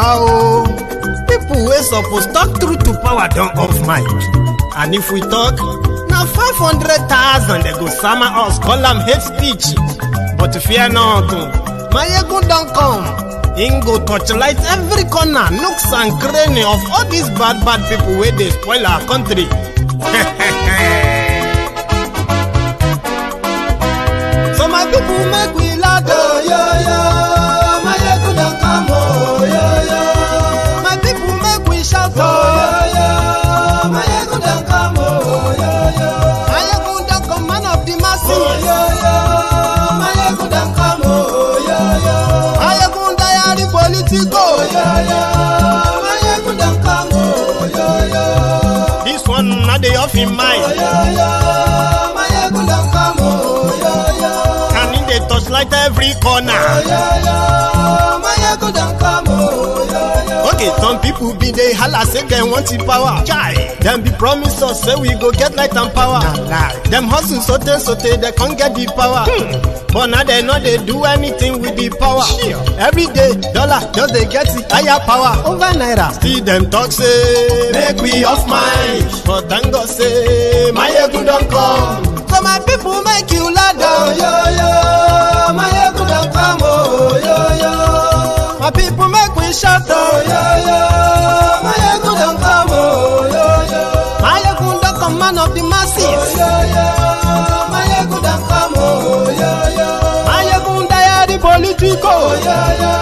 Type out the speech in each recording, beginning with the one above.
Wow, people wey suppose talk true to power don't off mic. And if we talk, now 500,000 they go summer us, call them hate speech. But fear not, Maiyegun don't come. Him go torchlight every corner, nooks and cranny of all these bad people where they spoil our country. So my people make we laugh, oh, yo, yo. Maiyegun don't come, oh, yo, yo. My people make we shout, oh, yo, yo. Maiyegun don't come, oh, yo, yo. Maiyegun don't come, man of the masses, oh, yo, yo. Maiyegun don't come, oh, yo, yo. Maiyegun diary politico, oh, yo, yo. Maiyegun don't come, oh, yo, yo. This one not the off in mind, oh, yo, yo. Maiyegun don't come, oh, yo, yo. And in the touchlight every corner, oh, yo, yo. Maiyegun don't come, oh, yo, yo. Okay, some people be they holla say they want the power. Chai, them be promise us say we go get light and power. Nah. Them hustle sote they can't get the power. But now they know they do anything with the power. Every day, dollar just they get the higher power over naira. Still them talk say make we off mind. But thank God say Maiyegun don't come. So my people make you laugh, oh, yo, yo. Maiyegun don't come, oh, yo, yo. My people make we shout, oh, yo, yo. Maiyegun don't come, oh, yo, yo. Maiyegun don't come, man of the masses, oh, yo, yo. Maiyegun don't come, oh, yo, yo. Maiyegun diary politico, oh, yo, yo.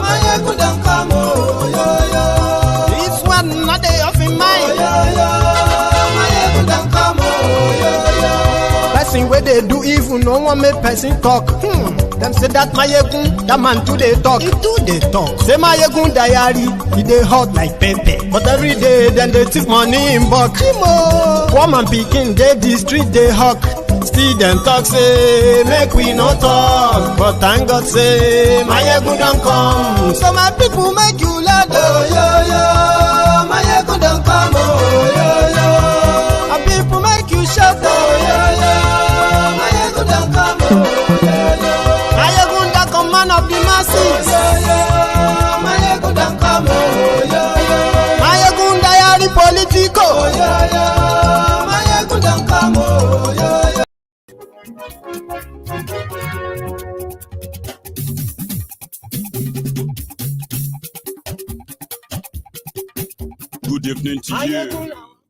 Maiyegun don't come, oh, yo, yo. This one not the off in mind, oh, yo, yo. Maiyegun don't come, oh, yo, yo. Person where they do evil, no one make person talk. Them say that Maiyegun, that man too they talk. He too they talk. Say Maiyegun diary, he they hot like pepper. But every day then they take money in bulk. Woman picking, they the street they hawk. Still them talk say make we no talk. But thank God say Maiyegun don't come. So my people make you laugh, oh, yo, yo. Maiyegun don't come, oh, yo, yo. My people make you shout, oh, yo, yo. Maiyegun don't come, oh, yo, yo. Maiyegun don't come, man of the masses, oh, yo, yo. Maiyegun don't come, oh, yo, yo. Maiyegun diary politico, oh, yo, yo. Maiyegun don't come, oh, yo, yo. Good evening to you,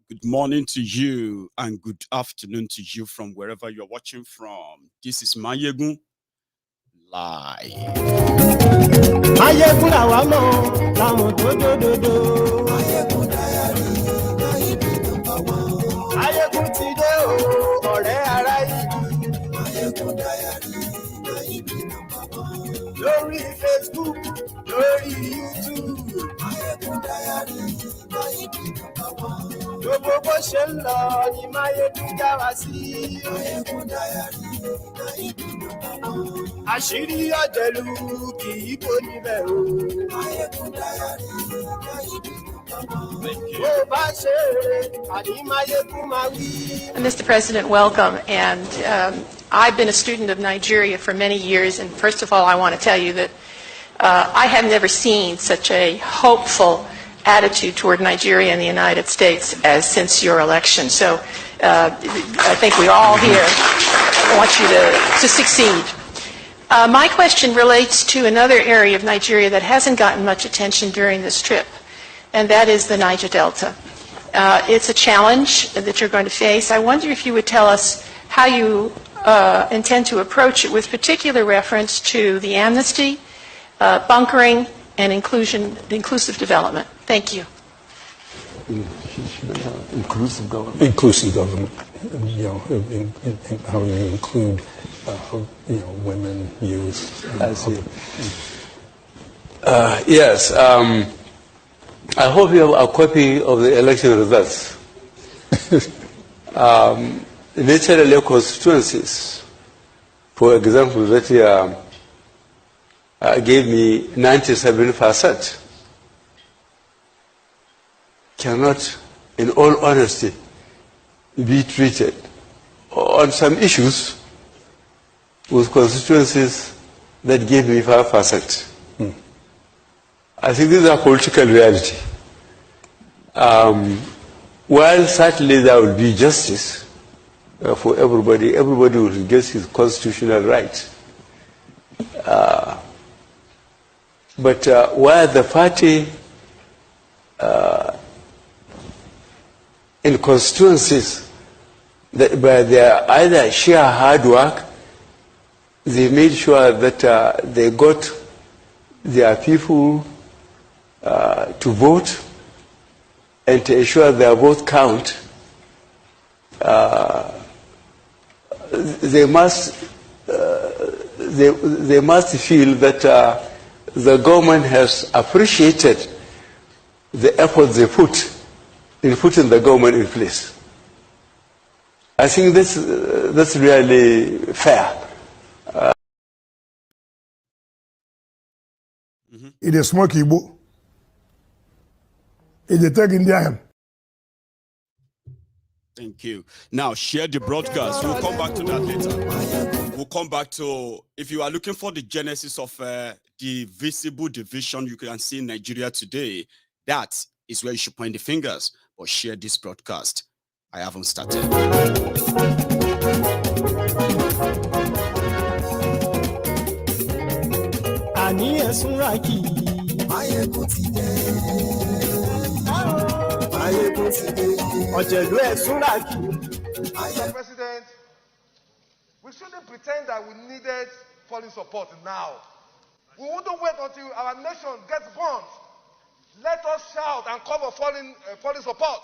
good morning to you, and good afternoon to you from wherever you're watching from. This is Maiyegun Live. Maiyegun làwa mọ̀, làwọn tó dòdòdò. Maiyegun diary, Maiyegun ti dé o, ọ̀rẹ́ ará ìlú. Maiyegun diary, lórí Facebook, lórí YouTube. Maiyegun diary, gbogbo bó ṣe ń lọ ni Maiyegun já wa sí. Maiyegun diary, àṣírí ọ̀jẹ̀lú kì í kó níbẹ̀ o. Maiyegun diary, bó bá ṣe eré àní Maiyegun máa wí. Mr. President, welcome. And I've been a student of Nigeria for many years. And first of all, I want to tell you that I have never seen such a hopeful attitude toward Nigeria and the United States as since your election. So I think we all here want you to succeed. My question relates to another area of Nigeria that hasn't gotten much attention during this trip, and that is the Niger Delta. It's a challenge that you're going to face. I wonder if you would tell us how you intend to approach it with particular reference to the amnesty, bunkering, and inclusive development. Thank you. Inclusive government. Inclusive government. You know, how you include, women, youth. I see. Yes. I hope you have a copy of the election results. Naturally, constituencies, for example, that gave me 97%, cannot, in all honesty, be treated on some issues with constituencies that gave me 5%. I think this is a political reality. While certainly there will be justice for everybody, everybody will get his constitutional right. But where the party in constituencies where they either share hard work, they made sure that they got their people to vote and to ensure their vote count. They must feel that the government has appreciated the effort they put in putting the government in place. I think that's really fair. It is smoke Igbo. It is taking them. Thank you. Now, share the broadcast. We'll come back to that later. We'll come back to, if you are looking for the genesis of the visible division you can see in Nigeria today, that is where you should point the fingers. But share this broadcast. I haven't started. Mr. President, we shouldn't pretend that we needed foreign support now. We wouldn't wait until our nation gets bombed. Let us shout and call for foreign support.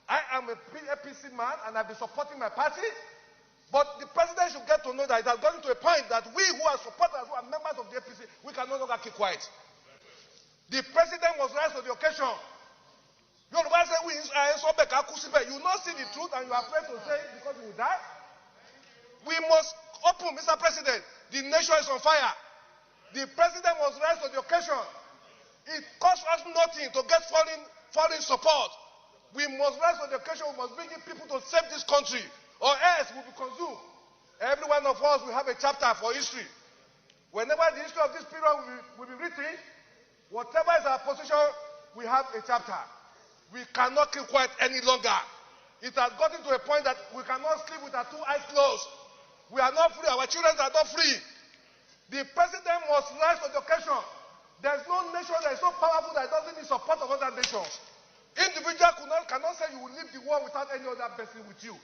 I am a APC man and I've been supporting my party, but the president should get to know that it has gotten to a point that we who are supporters, who are members of the APC, we can no longer keep quiet. The president must rise to the occasion. Yoruba say we you not see the truth and you are afraid to say it because you will die. We must open, Mr. President. The nation is on fire. The president must rise to the occasion. It costs us nothing to get foreign support. We must rise to the occasion. We must bring in people to save this country, or else we'll be consumed. Every one of us will have a chapter for history. Whenever the history of this period will be written, whatever is our position, we have a chapter. We cannot keep quiet any longer. It has gotten to a point that we cannot sleep with our two eyes closed. We are not free. Our children are not free. The president must rise to the occasion. There's no nation that is so powerful that doesn't need support of other nations. Individuals cannot say you will leave the war without any other person with you.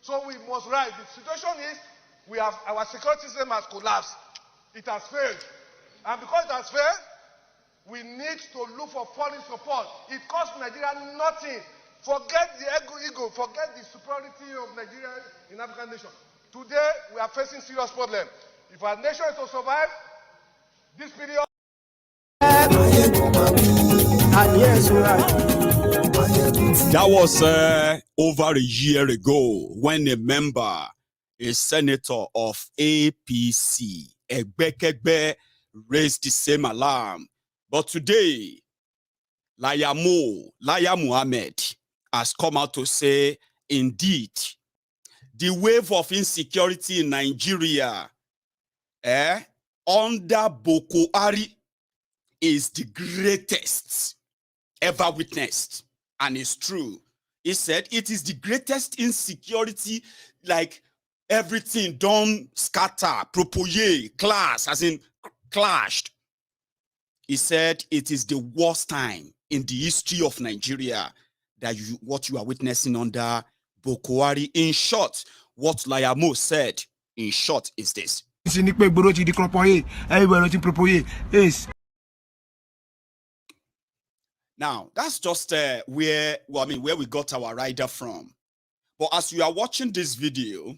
So we must rise. The situation is our security system has collapsed. It has failed. And because it has failed, we need to look for foreign support. It costs Nigeria nothing. Forget the ego, forget the superiority of Nigeria in African nation. Today, we are facing serious problems. If our nation is to survive this period, that was over a year ago when a member, a senator of APC, Egbekegbe, raised the same alarm. But today, Laya Muhammad has come out to say, indeed, the wave of insecurity in Nigeria under Buhari is the greatest ever witnessed. And it's true. He said it is the greatest insecurity, like everything done scatter, propagate, clash, as in clashed. He said it is the worst time in the history of Nigeria that what you are witnessing under Buhari. In short, what Layamo said, in short, is this. Now, that's just where we got our rider from. But as you are watching this video,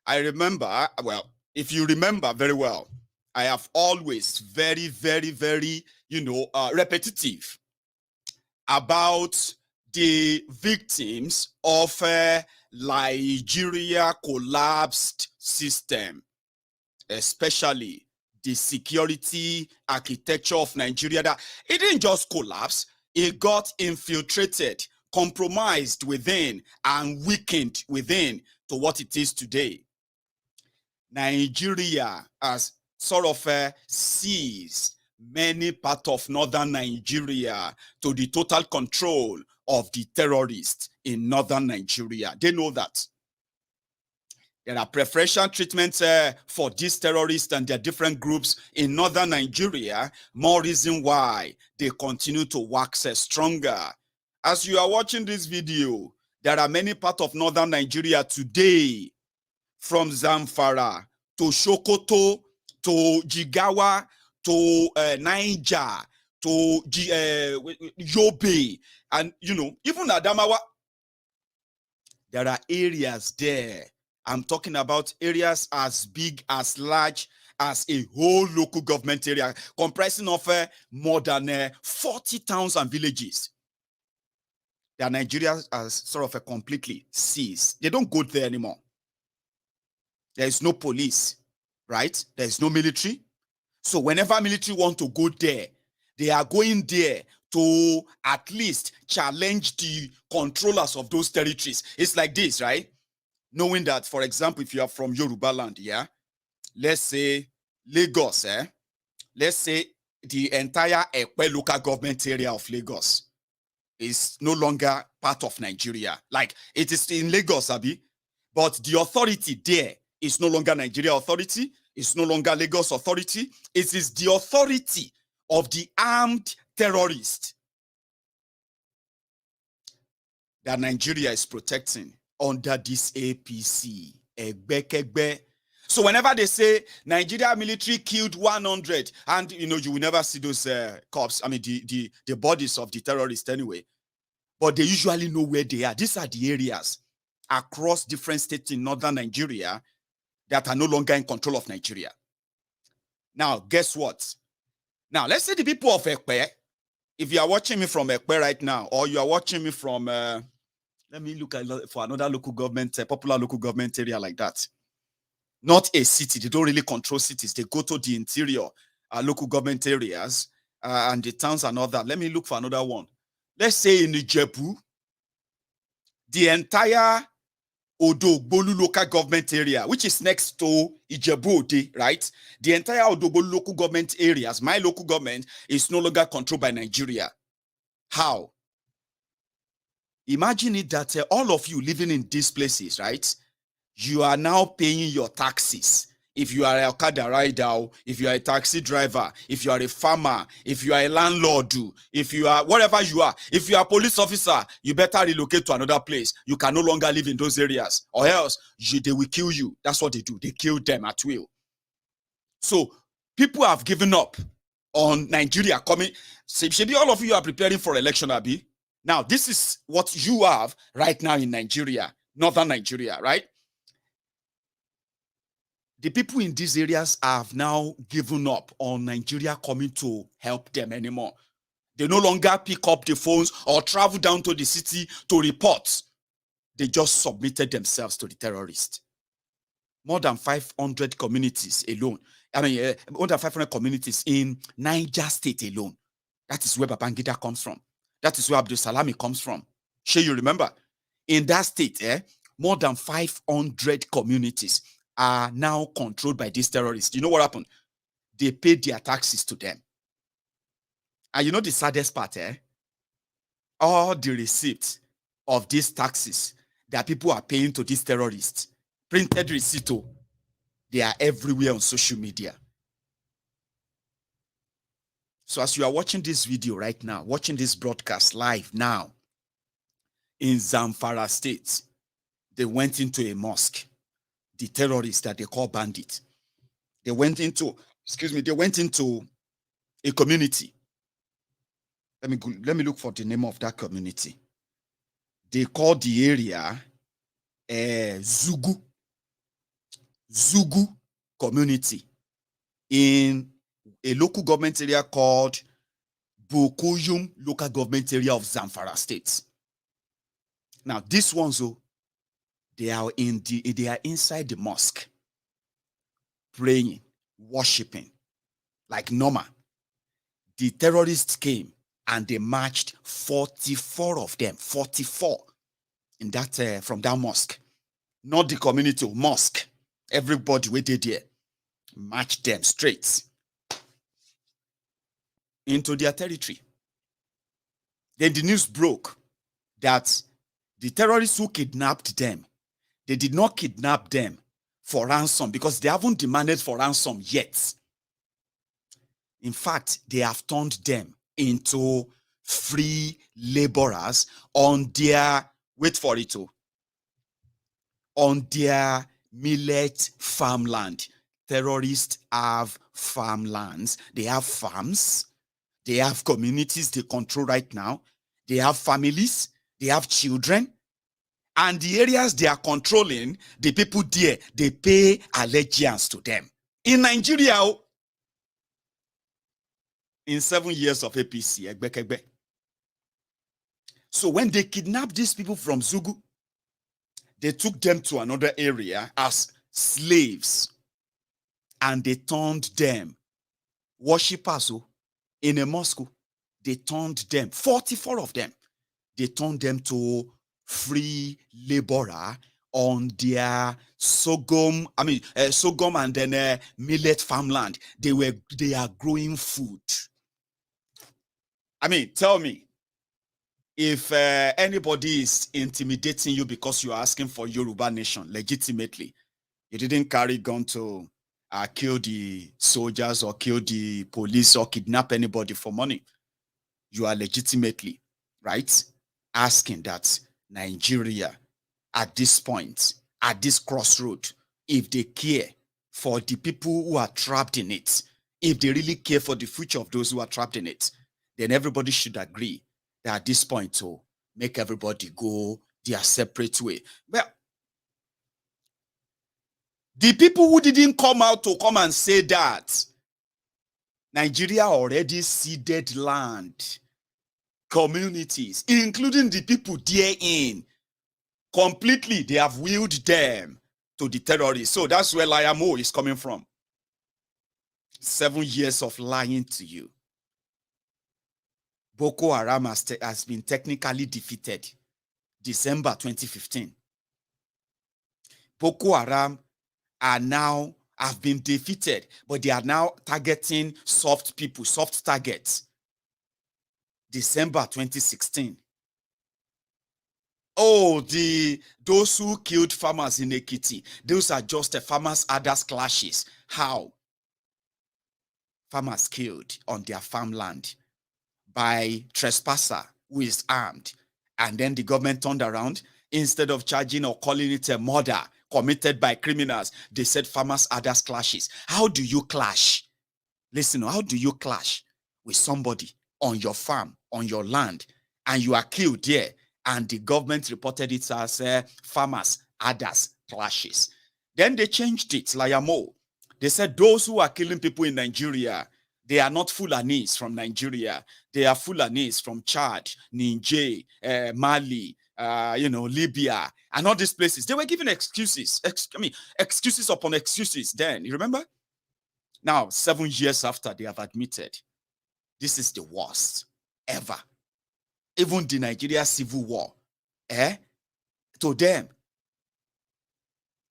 I remember, well, if you remember very well, I have always very, very, very, repetitive about the victims of Nigeria collapsed system, especially the security architecture of Nigeria. That it didn't just collapse, it got infiltrated, compromised within, and weakened within to what it is today. Nigeria has sort of seized many parts of northern Nigeria to the total control of the terrorists in northern Nigeria. They know that. There are preferential treatments for these terrorists and their different groups in northern Nigeria. More reason why they continue to wax stronger. As you are watching this video, there are many parts of northern Nigeria today, from Zamfara to Sokoto to Jigawa to Niger to Yobe, and even Adamawa. There are areas there. I'm talking about areas as big, as large as a whole local government area, comprising of more than 40 towns and villages. That Nigeria has sort of completely ceased. They don't go there anymore. There is no police, right? There is no military. So whenever military want to go there, they are going there to at least challenge the controllers of those territories. It's like this, right? Knowing that, for example, if you are from Yoruba land, yeah, let's say Lagos, let's say the entire Ekpe local government area of Lagos is no longer part of Nigeria. Like, it is in Lagos, Abi, but the authority there is no longer Nigeria authority, it's no longer Lagos authority, it is the authority of the armed terrorists that Nigeria is protecting under this APC. So whenever they say Nigeria military killed 100, and you will never see those corpses, I mean the bodies of the terrorists anyway, but they usually know where they are. These are the areas across different states in northern Nigeria that are no longer in control of Nigeria. Now, guess what? Now, let's say the people of Ekpe, if you are watching me from Ekpe right now, or you are watching me from let me look for another local government, popular local government area like that. Not a city. They don't really control cities. They go to the interior local government areas and the towns and all that. Let me look for another one. Let's say in Ijebu, the entire Odogbolu local government area, which is next to Ijebu-Ode, right? The entire Odogbolu local government areas, my local government, is no longer controlled by Nigeria. How? Imagine it that all of you living in these places, right? You are now paying your taxes. If you are a Okada rider, if you are a taxi driver, if you are a farmer, if you are a landlord, if you are whatever you are, if you are a police officer, you better relocate to another place. You can no longer live in those areas, or else they will kill you. That's what they do. They kill them at will. So people have given up on Nigeria coming. Maybe all of you are preparing for election, Abi. Now, this is what you have right now in Nigeria, northern Nigeria, right? The people in these areas have now given up on Nigeria coming to help them anymore. They no longer pick up the phones or travel down to the city to report. They just submitted themselves to the terrorists. More than 500 communities alone. More than 500 communities in Niger State alone. That is where Babangida comes from. That is where Abdul Salami comes from. Sure, you remember? In that state, more than 500 communities are now controlled by these terrorists. You know what happened? They paid their taxes to them. And you know the saddest part, all the receipts of these taxes that people are paying to these terrorists, printed receipt, they are everywhere on social media. So as you are watching this video right now, watching this broadcast live now, in Zamfara State, they went into a mosque. The terrorists that they call bandits. They went into a community. Let me look for the name of that community. They call the area Zugu community in a local government area called Bokoyum local government area of Zamfara State. Now, these ones, they are inside the mosque, praying, worshiping, like normal. The terrorists came and they marched 44 of them, 44 in that from that mosque, not the community, mosque. Everybody waited there, marched them straight. into their territory. Then the news broke that the terrorists who kidnapped them, they did not kidnap them for ransom because they haven't demanded for ransom yet. In fact, they have turned them into free laborers on their, wait for it, on their millet farmland. Terrorists have farmlands. They have farms. They have communities they control right now. They have families. They have children. And the areas they are controlling, the people there, they pay allegiance to them. In Nigeria, in 7 years of APC, so when they kidnapped these people from Zugu, they took them to another area as slaves. And they turned them, worshippers in a mosque. They turned them, 44 of them. They turned them to free laborer on their sorghum and then millet farmland. They are growing food. I mean, tell me, if anybody is intimidating you because you are asking for Yoruba nation legitimately, you didn't carry gun to kill the soldiers or kill the police or kidnap anybody for money. You are legitimately, right, asking that Nigeria at this point, at this crossroad, if they care for the people who are trapped in it, if they really care for the future of those who are trapped in it, then everybody should agree that at this point to make everybody go their separate way. Well, the people who didn't come out to come and say that, Nigeria already ceded land, communities, including the people therein, completely, they have willed them to the terrorists. So that's where Liamo is coming from. 7 years of lying to you. Boko Haram has been technically defeated. December 2015. Boko Haram have been defeated, but they are now targeting soft people, soft targets. December 2016. Oh, those who killed farmers in Ekiti, those are just farmers' others clashes. How? Farmers killed on their farmland by trespasser who is armed. And then the government turned around, instead of charging or calling it a murder committed by criminals, they said farmers' others clashes. How do you clash? Listen, how do you clash with somebody on your farm, on your land, and you are killed there, and the government reported it as farmers' others clashes? Then they changed it, Layamo. They said those who are killing people in Nigeria, they are not Fulanis from Nigeria. They are Fulanis from Chad, Niger, Mali, Libya, and all these places. They were given excuses. Excuses upon excuses then. You remember? Now, 7 years after, they have admitted this is the worst ever. Even the Nigeria civil war, to them,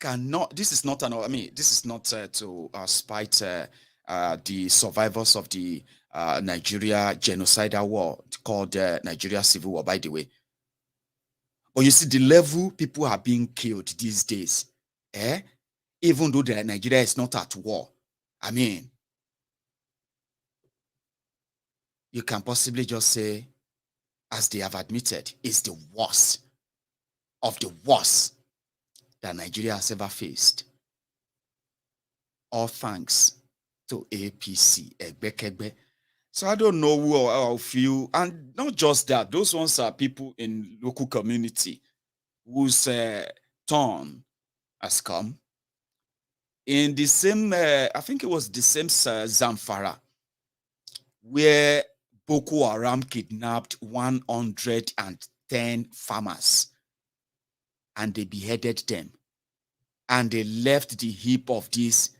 cannot, this is not to spite the survivors of the Nigeria genocidal war called Nigeria Civil War, by the way. But you see the level people are being killed these days, even though Nigeria is not at war. I mean, you can possibly just say, as they have admitted, it's the worst of the worst that Nigeria has ever faced. All thanks to APC, Egbekegbe. So I don't know who I'll feel, and not just that, those ones are people in local community whose turn has come. In the same, I think it was the same Zamfara, where Boko Haram kidnapped 110 farmers and they beheaded them. And they left the heap of these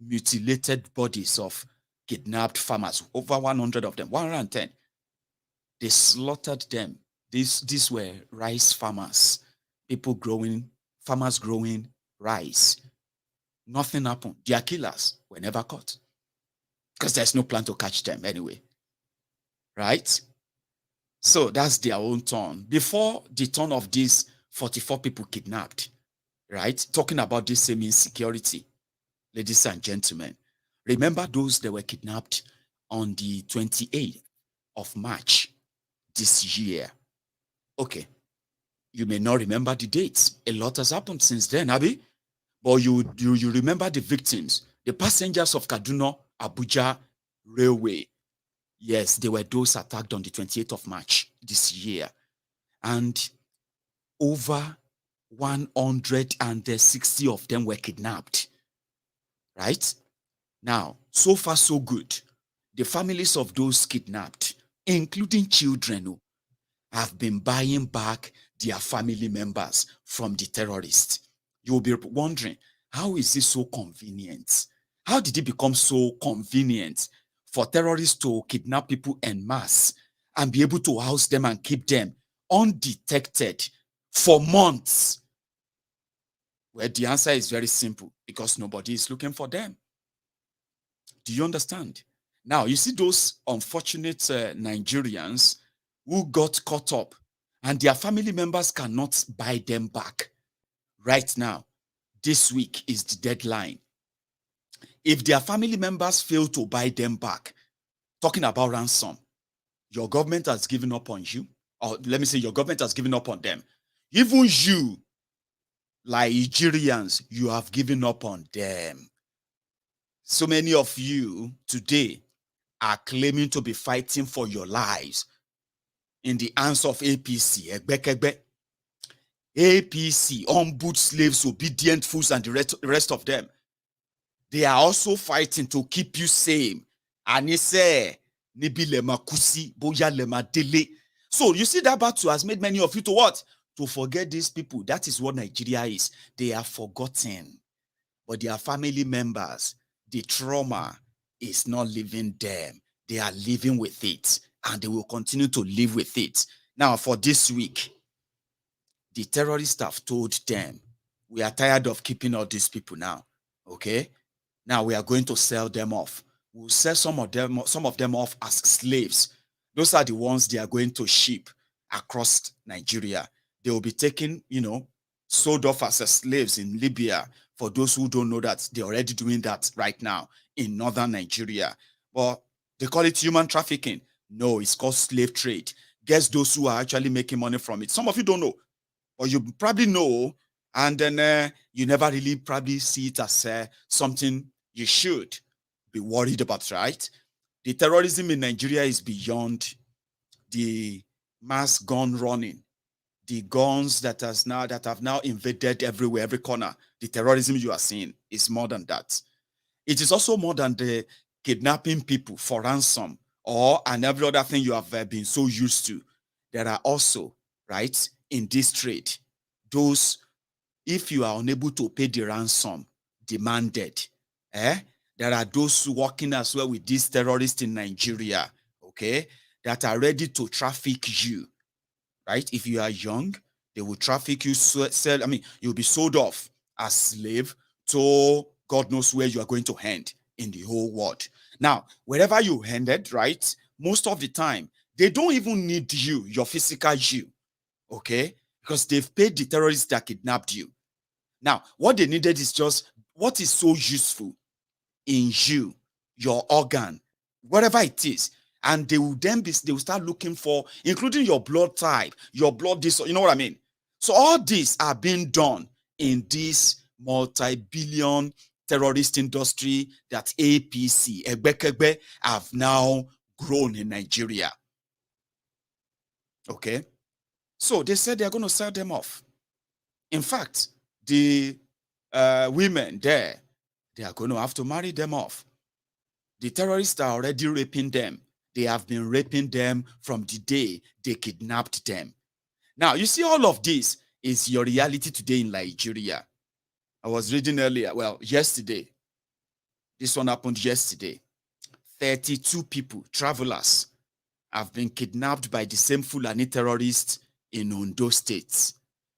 mutilated bodies of kidnapped farmers, over 100 of them, 110. They slaughtered them. These were rice farmers, farmers growing rice. Nothing happened. Their killers were never caught because there's no plan to catch them anyway. right? So that's their own turn. Before the turn of these 44 people kidnapped, right? Talking about this same insecurity, ladies and gentlemen. Remember those that were kidnapped on the 28th of March this year. Okay. You may not remember the dates. A lot has happened since then, Abby. But you remember the victims, the passengers of Kaduna-Abuja Railway. Yes, they were those attacked on the 28th of March this year. And over 160 of them were kidnapped. Right? Now, so far so good. The families of those kidnapped, including children, have been buying back their family members from the terrorists. You'll be wondering, how is this so convenient? How did it become so convenient for terrorists to kidnap people en masse and be able to house them and keep them undetected for months? Well, the answer is very simple, because nobody is looking for them. Do you understand? Now, you see those unfortunate Nigerians who got caught up and their family members cannot buy them back. Right now, this week is the deadline. If their family members fail to buy them back, talking about ransom, your government has given up on you. Or let me say, your government has given up on them. Even you, Nigerians, you have given up on them. So many of you today are claiming to be fighting for your lives in the hands of APC, APC, unboot slaves, obedient fools, and the rest of them. They are also fighting to keep you sane. Anise, nibi lema kusi, boya lema dele. So you see, that battle has made many of you to what? To forget these people. That is what Nigeria is. They are forgotten. But their family members, the trauma is not leaving them. They are living with it, and they will continue to live with it. Now, for this week, the terrorists have told them, we are tired of keeping all these people now. Okay? Now we are going to sell them off. We'll sell some of them off as slaves. Those are the ones they are going to ship across Nigeria. They will be taken, sold off as slaves in Libya. For those who don't know that, they're already doing that right now in northern Nigeria. But they call it human trafficking. No, it's called slave trade. Guess those who are actually making money from it. Some of you don't know, or you probably know, and then you never really probably see it as something you should be worried about, right? The terrorism in Nigeria is beyond the mass gun running, the guns that have now invaded everywhere, every corner. The terrorism you are seeing is more than that. It is also more than the kidnapping people for ransom and every other thing you have been so used to. There are also, right, in this trade, those, if you are unable to pay the ransom demanded, there are those working as well with these terrorists in Nigeria, okay, that are ready to traffic you, right? If you are young, they will traffic you, you'll be sold off as slave to God knows where you are going to end in the whole world. Now, wherever you ended, right, most of the time, they don't even need you, your physical you, okay? Because they've paid the terrorists that kidnapped you. Now, what they needed is just what is so useful in you, your organ, whatever it is. And they will start looking for, including your blood type, your blood disorder, you know what I mean? So all these are being done in this multi-billion terrorist industry that APC, Egbekegbe, have now grown in Nigeria. Okay? So they said they're going to sell them off. In fact, the women there, they are going to have to marry them off. The terrorists are already raping them. They have been raping them from the day they kidnapped them. Now, you see, all of this is your reality today in Nigeria. I was reading earlier, yesterday. This one happened yesterday. 32 people, travelers, have been kidnapped by the same Fulani terrorists in Ondo State.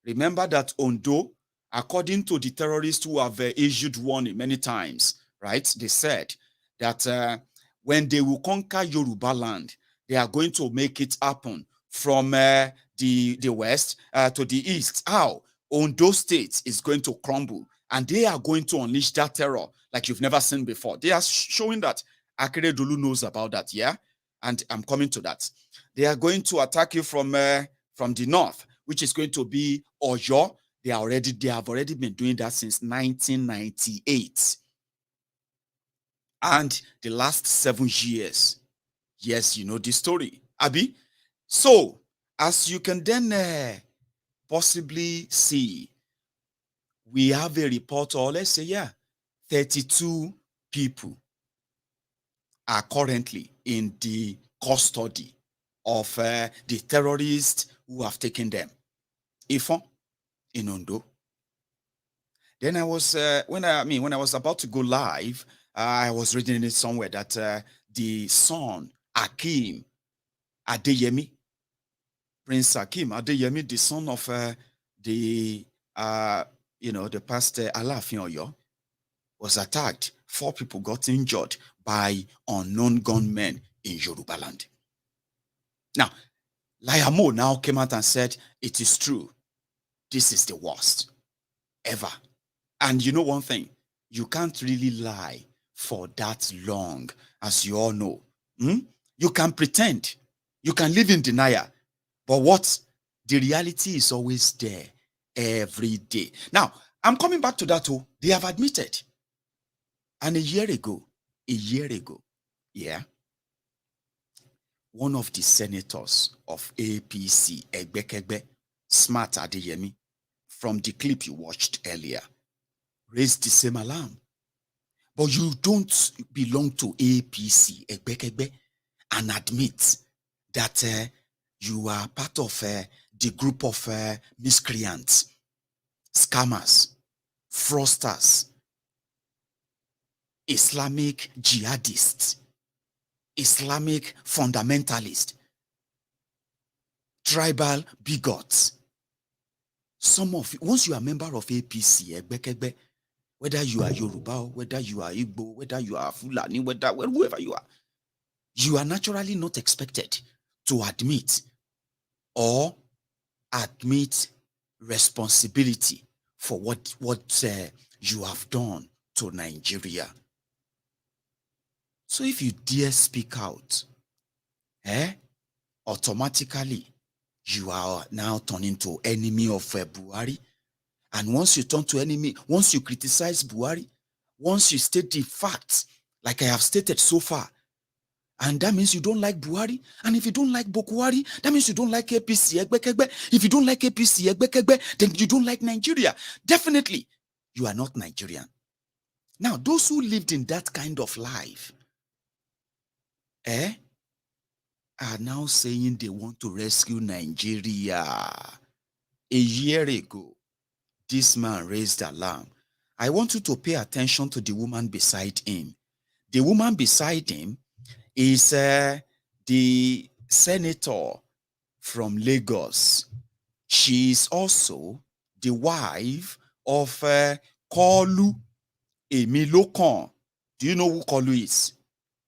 Remember that Ondo, according to the terrorists who have issued warning many times, right? They said that when they will conquer Yoruba land, they are going to make it happen from the west to the east. How? Ondo State is going to crumble, and they are going to unleash that terror like you've never seen before. They are showing that. Akeredolu knows about that, yeah? And I'm coming to that. They are going to attack you from the north, which is going to be Oyo. They have already been doing that since 1998. And the last 7 years, yes, you know the story, Abi. So, as you can then possibly see, we have a report, or let's say, 32 people are currently in the custody of the terrorists who have taken them. Ifon, in Ondo. Then I was, when I was about to go live, I was reading it somewhere that the son, Akim Adeyemi, Prince Akim Adeyemi, the son of the past Alaafin Oyo, was attacked. 4 people got injured by unknown gunmen in Yoruba land. Now, Layamo now came out and said, it is true. This is the worst ever. And you know one thing, you can't really lie for that long, as you all know. You can pretend, you can live in denial, but what? The reality is always there every day. Now, I'm coming back to that too. They have admitted. And a year ago, yeah, one of the senators of APC, Egbekegbe, Smart Adeyemi, from the clip you watched earlier, raised the same alarm. But you don't belong to APC, Egbekegbe, and admit that you are part of the group of miscreants, scammers, fraudsters, Islamic jihadists, Islamic fundamentalists, tribal bigots. Some of you, once you are a member of APC, Egbekegbe, whether you are Yoruba, whether you are Igbo, whether you are Fulani, whoever you are naturally not expected to admit responsibility for what you have done to Nigeria. So if you dare speak out, automatically you are now turning to enemy of Buhari. And once you turn to enemy, once you criticize Buhari, once you state the facts, like I have stated so far, and that means you don't like Buhari. And if you don't like Buhari, that means you don't like APC, Egbekegbe. If you don't like APC, Egbekegbe, then you don't like Nigeria. Definitely, you are not Nigerian. Now, those who lived in that kind of life, are now saying they want to rescue Nigeria. A year ago, this man raised alarm. I want you to pay attention to the woman beside him. The woman beside him is the senator from Lagos. She is also the wife of Kolu Emilokon. Do you know who Kolu is?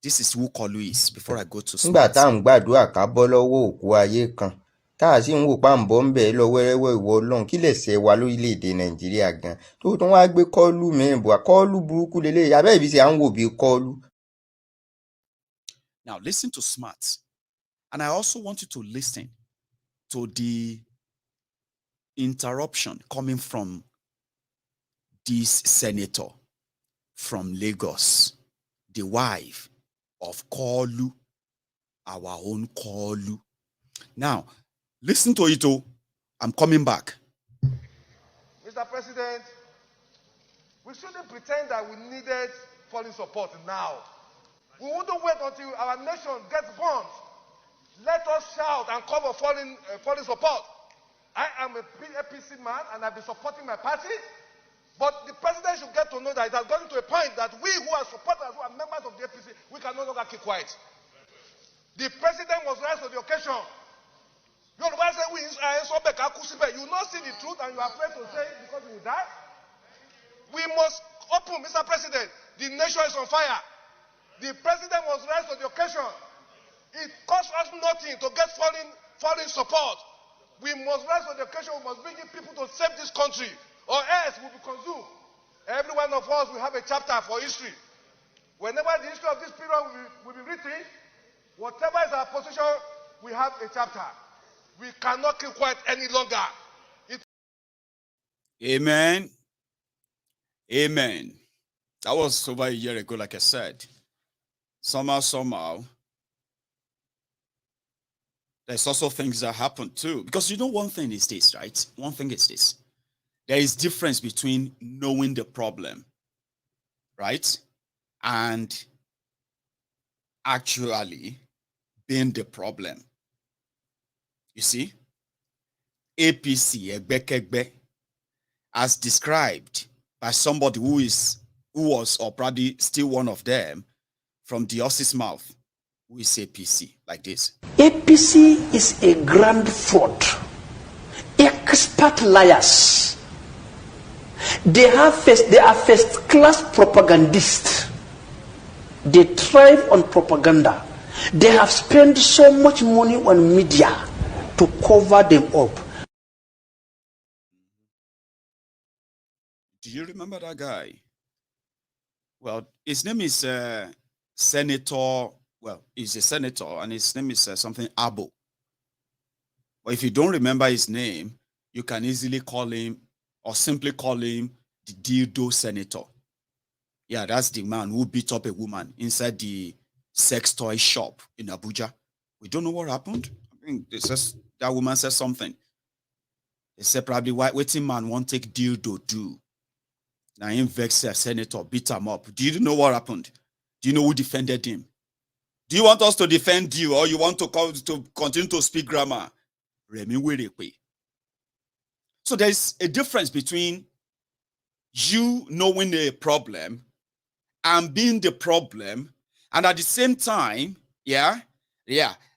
This is who Kolu is before I go to nígbà Smart. tá à ń gbàdúrà ká bọ́ lọ́wọ́ òkú ayé kan tá a sì ń wò pa ń bọ́ ń bẹ̀ lọ wẹ́rẹ́wẹ́ ìwọ ọlọ́run kí lè ṣe wa lórílẹ̀‐èdè nàìjíríà gan tó tún wá gbé kọ́ọ̀lù mìíràn bọ̀ kọ́ọ̀lù burúkú lélẹ́yìí abẹ́ ìbí ṣe à ń wò bí kọ́ọ̀lù. Now listen to Smart. And I also want you to listen to the interruption coming from this senator from Lagos, the wife of Kolu, our own Kolu. Now, listen to it. I'm coming back. Mr. President, we shouldn't pretend that we needed foreign support now. We wouldn't wait until our nation gets bombed. Let us shout and call for foreign support. I am a APC man and I've been supporting my party. But the president should get to know that it has gotten to a point that we who are supporters, who are members of the APC, we can no longer keep quiet. The president must rise to the occasion. You know, you not see the truth and you are afraid to say it because you will die. We must open, Mr. President. The nation is on fire. The president must rise to the occasion. It costs us nothing to get foreign support. We must rise to the occasion. We must bring in people to save this country, or else we'll be consumed. Every one of us will have a chapter for history. Whenever the history of this period will be written, whatever is our position, we have a chapter. We cannot keep quiet any longer. Amen. Amen. That was over a year ago, like I said. Somehow, there's also things that happen too. Because you know, one thing is this, right? One thing is this. There is difference between knowing the problem, right? And actually being the problem. You see? APC, Egbekegbe, as described by somebody who was or probably still one of them from the horse's mouth, who is APC, like this. APC is a grand fraud, expert liars. They are first-class propagandists. They thrive on propaganda. They have spent so much money on media to cover them up. Do you remember that guy? Well, his name is Senator. Well, he's a senator, and his name is something Abo. But if you don't remember his name, you can easily call him, or simply call him, the dildo senator. Yeah, that's the man who beat up a woman inside the sex toy shop in Abuja. We don't know what happened. I think that woman said something. They said probably waiting man won't take dildo do. Now him vex a senator, beat him up. Do you know what happened? Do you know who defended him? Do you want us to defend you, or you want to continue to speak grammar? So there's a difference between you knowing a problem and being the problem, and at the same time,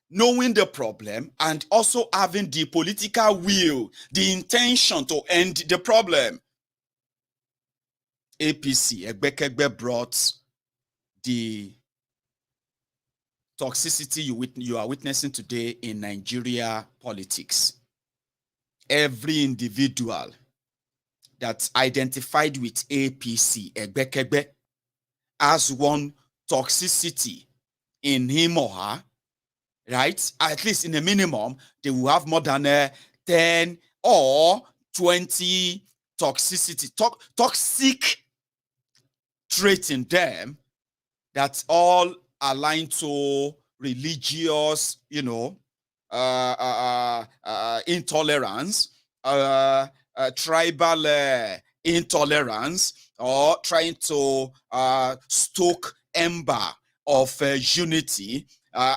knowing the problem and also having the political will, the intention to end the problem. APC, Egbekegbe, brought the toxicity you are witnessing today in Nigeria politics. Every individual that's identified with APC, Egbekegbe, has one toxicity in him or her, right? At least in a minimum, they will have more than 10 or 20 toxicity, toxic traits in them that all aligned to religious, intolerance, tribal intolerance, or trying to stoke ember of unity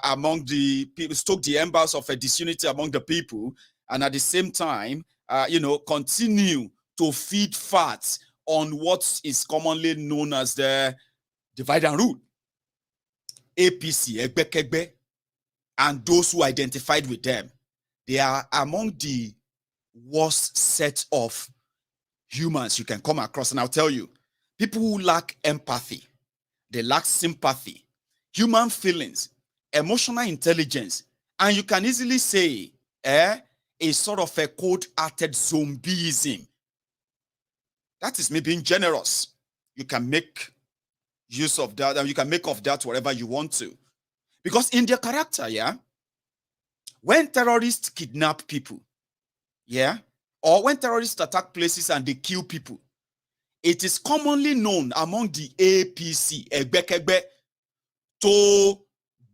among the people, stoke the embers of disunity among the people, and at the same time, continue to feed fat on what is commonly known as the divide and rule. APC, Egbekegbe, and those who identified with them, they are among the worst set of humans you can come across. And I'll tell you, people who lack empathy, they lack sympathy, human feelings, emotional intelligence, and you can easily say a sort of a cold-hearted zombieism. That is me being generous. You can make use of that, and you can make of that whatever you want to. Because in their character, when terrorists kidnap people, or when terrorists attack places and they kill people, it is commonly known among the APC, Egbekegbe, to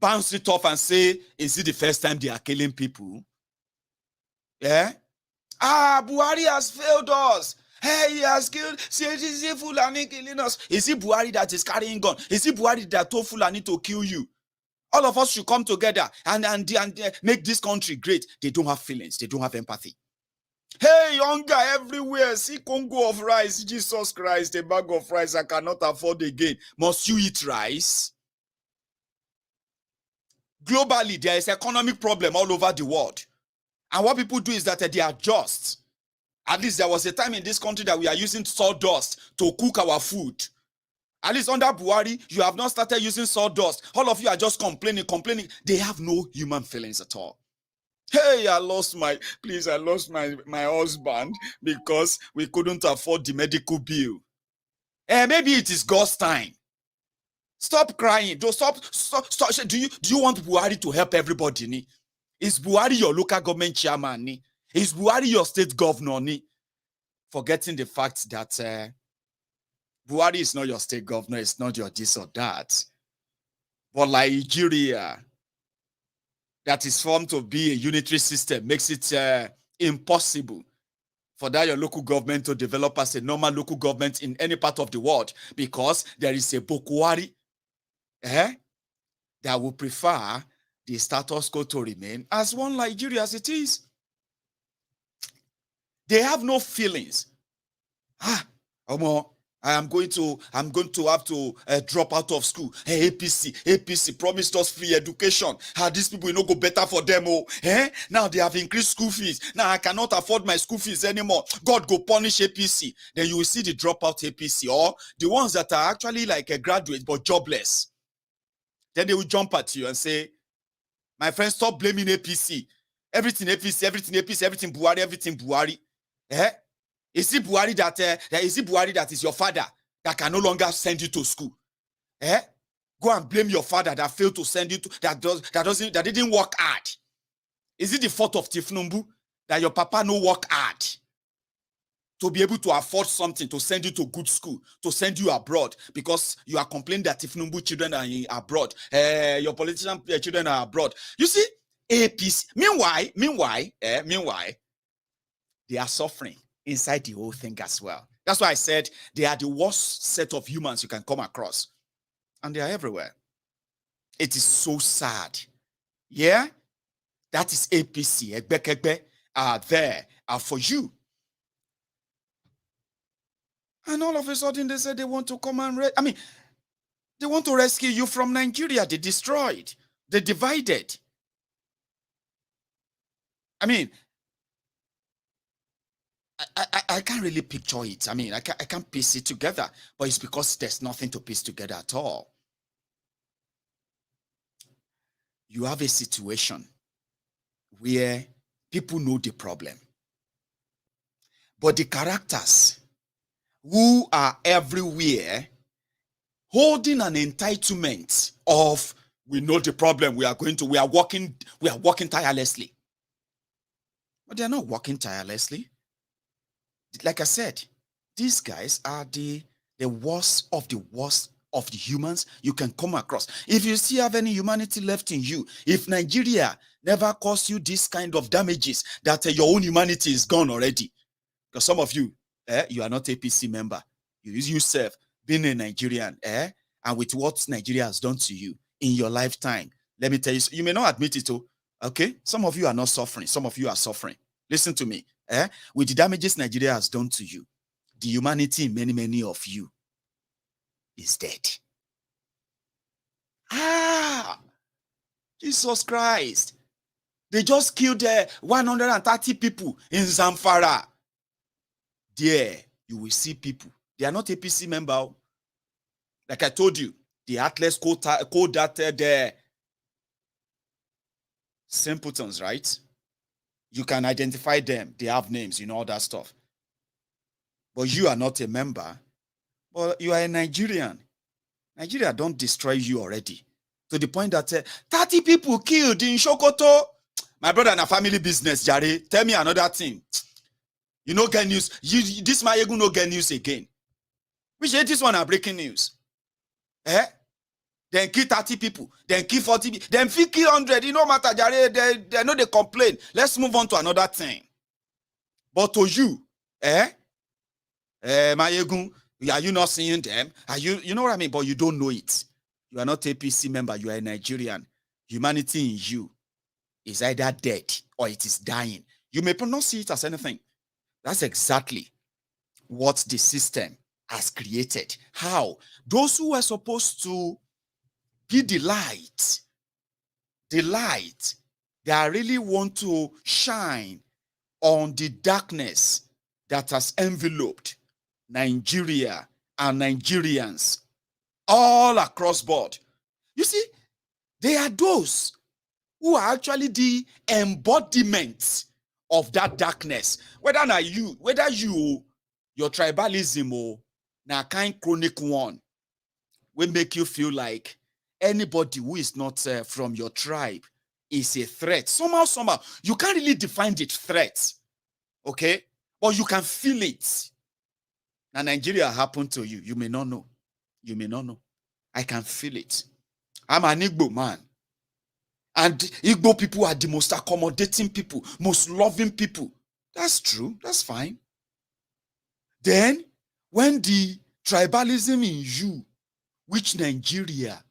bounce it off and say, is it the first time they are killing people? Buhari has failed us. Hey, he has killed. Is it Fulani killing us? Is it Buhari that is carrying gun? Is it Buhari that told Fulani to kill you? All of us should come together and make this country great. They don't have feelings. They don't have empathy. Hey, hunger everywhere. See Congo of rice. Jesus Christ, a bag of rice I cannot afford again. Must you eat rice? Globally, there is economic problem all over the world. And what people do is that they adjust. At least there was a time in this country that we are using sawdust to cook our food. At least under Buhari, you have not started using sawdust. All of you are just complaining. They have no human feelings at all. Hey, I lost my husband because we couldn't afford the medical bill. Maybe it is God's time. Stop crying. Stop. Do you want Buhari to help everybody? Ni? Is Buhari your local government chairman? Ni? Is Buhari your state governor? Ni? Forgetting the fact that Buhari is not your state governor, it's not your this or that. But Nigeria, that is formed to be a unitary system, makes it impossible for that your local government to develop as a normal local government in any part of the world, because there is a Buhari that will prefer the status quo to remain as one Nigeria as it is. They have no feelings. I'm going to have to drop out of school. Hey, APC promised us free education. These people will not go better for them. Now they have increased school fees. Now I cannot afford my school fees anymore. God go punish APC. Then you will see the dropout APC, or the ones that are actually like a graduate but jobless. Then they will jump at you and say, my friend, stop blaming APC. Everything APC, everything Buhari. Is it Buhari that is your father that can no longer send you to school? Go and blame your father that failed to send you to that didn't work hard. Is it the fault of Tifnumbu that your papa no work hard to be able to afford something, to send you to good school, to send you abroad, because you are complaining that Tifnumbu children are abroad, your politician children are abroad? You see, APC. Meanwhile, they are suffering inside the whole thing as well. That's why I said they are the worst set of humans you can come across. And they are everywhere. It is so sad. Yeah? That is APC. Ekbe are there are for you. And all of a sudden they said they want to come and they want to rescue you from Nigeria. They destroyed. They divided. I can't really picture it. I can't piece it together, but it's because there's nothing to piece together at all. You have a situation where people know the problem, but the characters who are everywhere holding an entitlement of, we know the problem, we are working tirelessly. But they're not working tirelessly. Like I said, these guys are the worst of the humans you can come across. If you still have any humanity left in you, if Nigeria never caused you this kind of damages, that your own humanity is gone already. Because some of you, you are not APC member. You yourself being a Nigerian, and with what Nigeria has done to you in your lifetime, let me tell you, you may not admit it, okay? Some of you are not suffering. Some of you are suffering. Listen to me. With the damages Nigeria has done to you, the humanity in many of you is dead. Jesus Christ. They just killed 130 people in Zamfara. There, you will see people. They are not APC member. Like I told you, the Atlas code-dated simpletons, right? You can identify them. They have names, all that stuff. But you are not a member. But you are a Nigerian. Nigeria don't destroy you already. To the point that 30 people killed in Sokoto. My brother and a family business, Jare. Tell me another thing. You no get news. This Maiyegun no get news again. Which this one are breaking news. Then kill 30 people, then kill 40 people, then kill 100. It no matter, they know they complain. Let's move on to another thing. But to you, Maiyegun, are you not seeing them? Are you know what I mean? But you don't know it. You are not APC member, you are a Nigerian. Humanity in you is either dead or it is dying. You may not see it as anything. That's exactly what the system has created. How? Those who are supposed to be the light, that really want to shine on the darkness that has enveloped Nigeria and Nigerians, all across board. You see, they are those who are actually the embodiment of that darkness. Whether your tribalism or na kind chronic one will make you feel like anybody who is not from your tribe is a threat. Somehow, you can't really define the threat, okay? But you can feel it. Now, Nigeria happened to you. You may not know. You may not know. I can feel it. I'm an Igbo man. And Igbo people are the most accommodating people, most loving people. That's true. That's fine. Then, when the tribalism in you, which Nigeria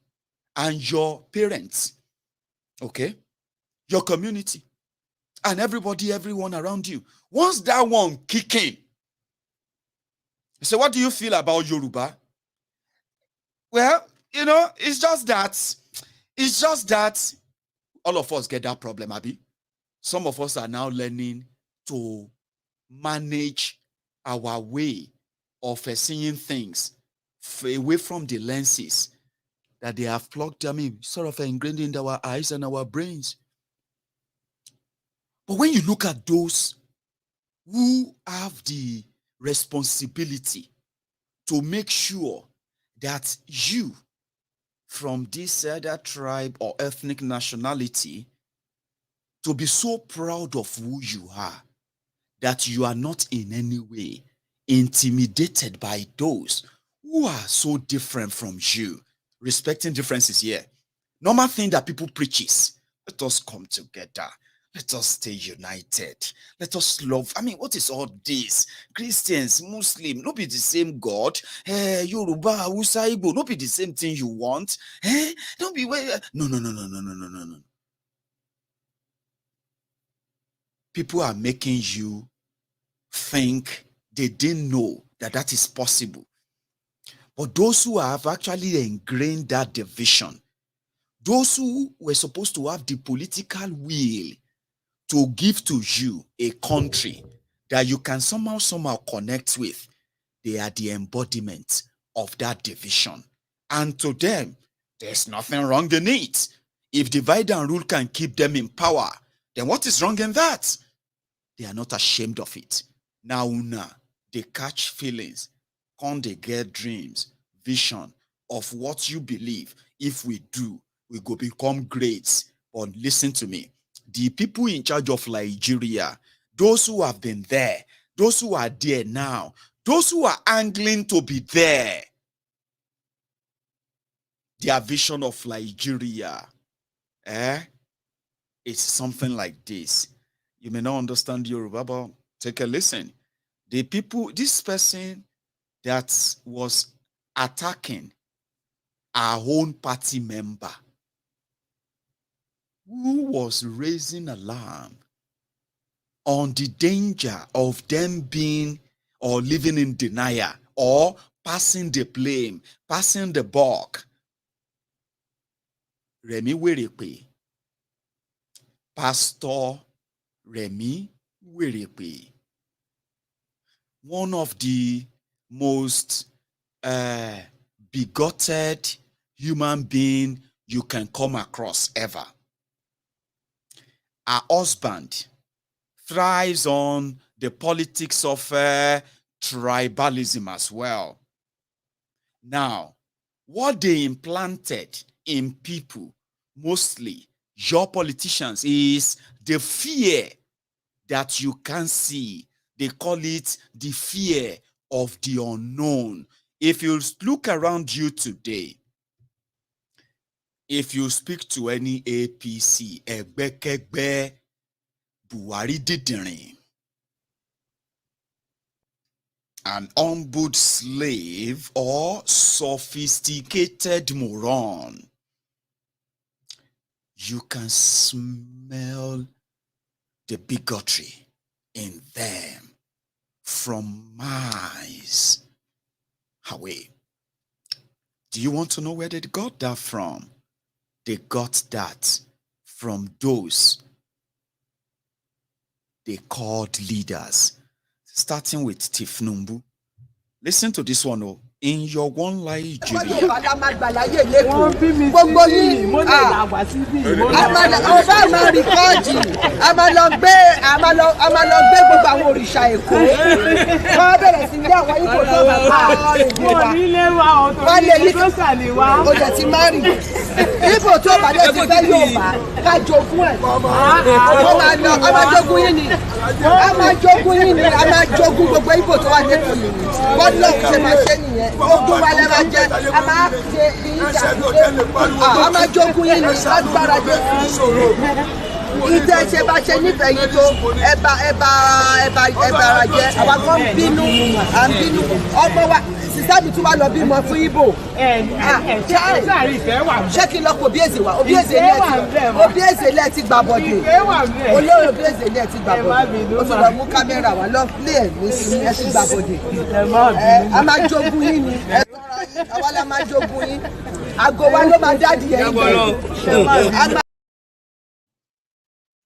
and your parents, okay, your community, and everyone around you, once that one kick in, so what do you feel about Yoruba? Well, it's just that all of us get that problem, Abi. Some of us are now learning to manage our way of seeing things away from the lenses that they have plugged, sort of ingrained in our eyes and our brains. But when you look at those who have the responsibility to make sure that you, from this other tribe or ethnic nationality, to be so proud of who you are, that you are not in any way intimidated by those who are so different from you. Respecting differences here. Normal thing that people preach is, let us come together. Let us stay united. Let us love. What is all this? Christians, Muslim, no be the same God. Yoruba, Hausa, Igbo, no be the same thing you want. Don't be way. No. People are making you think they didn't know that is possible. But those who have actually ingrained that division, those who were supposed to have the political will to give to you a country that you can somehow connect with, they are the embodiment of that division. And to them, there's nothing wrong in it. If divide and rule can keep them in power, then what is wrong in that? They are not ashamed of it. Now, they catch feelings, they get dreams, vision of what you believe. If we do, we go become great. But listen to me. The people in charge of Nigeria, those who have been there, those who are there now, those who are angling to be there, their vision of Nigeria, it's something like this. You may not understand Yoruba, but take a listen. The people, this person that was attacking our own party member, who was raising alarm on the danger of them being or living in denial or passing the blame, passing the buck. Remi Werepe, Pastor Remi Werepe, one of the most bigoted human being you can come across ever. Her husband thrives on the politics of tribalism as well. Now, what they implanted in people, mostly your politicians, is the fear that you can't see. They call it the fear of the unknown. If you look around you today, if you speak to any APC, Egbekegbe, Buhari Didirin, an humbled slave or sophisticated moron, you can smell the bigotry in them from miles away. Do you want to know where they got that from? They got that from those they called leaders, starting with Tifnumbu. Listen to this one. in your one Nigeria.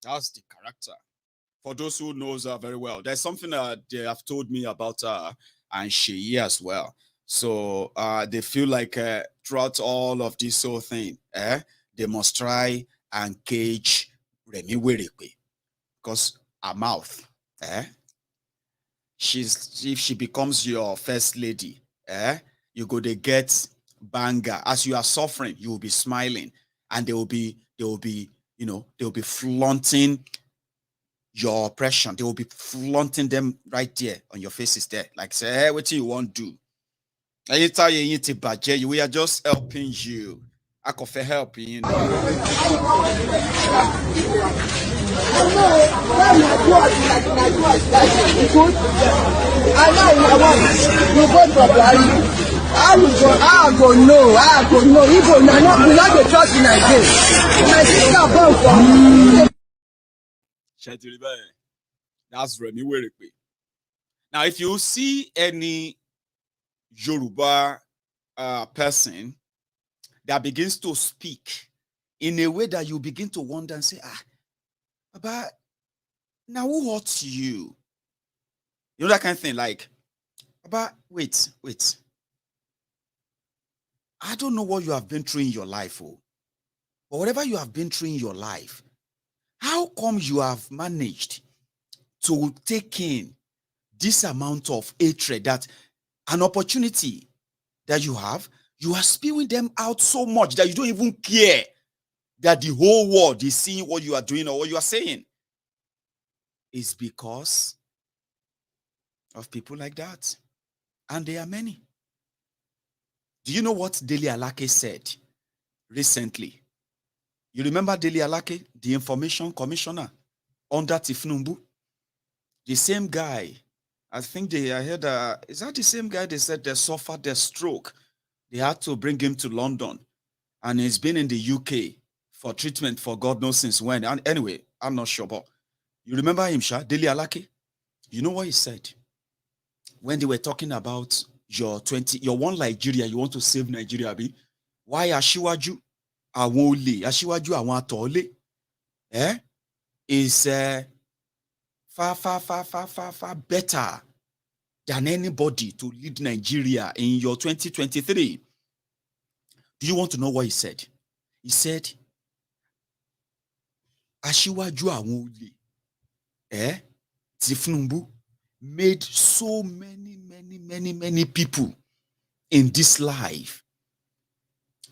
That's the character. For those who knows her very well, there's something that they have told me about her and she as well. So they feel like throughout all of this whole thing, they must try and cage Remi Werekwe because her mouth, if she becomes your first lady, you go to get banger. As you are suffering, you will be smiling, and they will be flaunting your oppression. They will be flaunting them right there on your faces there. Like, say, hey, what do you want to do? Anytime you need to budget, we are just helping you. I can help you. I go no. Even we not the trust in Nigeria. My sister born for. That's Remi Werekwe. Now, if you see any Yoruba person that begins to speak in a way that you begin to wonder and say, but now who hurts you? You know that kind of thing, like, but wait. I don't know what you have been through in your life, but whatever you have been through in your life, how come you have managed to take in this amount of hatred, that an opportunity that you are spewing them out so much that you don't even care that the whole world is seeing what you are doing or what you are saying? It's because of people like that. And there are many. Do you know what Dele Alake said recently? You remember Dele Alake, the information commissioner under Tifnumbu? The same guy, I think I heard, is that the same guy they said they suffered a stroke? They had to bring him to London, and he's been in the UK for treatment for God knows since when. And anyway, I'm not sure, but you remember him, Sha? Dele Alake? You know what he said? When they were talking about your one Nigeria, you want to save Nigeria, be? Why Ashiwaju Awole, Ashiwaju Awatole, is far better than anybody to lead Nigeria in your 2023. Do you want to know what he said? He said, Ashiwaju Awole, Tifnumbu made so many people in this life,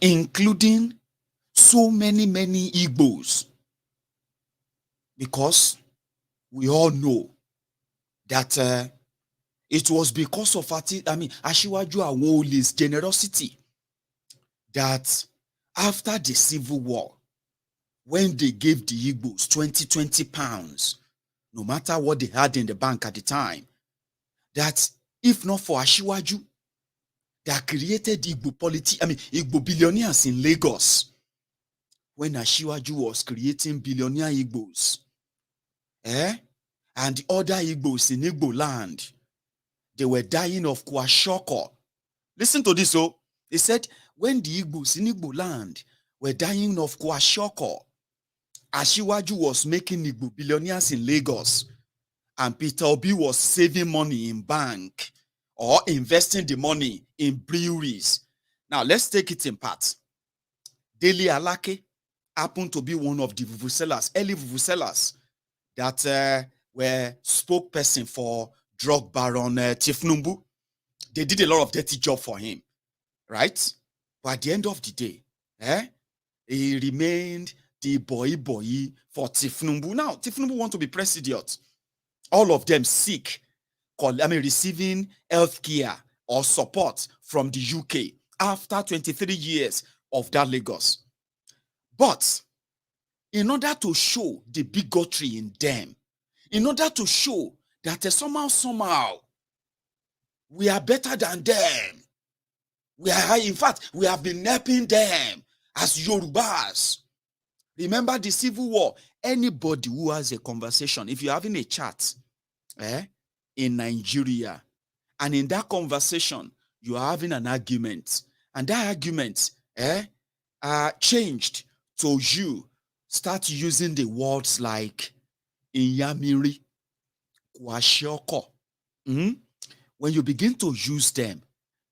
including so many Igbos, because we all know that it was because of Ashiwaju Awole's generosity that after the Civil War, when they gave the Igbos 20 pounds, no matter what they had in the bank at the time, that if not for Ashiwaju that created Igbo billionaires in Lagos, when Ashiwaju was creating billionaire Igbos, and the other Igbos in Igbo land, they were dying of kwashiorkor. Listen to this, They said when the Igbos in Igbo land were dying of kwashiorkor, Ashiwaju was making Igbo billionaires in Lagos, and Peter Obi was saving money in bank or investing the money in breweries. Now, let's take it in parts. Dele Alake happened to be one of the vuvuzelas, early vuvuzelas that were spokesperson for drug baron Tifnumbu. They did a lot of dirty job for him, right? But at the end of the day, he remained the boy for Tifnumbu. Now, Tifnumbu want to be president. All of them sick, receiving health care or support from the UK after 23 years of that Lagos. But in order to show the bigotry in them, in order to show that somehow, we are better than them. In fact, we have been napping them as Yorubas. Remember the Civil War. Anybody who has a conversation, if you're having a chat in Nigeria, and in that conversation, you are having an argument, and that argument changed to you start using the words like Inyamiri, Kwashioko. When you begin to use them,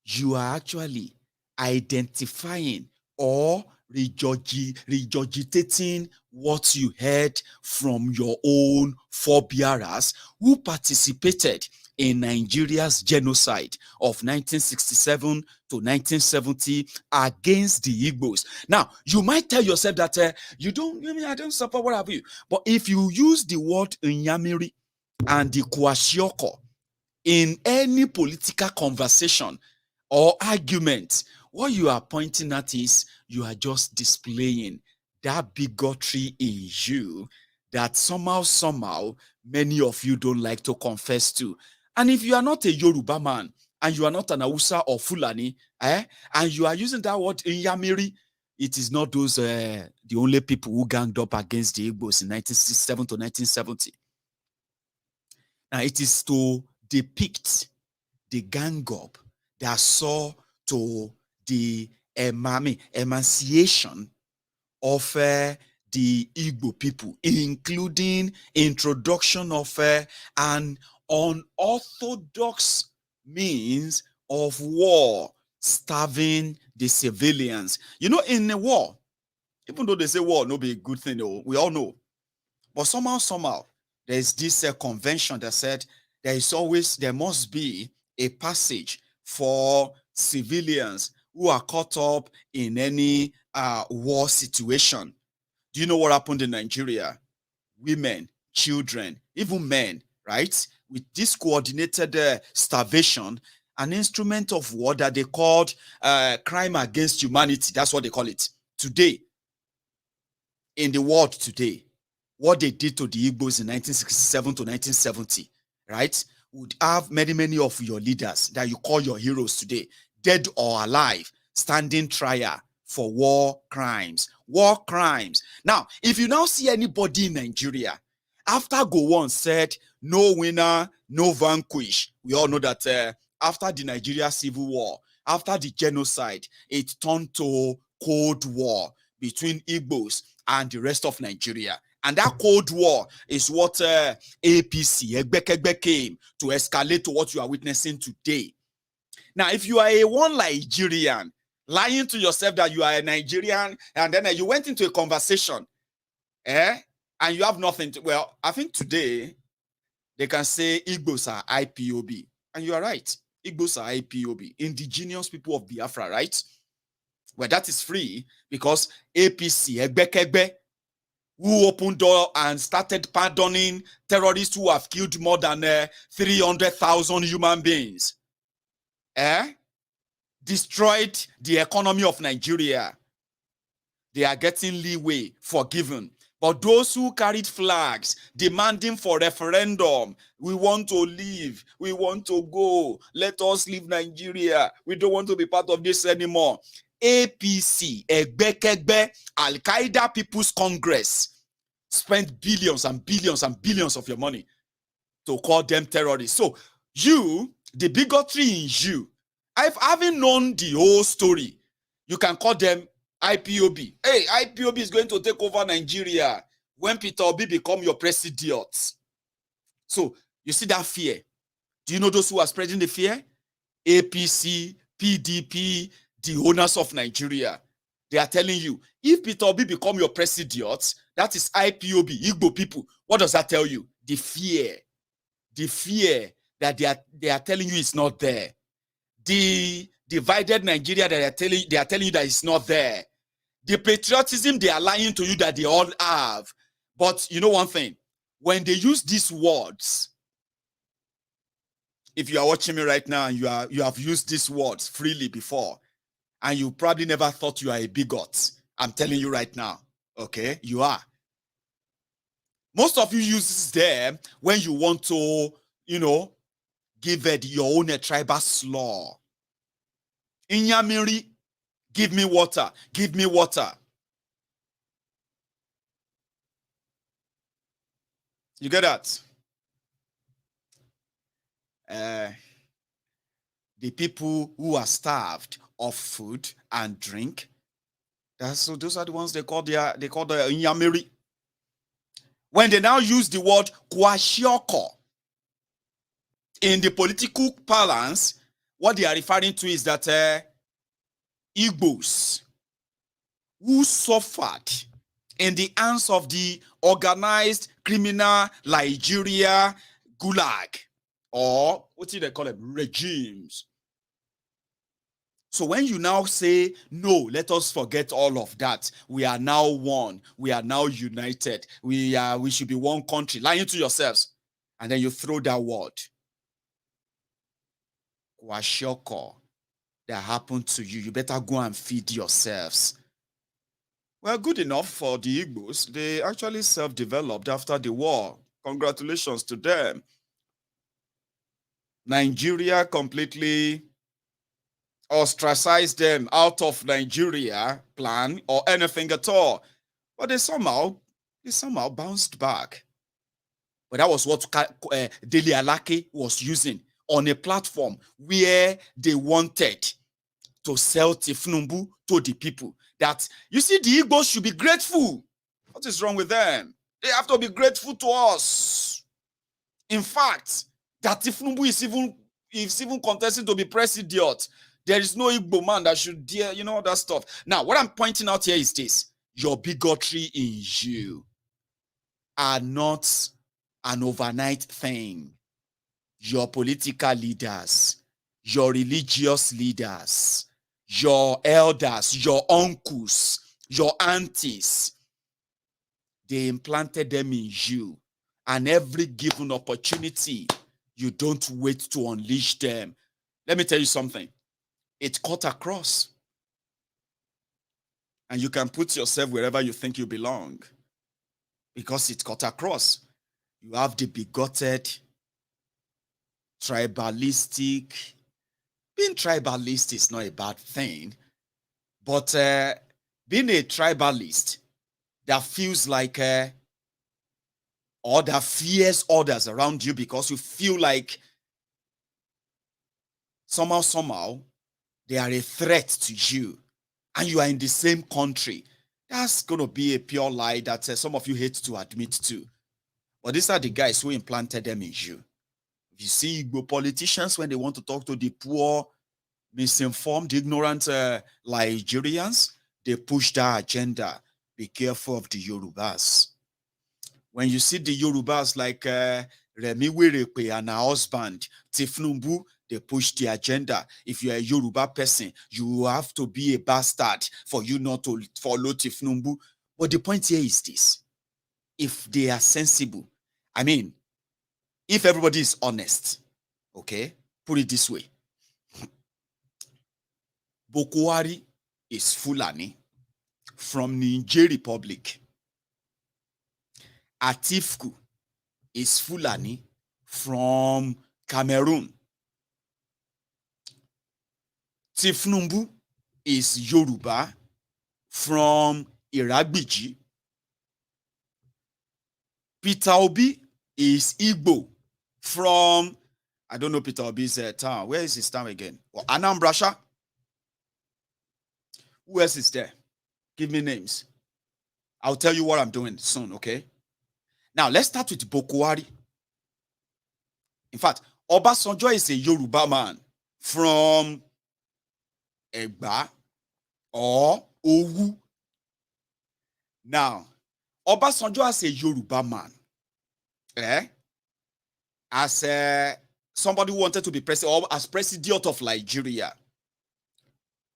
you are actually identifying or regurgitating what you heard from your own forebearers who participated in Nigeria's genocide of 1967 to 1970 against the Igbos. Now, you might tell yourself that I don't support what have you. But if you use the word Inyamiri and the Kwashioko in any political conversation or argument, what you are pointing at is you are just displaying that bigotry in you that somehow many of you don't like to confess to. And if you are not a Yoruba man and you are not an Hausa or Fulani, and you are using that word Inyamiri, it is not those the only people who ganged up against the Igbos in 1967 to 1970. Now, it is to depict the gang up that saw to the emanciation of the Igbo people, including introduction of an unorthodox means of war, starving the civilians. You know, in a war, even though they say war no be a good thing, we all know, but somehow there's this convention that said there must be a passage for civilians who are caught up in any war situation. Do you know what happened in Nigeria? Women, children, even men, right? With this coordinated starvation, an instrument of war that they called crime against humanity. That's what they call it. Today, in the world today, what they did to the Igbos in 1967 to 1970, right, would have many of your leaders that you call your heroes today, dead or alive, standing trial for war crimes. War crimes. Now, if you now see anybody in Nigeria, after Gowon said, no winner, no vanquish, we all know that after the Nigeria Civil War, after the genocide, it turned to Cold War between Igbos and the rest of Nigeria. And that Cold War is what APC, Egbekegbe, came to escalate to what you are witnessing today. Now, if you are a one Nigerian, lying to yourself that you are a Nigerian, and then you went into a conversation, and you have nothing to, well, I think today they can say Igbos are IPOB. And you are right. Igbos are IPOB, indigenous people of Biafra, right? Well, that is free because APC, Egbekegbe, who opened door and started pardoning terrorists who have killed more than 300,000 human beings, destroyed the economy of Nigeria. They are getting leeway, forgiven. But those who carried flags demanding for referendum, we want to leave, we want to go, let us leave Nigeria, we don't want to be part of this anymore. APC, Egbekegbe, Al-Qaeda People's Congress spent billions and billions and billions of your money to call them terrorists. So you, the bigotry in you, having known the whole story, you can call them IPOB. Hey, IPOB is going to take over Nigeria when Peter Obi become your president. So you see that fear. Do you know those who are spreading the fear? APC, PDP, the owners of Nigeria. They are telling you, if Peter Obi become your president, that is IPOB, Igbo people. What does that tell you? The fear that they are telling you is not there. The divided Nigeria that they are telling you that it's not there. The patriotism they are lying to you that they all have. But you know one thing, when they use these words, if you are watching me right now and you have used these words freely before, and you probably never thought you are a bigot, I'm telling you right now, okay, you are. Most of you use them when you want to, give it your own tribal slur. Inyamiri, give me water, give me water. You get that? The people who are starved of food and drink, so those are the ones they call the Inyamiri. When they now use the word kwashioko in the political parlance, what they are referring to is that Igbos who suffered in the hands of the organized criminal Nigeria gulag, or what do they call them? Regimes. So when you now say, no, let us forget all of that. We are now one. We are now united. We should be one country. Lying to yourselves. And then you throw that word. Kwashoko. That happened to you. You better go and feed yourselves. Well, good enough for the Igbos. They actually self-developed after the war. Congratulations to them. Nigeria completely ostracized them out of Nigeria plan or anything at all. But they somehow bounced back. But that was what Dele Alake was using on a platform where they wanted to sell Tifnumbu to the people. That, you see, the Igbos should be grateful. What is wrong with them? They have to be grateful to us. In fact, that Tifnumbu is even contesting to be president. There is no Igbo man that should dare, that stuff. Now, what I'm pointing out here is this. Your bigotry in you are not an overnight thing. Your political leaders, your religious leaders, your elders, your uncles, your aunties, they implanted them in you. And every given opportunity, you don't wait to unleash them. Let me tell you something. It cut across. And you can put yourself wherever you think you belong. Because it cut across. You have the bigoted, tribalistic. Being tribalist is not a bad thing. But being a tribalist that feels like, or that fears others around you because you feel like somehow, they are a threat to you, and you are in the same country. That's going to be a pure lie that some of you hate to admit to. But these are the guys who implanted them in you. If you see Igbo politicians, when they want to talk to the poor, misinformed, ignorant Nigerians, they push that agenda. Be careful of the Yorubas. When you see the Yorubas like Remi Werepe and her husband, Tifnumbu, they push the agenda. If you're a Yoruba person, you have to be a bastard for you not to follow Tifnumbu. But the point here is this. If they are sensible, if everybody is honest, okay, put it this way. Buhari is Fulani from Niger Republic. Atifku is Fulani from Cameroon. Tifnumbu is Yoruba from Iragbiji. Peter Obi is Igbo from, I don't know Peter Obi's town. Where is his town again? Anambra. Who else is there? Give me names. I'll tell you what I'm doing soon, okay? Now, let's start with Buhari. In fact, Obasanjo is a Yoruba man from Egba or Owu. Now, Obasanjo as a Yoruba man, as somebody who wanted to be president, or as president of Nigeria,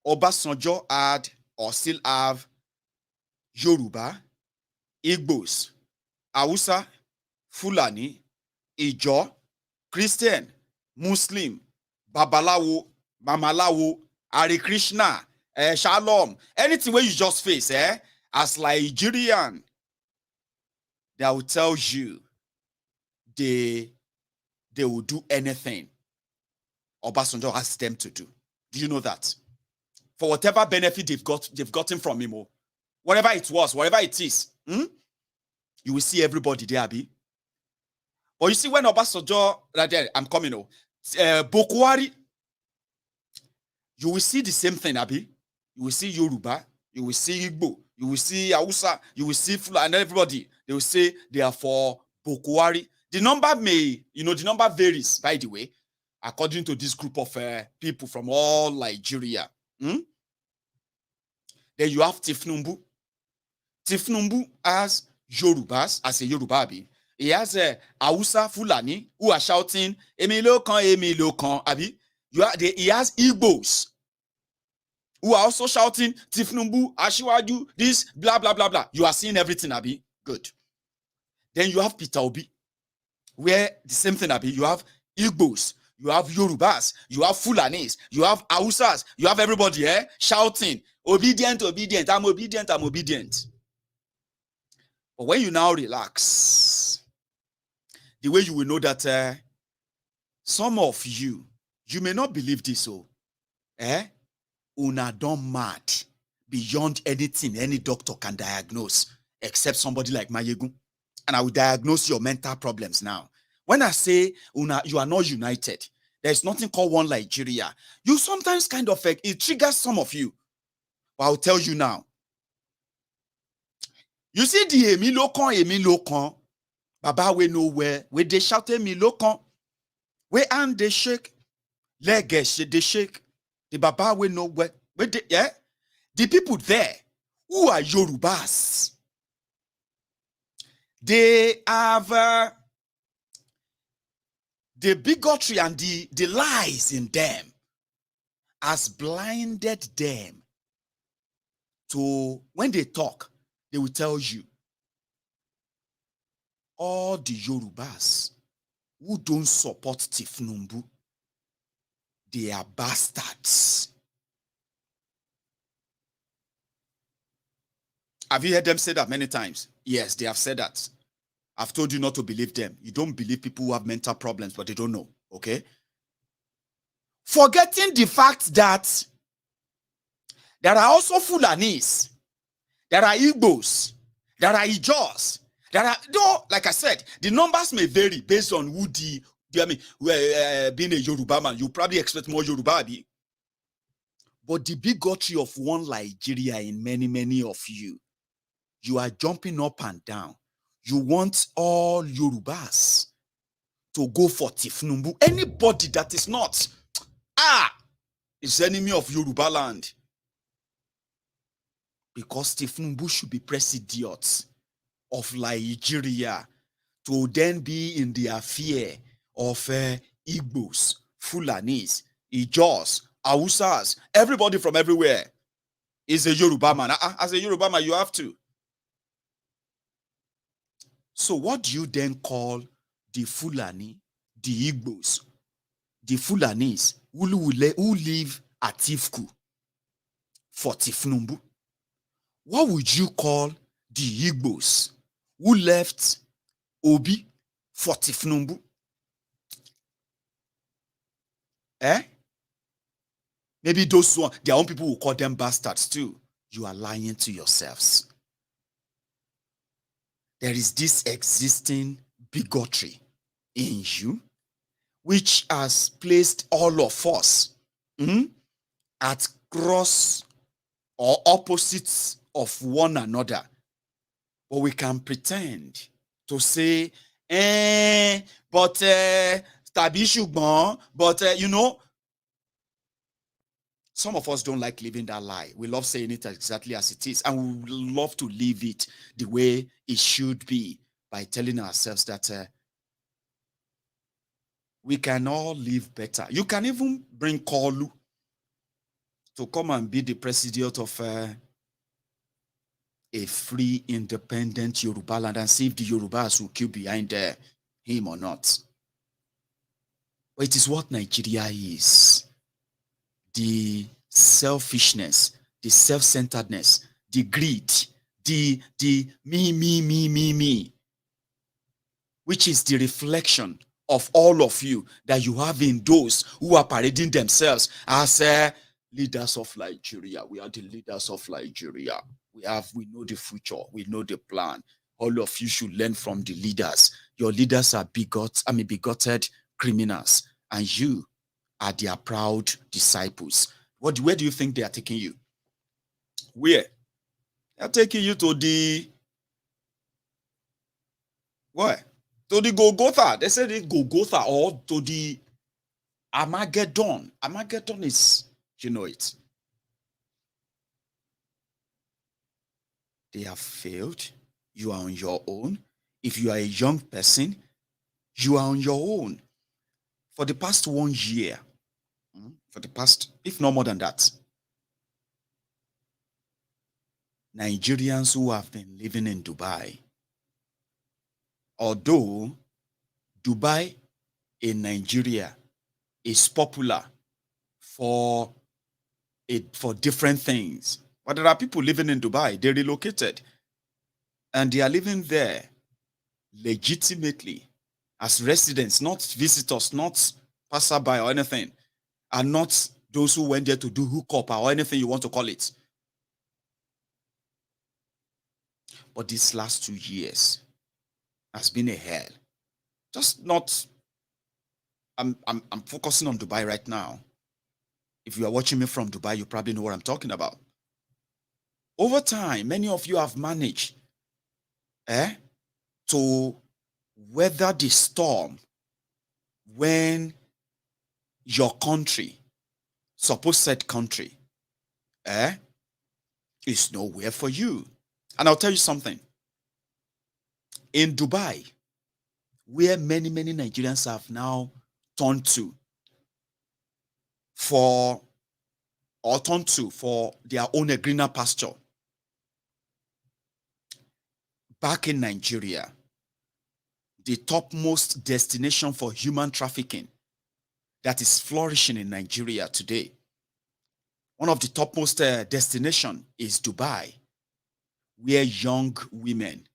Obasanjo had or still have Yoruba, Igbos, Hausa, Fulani, Ijo, Christian, Muslim, Babalawo, Mamalawo, Hare Krishna, Shalom, anything where you just face, as Nigerian, they will tell you they will do anything Obasanjo has them to do. Do you know that? For whatever benefit they've gotten from him, whatever it was, whatever it is, you will see everybody there, Abi. But you see, when Obasanjo, right there, I'm coming, Buhari, you will see the same thing, Abi. You will see Yoruba, you will see Igbo, you will see Hausa, you will see Fulani, and everybody. They will say they are for Buhari. The number the number varies, by the way, according to this group of people from all Nigeria. Then you have Tifnumbu. Tifnumbu has Yorubas, as a Yoruba Abi. He has Hausa Fulani who are shouting, Emilo kan, Abi. He has Igbos who are also shouting, Tifnumbu, Ashiwaju, this, blah, blah, blah, blah. You are seeing everything, Abi. Good. Then you have Peter Obi, where the same thing, Abi. You have Igbos, you have Yorubas, you have Fulanis, you have Hausas, you have everybody shouting, obedient, obedient, I'm obedient, I'm obedient. But when you now relax, the way you will know that some of you may not believe this, una don mad beyond anything any doctor can diagnose, except somebody like Maiyegun. And I will diagnose your mental problems now. When I say you are not united, there's nothing called one Nigeria. You sometimes kind of, it triggers some of you. But I'll tell you now. You see the Emi Lokan, Baba we nowhere, where they shout Emi Lokan, where and they shake, leg they shake, the Baba we nowhere, where they, the people there who are Yorubas, they have the bigotry and the lies in them has blinded them to, when they talk, they will tell you, all the Yorubas who don't support Tifnumbu, they are bastards. Have you heard them say that many times? Yes, they have said that. I've told you not to believe them. You don't believe people who have mental problems, but they don't know, okay? Forgetting the fact that there are also Fulanis, there are Igbos, there are Ijos, there are, though, like I said, the numbers may vary based on who being a Yoruba man, you probably expect more Yoruba. But the bigotry of one Nigeria in many of you are jumping up and down. You want all Yorubas to go for Tifnumbu. Anybody that is not, is enemy of Yoruba land. Because Tifnumbu should be president of Nigeria to then be in the affair of Igbos, Fulanis, Ijos, Hausas, everybody from everywhere is a Yoruba man. As a Yoruba man, you have to. So what do you then call the Fulani, the Igbos, the Fulanis who live at Tifku for Tifnumbu? What would you call the Igbos who left Obi for Tifnumbu? Maybe those one, their own people will call them bastards too. You are lying to yourselves. There is this existing bigotry in you, which has placed all of us at cross or opposites of one another. But we can pretend to say, but you know, Some of us don't like living that lie. We love saying it exactly as it is, and we love to live it the way it should be by telling ourselves that we can all live better. You can even bring Kolu to come and be the president of a free, independent Yoruba land and see if the Yorubas will queue behind him or not. But it is what Nigeria is. The selfishness, the self-centeredness, the greed, the me, which is the reflection of all of you that you have in those who are parading themselves as leaders of Nigeria. We are the leaders of Nigeria. We know the future. We know the plan. All of you should learn from the leaders. Your leaders are bigoted criminals, and you are their proud disciples. Where do you think they are taking you? Where? They are taking you to the where? To the Golgotha. They said the Golgotha, or to the Armageddon. Armageddon is, you know it. They have failed. You are on your own. If you are a young person, you are on your own. For the past 1 year, if not more than that, Nigerians who have been living in Dubai, although Dubai in Nigeria is popular for different things, but there are people living in Dubai, they relocated, and they are living there legitimately as residents, not visitors, not passerby or anything, and not those who went there to do hookup or anything you want to call it. But these last 2 years has been a hell. Just not. I'm focusing on Dubai right now. If you are watching me from Dubai, you probably know what I'm talking about. Over time, many of you have managed to weather the storm when your country, supposed country, is nowhere for you. And I'll tell you something. In Dubai, where many Nigerians have now turned to for their own greener pasture, back in Nigeria, the topmost destination for human trafficking that is flourishing in Nigeria today, one of the topmost destination is Dubai, where young women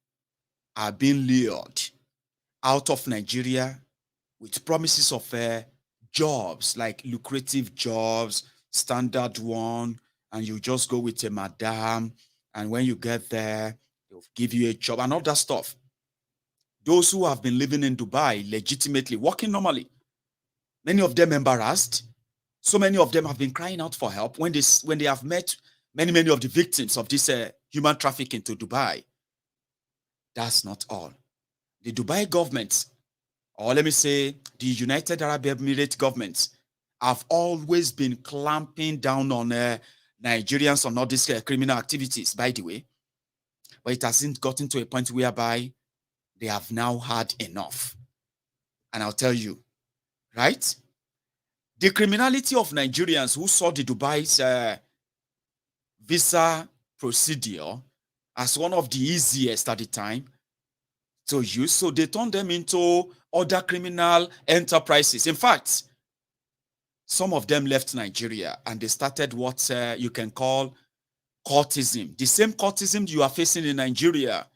are being lured out of Nigeria with promises of jobs, like lucrative jobs, standard one, and you just go with a madam, and when you get there, they'll give you a job and all that stuff. Those who have been living in Dubai legitimately, working normally, many of them embarrassed. So many of them have been crying out for help when they have met many of the victims of this human trafficking to Dubai. That's not all. The Dubai government, or let me say the United Arab Emirates government, have always been clamping down on Nigerians on all these criminal activities, by the way. But it hasn't gotten to a point whereby they have now had enough. And I'll tell you, right? The criminality of Nigerians who saw the Dubai's visa procedure as one of the easiest at the time to use, so they turned them into other criminal enterprises. In fact, some of them left Nigeria and they started what you can call courtism. The same courtism you are facing in Nigeria,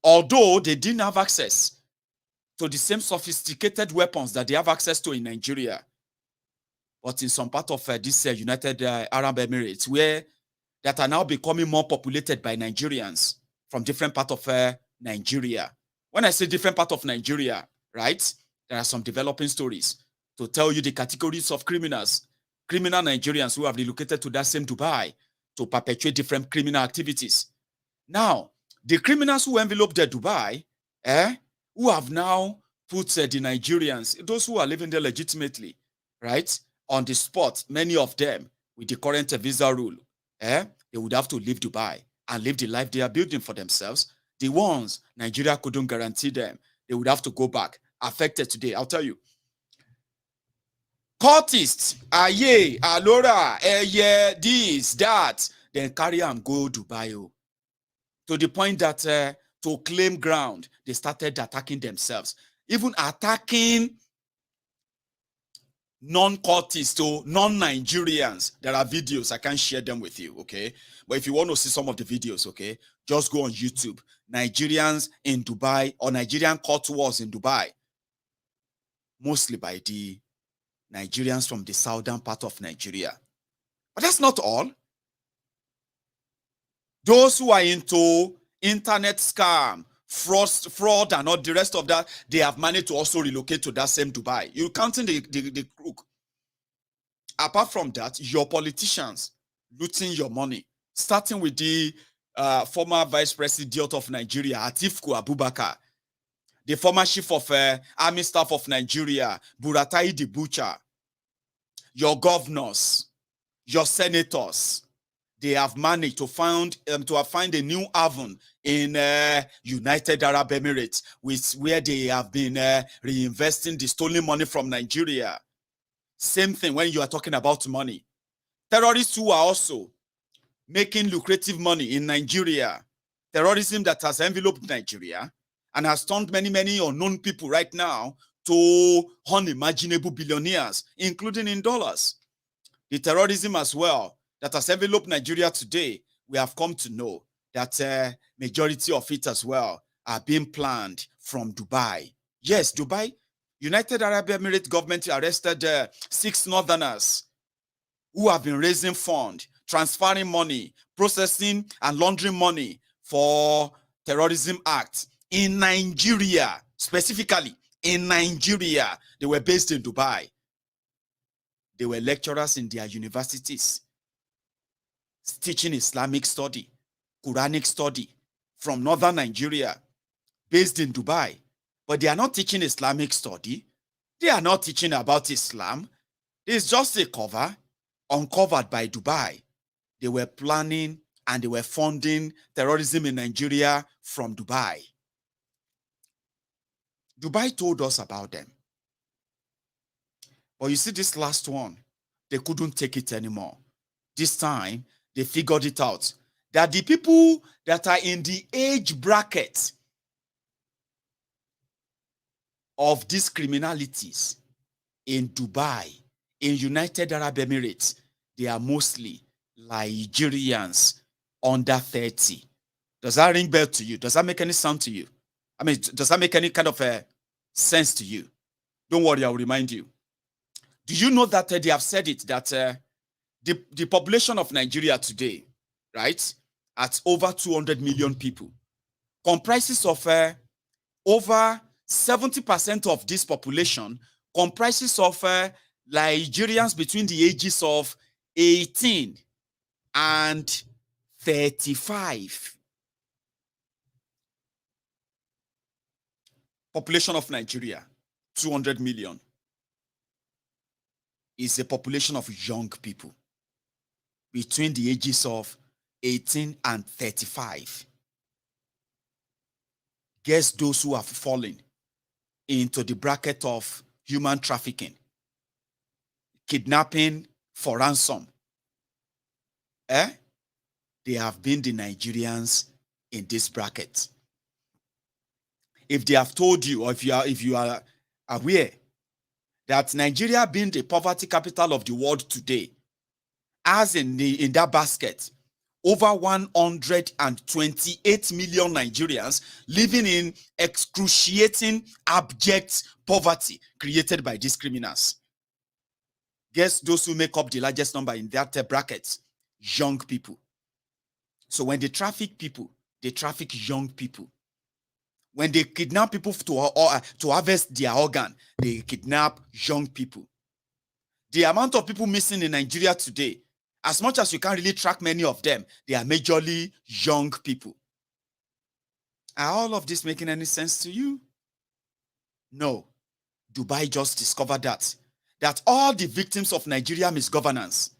although they didn't have access to the same sophisticated weapons that they have access to in Nigeria. But in some part of this United Arab Emirates, where that are now becoming more populated by Nigerians from different parts of Nigeria. When I say different part of Nigeria, right, there are some developing stories to tell you the categories of criminal Nigerians who have relocated to that same Dubai to perpetuate different criminal activities. Now, the criminals who envelop the Dubai, who have now put the Nigerians, those who are living there legitimately, right, on the spot, many of them with the current visa rule, they would have to leave Dubai and live the life they are building for themselves. The ones Nigeria couldn't guarantee them, they would have to go back. Affected today, I'll tell you. Cultists, aye, alora, yeah, this, that, then carry and go Dubai. To the point that to claim ground, they started attacking themselves. Even attacking non-cultists or non-Nigerians. There are videos, I can't share them with you, okay? But if you want to see some of the videos, okay, just go on YouTube. Nigerians in Dubai or Nigerian cult wars in Dubai. Mostly by the Nigerians from the southern part of Nigeria. But that's not all. Those who are into internet scam, fraud, and all the rest of that, they have managed to also relocate to that same Dubai. You're counting the crook. Apart from that, your politicians looting your money, starting with the former vice president of Nigeria, Atiku Abubakar, the former chief of army staff of Nigeria, Buratai the Butcher, your governors, your senators, they have managed to find a new haven in United Arab Emirates, where they have been reinvesting the stolen money from Nigeria. Same thing when you are talking about money. Terrorists who are also making lucrative money in Nigeria. Terrorism that has enveloped Nigeria and has turned many unknown people right now to unimaginable billionaires, including in dollars. The terrorism as well that has enveloped Nigeria today, we have come to know that majority of it as well are being planned from Dubai. Yes, Dubai, United Arab Emirates government arrested 6 northerners who have been raising funds, transferring money, processing and laundering money for terrorism acts in Nigeria, specifically in Nigeria. They were based in Dubai. They were lecturers in their universities, teaching Islamic study, Quranic study from northern Nigeria, based in Dubai. But they are not teaching Islamic study. They are not teaching about Islam. It's just a cover uncovered by Dubai. They were planning and they were funding terrorism in Nigeria from Dubai. Dubai told us about them. But you see this last one, they couldn't take it anymore. This time, they figured it out. That the people that are in the age bracket of these criminalities in Dubai, in United Arab Emirates, they are mostly Nigerians under 30. Does that ring bell to you? Does that make any sound to you? I mean, does that make any kind of sense to you? Don't worry, I'll remind you. Do you know that they have said it, that the population of Nigeria today, right, at over 200 million people, comprises of over 70% of this population comprises of Nigerians between the ages of 18 and 35. Population of Nigeria, 200 million, is a population of young people between the ages of 18 and 35. Guess those who have fallen into the bracket of human trafficking, kidnapping for ransom. They have been the Nigerians in this bracket. If they have told you, or if you are aware that Nigeria being the poverty capital of the world today, as in that basket, over 128 million Nigerians living in excruciating, abject poverty created by these criminals. Guess those who make up the largest number in that bracket? Young people. So when they traffic people, they traffic young people. When they kidnap people to harvest their organ, they kidnap young people. The amount of people missing in Nigeria today, as much as you can't really track many of them, they are majorly young people. Are all of this making any sense to you? No. Dubai just discovered that all the victims of Nigeria misgovernance,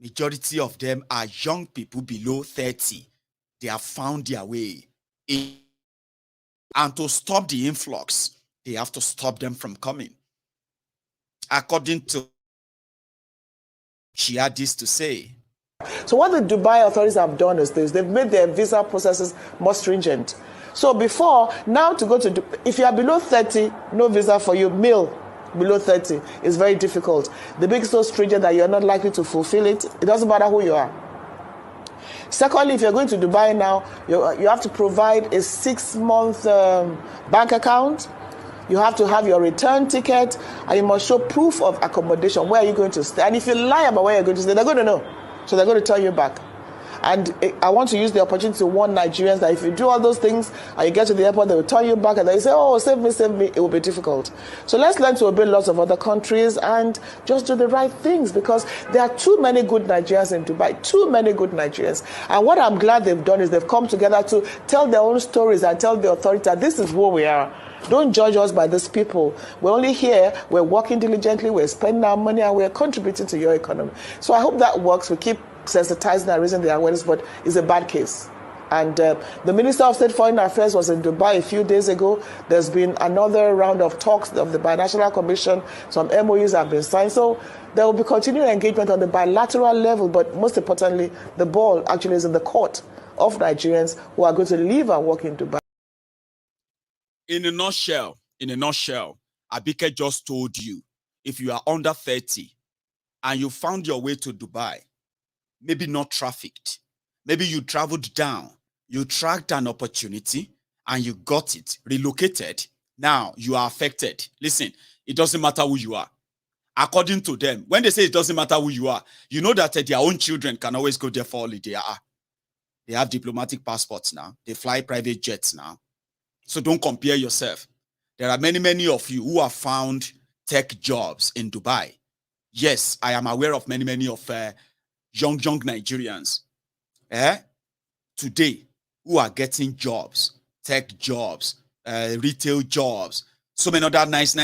Majority of them are young people below 30. They have found their way in. And to stop the influx, they have to stop them from coming. According to, she had this to say. So what the Dubai authorities have done is this: they've made their visa processes more stringent. So before, now to go to, if you are below 30, no visa for you, male below 30 is very difficult. The big so stringent that you're not likely to fulfill it. It doesn't matter who you are. Secondly, if you're going to Dubai now, you have to provide a 6-month bank account. You have to have your return ticket, and you must show proof of accommodation. Where are you going to stay? And if you lie about where you're going to stay, they're going to know. So they're going to tell you back. And I want to use the opportunity to warn Nigerians that if you do all those things and you get to the airport, they will tell you back and they say, oh, save me, it will be difficult. So let's learn to obey laws of other countries and just do the right things, because there are too many good Nigerians in Dubai, too many good Nigerians. And what I'm glad they've done is they've come together to tell their own stories and tell the authority that this is who we are. Don't judge us by these people. We're only here, we're working diligently, we're spending our money, and we're contributing to your economy. So I hope that works. We keep sensitizing and raising the awareness, but it's a bad case. And the Minister of State Foreign Affairs was in Dubai a few days ago. There's been another round of talks of the Binational Commission. Some MOUs have been signed. So there will be continued engagement on the bilateral level, but most importantly, the ball actually is in the court of Nigerians who are going to live and work in Dubai. In a nutshell, Abike just told you, if you are under 30 and you found your way to Dubai, maybe not trafficked, maybe you traveled down, you tracked an opportunity and you got it, relocated, now you are affected. Listen, it doesn't matter who you are. According to them, when they say it doesn't matter who you are, you know that their own children can always go there for holiday. They have diplomatic passports now. They fly private jets now. So don't compare yourself. There are many of you who have found tech jobs in Dubai. Yes, I am aware of many of young Nigerians today who are getting jobs, tech jobs, retail jobs, so many other nice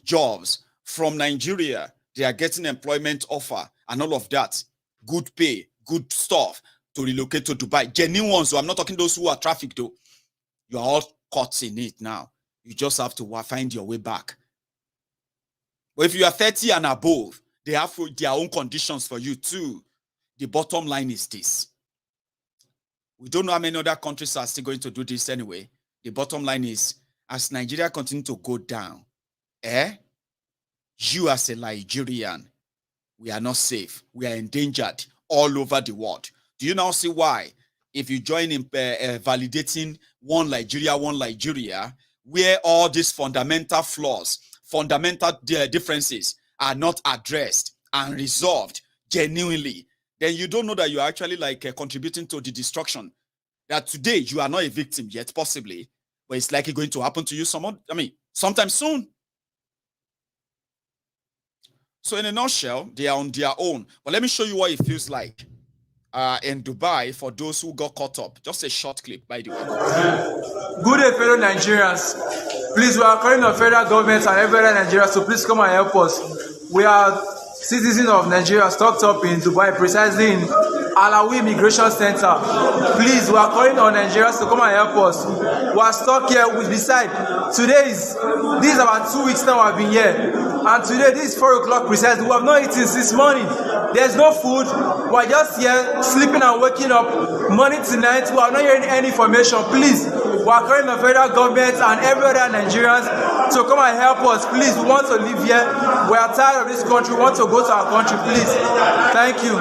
jobs from Nigeria. They are getting employment offer and all of that. Good pay, good stuff to relocate to Dubai. Genuine ones, so I'm not talking those who are trafficked though. You are all caught in it now. You just have to find your way back. But if you are 30 and above, they have their own conditions for you too. The bottom line is this. We don't know how many other countries are still going to do this anyway. The bottom line is, as Nigeria continues to go down, you as a Nigerian, we are not safe. We are endangered all over the world. Do you now see why? If you join in validating one Nigeria, where all these fundamental flaws, fundamental differences are not addressed and resolved genuinely, then you don't know that you're actually contributing to the destruction. That today you are not a victim yet, possibly, but it's likely going to happen to you sometime soon. So in a nutshell, they are on their own. But let me show you what it feels like in Dubai for those who got caught up. Just a short clip, by the way. Good day, fellow Nigerians. Please, we are calling on federal government and every other Nigerians to please come and help us. We are citizens of Nigeria stocked up in Dubai, precisely in Alawi Immigration Center. Please, we are calling on Nigerians to come and help us. We are stuck here. Besides, this is about 2 weeks now I've been here. And today, this is 4 o'clock precisely. We have not eaten since morning. There's no food. We're just here sleeping and waking up morning to night. We are not hearing any information. Please, we are calling on federal government and every other Nigerians to come and help us. Please, we want to live here. We are tired of this country. We want to go to our country. Please. Thank you.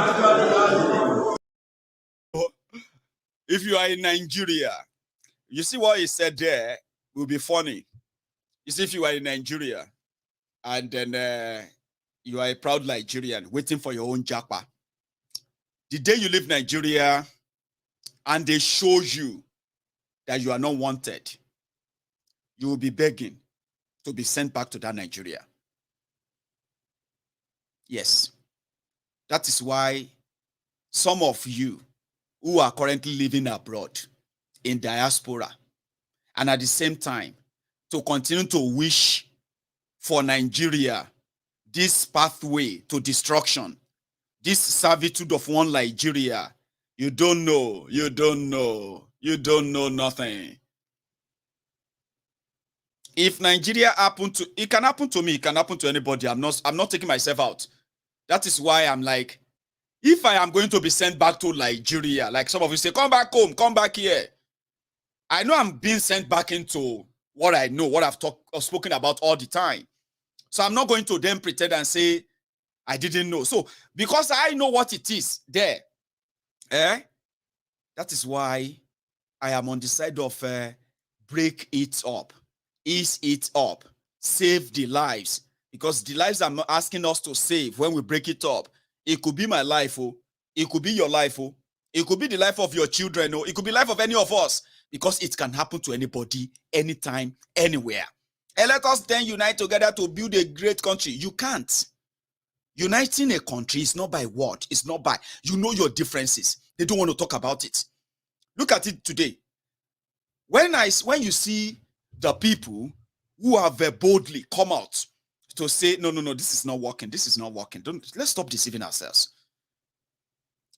If you are in Nigeria, you see what he said there will be funny. You see, if you are in Nigeria and then you are a proud Nigerian waiting for your own japa, the day you leave Nigeria and they show you that you are not wanted, you will be begging to be sent back to that Nigeria. Yes. That is why some of you who are currently living abroad in diaspora and at the same time to continue to wish for Nigeria this pathway to destruction, this servitude of one Nigeria. You don't know. You don't know. You don't know nothing. If Nigeria happen to, it can happen to me. It can happen to anybody. I'm not taking myself out. That is why I'm like, if I am going to be sent back to Nigeria, like some of you say, come back home, come back here. I know I'm being sent back into what I know, what I've talked or spoken about all the time. So I'm not going to then pretend and say I didn't know. So because I know what it is there, that is why I am on the side of break it up, ease it up, save the lives. Because the lives I'm asking us to save when we break it up, it could be my life, oh, it could be your life, oh, it could be the life of your children, oh, it could be the life of any of us, because it can happen to anybody, anytime, anywhere. And let us then unite together to build a great country. You can't. Uniting a country is not by word, it's not by, you know your differences. They don't want to talk about it. Look at it today. When you see the people who have boldly come out to say, no, this is not working, this is not working. Let's stop deceiving ourselves.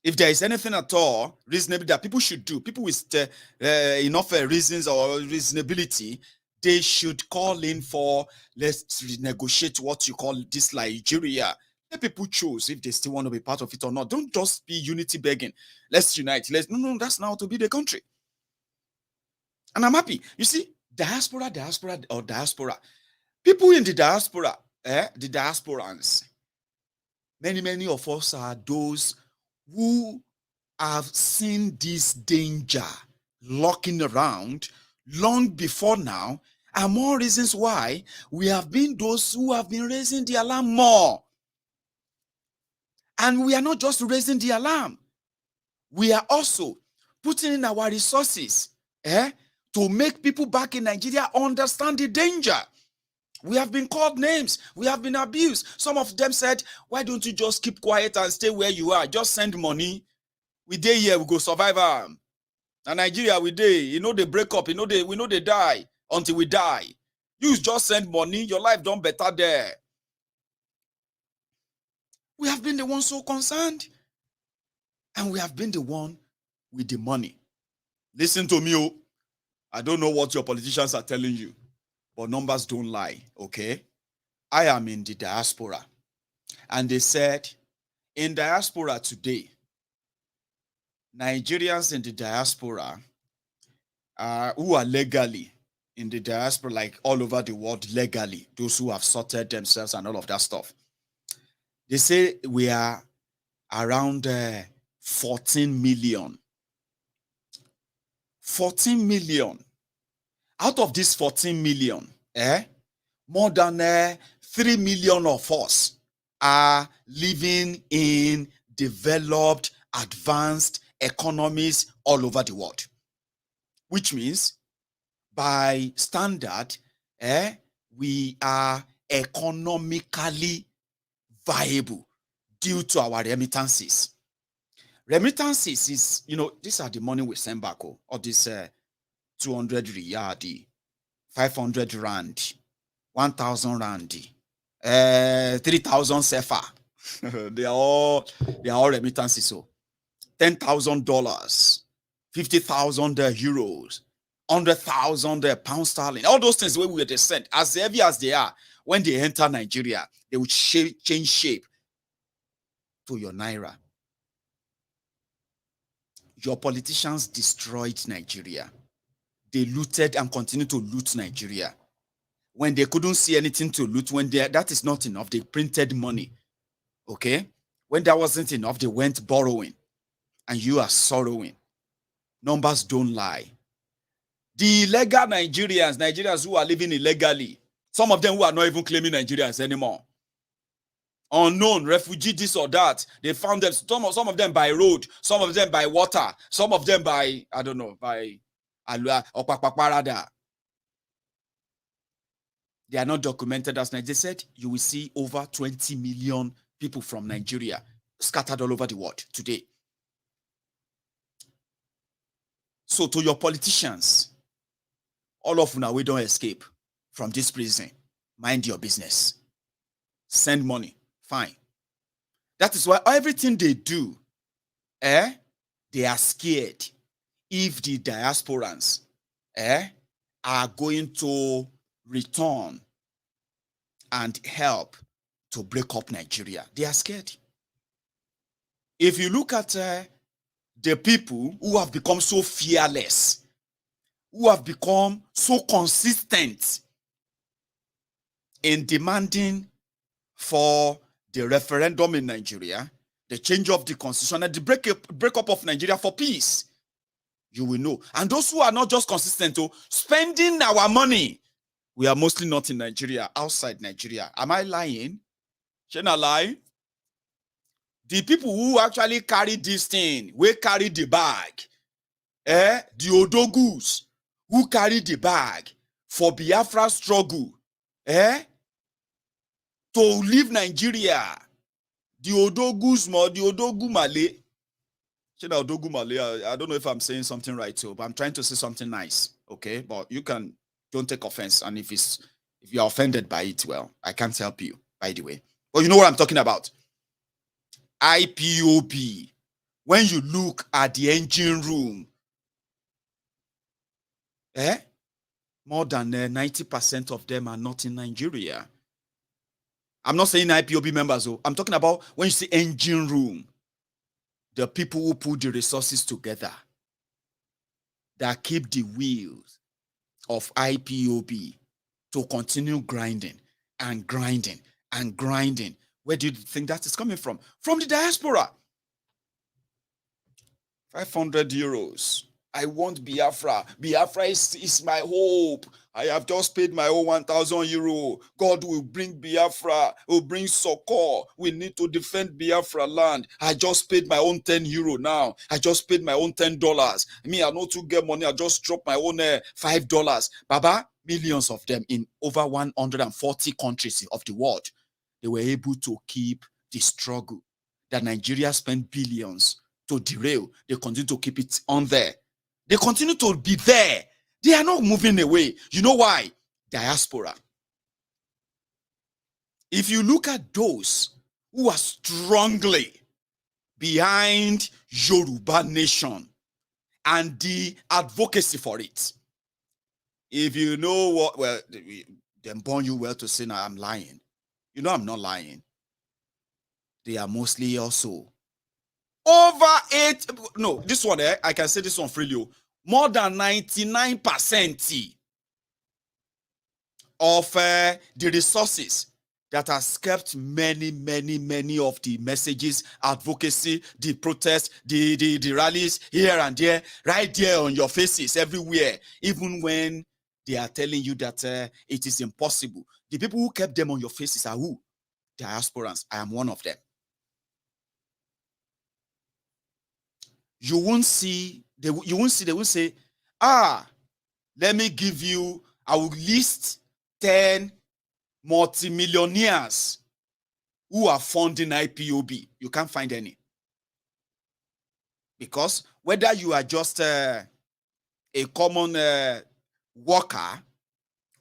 If there is anything at all reasonable that people should do, people with enough reasons or reasonability, they should call in for, let's renegotiate what you call this Nigeria. Let people choose if they still want to be part of it or not. Don't just be unity begging. Let's unite. No, that's not how to be the country. And I'm happy. You see, diaspora. People in the diaspora, the diasporans, many of us are those who have seen this danger lurking around long before now, and more reasons why we have been those who have been raising the alarm more. And we are not just raising the alarm, we are also putting in our resources to make people back in Nigeria understand the danger. We have been called names. We have been abused. Some of them said, why don't you just keep quiet and stay where you are? Just send money. We day here, we go survive. And Nigeria, we day, you know, they break up, we know they die until we die. You just send money, your life done better there. We have been the ones so concerned. And we have been the one with the money. Listen to me, oh. I don't know what your politicians are telling you, but numbers don't lie, okay? I am in the diaspora. And they said, in diaspora today, Nigerians in the diaspora who are legally in the diaspora, like all over the world legally, those who have sorted themselves and all of that stuff, they say we are around 14 million. 14 million. Out of this 14 million, more than 3 million of us are living in developed, advanced economies all over the world. Which means, by standard, we are economically viable due to our remittances. Remittances is, you know, these are the money we send back, or this 200 riyadi, 500 rand, 1,000 rand, 3,000 sefa. they are all remittances. So $10,000, 50,000 euros, 100,000 pounds sterling. All those things where we were sent, as heavy as they are, when they enter Nigeria, they would change shape to your naira. Your politicians destroyed Nigeria. They looted and continue to loot Nigeria. When they couldn't see anything to loot, that is not enough, they printed money. Okay? When that wasn't enough, they went borrowing. And you are sorrowing. Numbers don't lie. The illegal Nigerians who are living illegally, some of them who are not even claiming Nigerians anymore. Unknown, refugee, this or that. They found them, some of them by road, some of them by water, some of them by, I don't know, by Okpakparada. They are not documented as Nigeria. They said you will see over 20 million people from Nigeria scattered all over the world today. So to your politicians, all of you, we don't escape from this prison. Mind your business. Send money. Fine. That is why everything they do, they are scared if the diasporans are going to return and help to break up Nigeria. They are scared. If you look at the people who have become so fearless, who have become so consistent in demanding for the referendum in Nigeria, the change of the constitution, and the breakup of Nigeria for peace, you will know. And those who are not just consistent to spending our money, we are mostly not in Nigeria, outside Nigeria. Am I lying? Shall I lie? The people who actually carry this thing, we carry the bag, the odogus who carry the bag for Biafra struggle, to leave Nigeria, the odogus more, the odogu male. Odogu male, I don't know if I'm saying something right too, but I'm trying to say something nice, okay? But you don't take offense, and if you're offended by it, well, I can't help you, by the way. But you know what I'm talking about. IPOB, when you look at the engine room, more than 90% of them are not in Nigeria. I'm not saying IPOB members, though. I'm talking about when you say engine room, the people who put the resources together that keep the wheels of IPOB to continue grinding and grinding and grinding. Where do you think that is coming from? From the diaspora. 500 euros. I want Biafra. Biafra is my hope. I have just paid my own 1,000 euro. God will bring Biafra, will bring succor. We need to defend Biafra land. I just paid my own 10 euro now. I just paid my own $10. Me, I know to get money. I just dropped my own $5. Baba, millions of them in over 140 countries of the world. They were able to keep the struggle that Nigeria spent billions to derail. They continue to keep it on there. They continue to be there. They are not moving away. You know why? Diaspora. If you look at those who are strongly behind Yoruba nation and the advocacy for it, if you know what, well, they born you well to say, now I'm lying. You know I'm not lying. They are mostly also this one, I can say this one freely. More than 99% of the resources that has kept many of the messages, advocacy, the protests, the rallies here and there, right there on your faces everywhere, even when they are telling you that it is impossible. The people who kept them on your faces are who? Diasporans. I am one of them. They won't say, let me give you, I will list 10 multimillionaires who are funding IPOB. You can't find any. Because whether you are just a common worker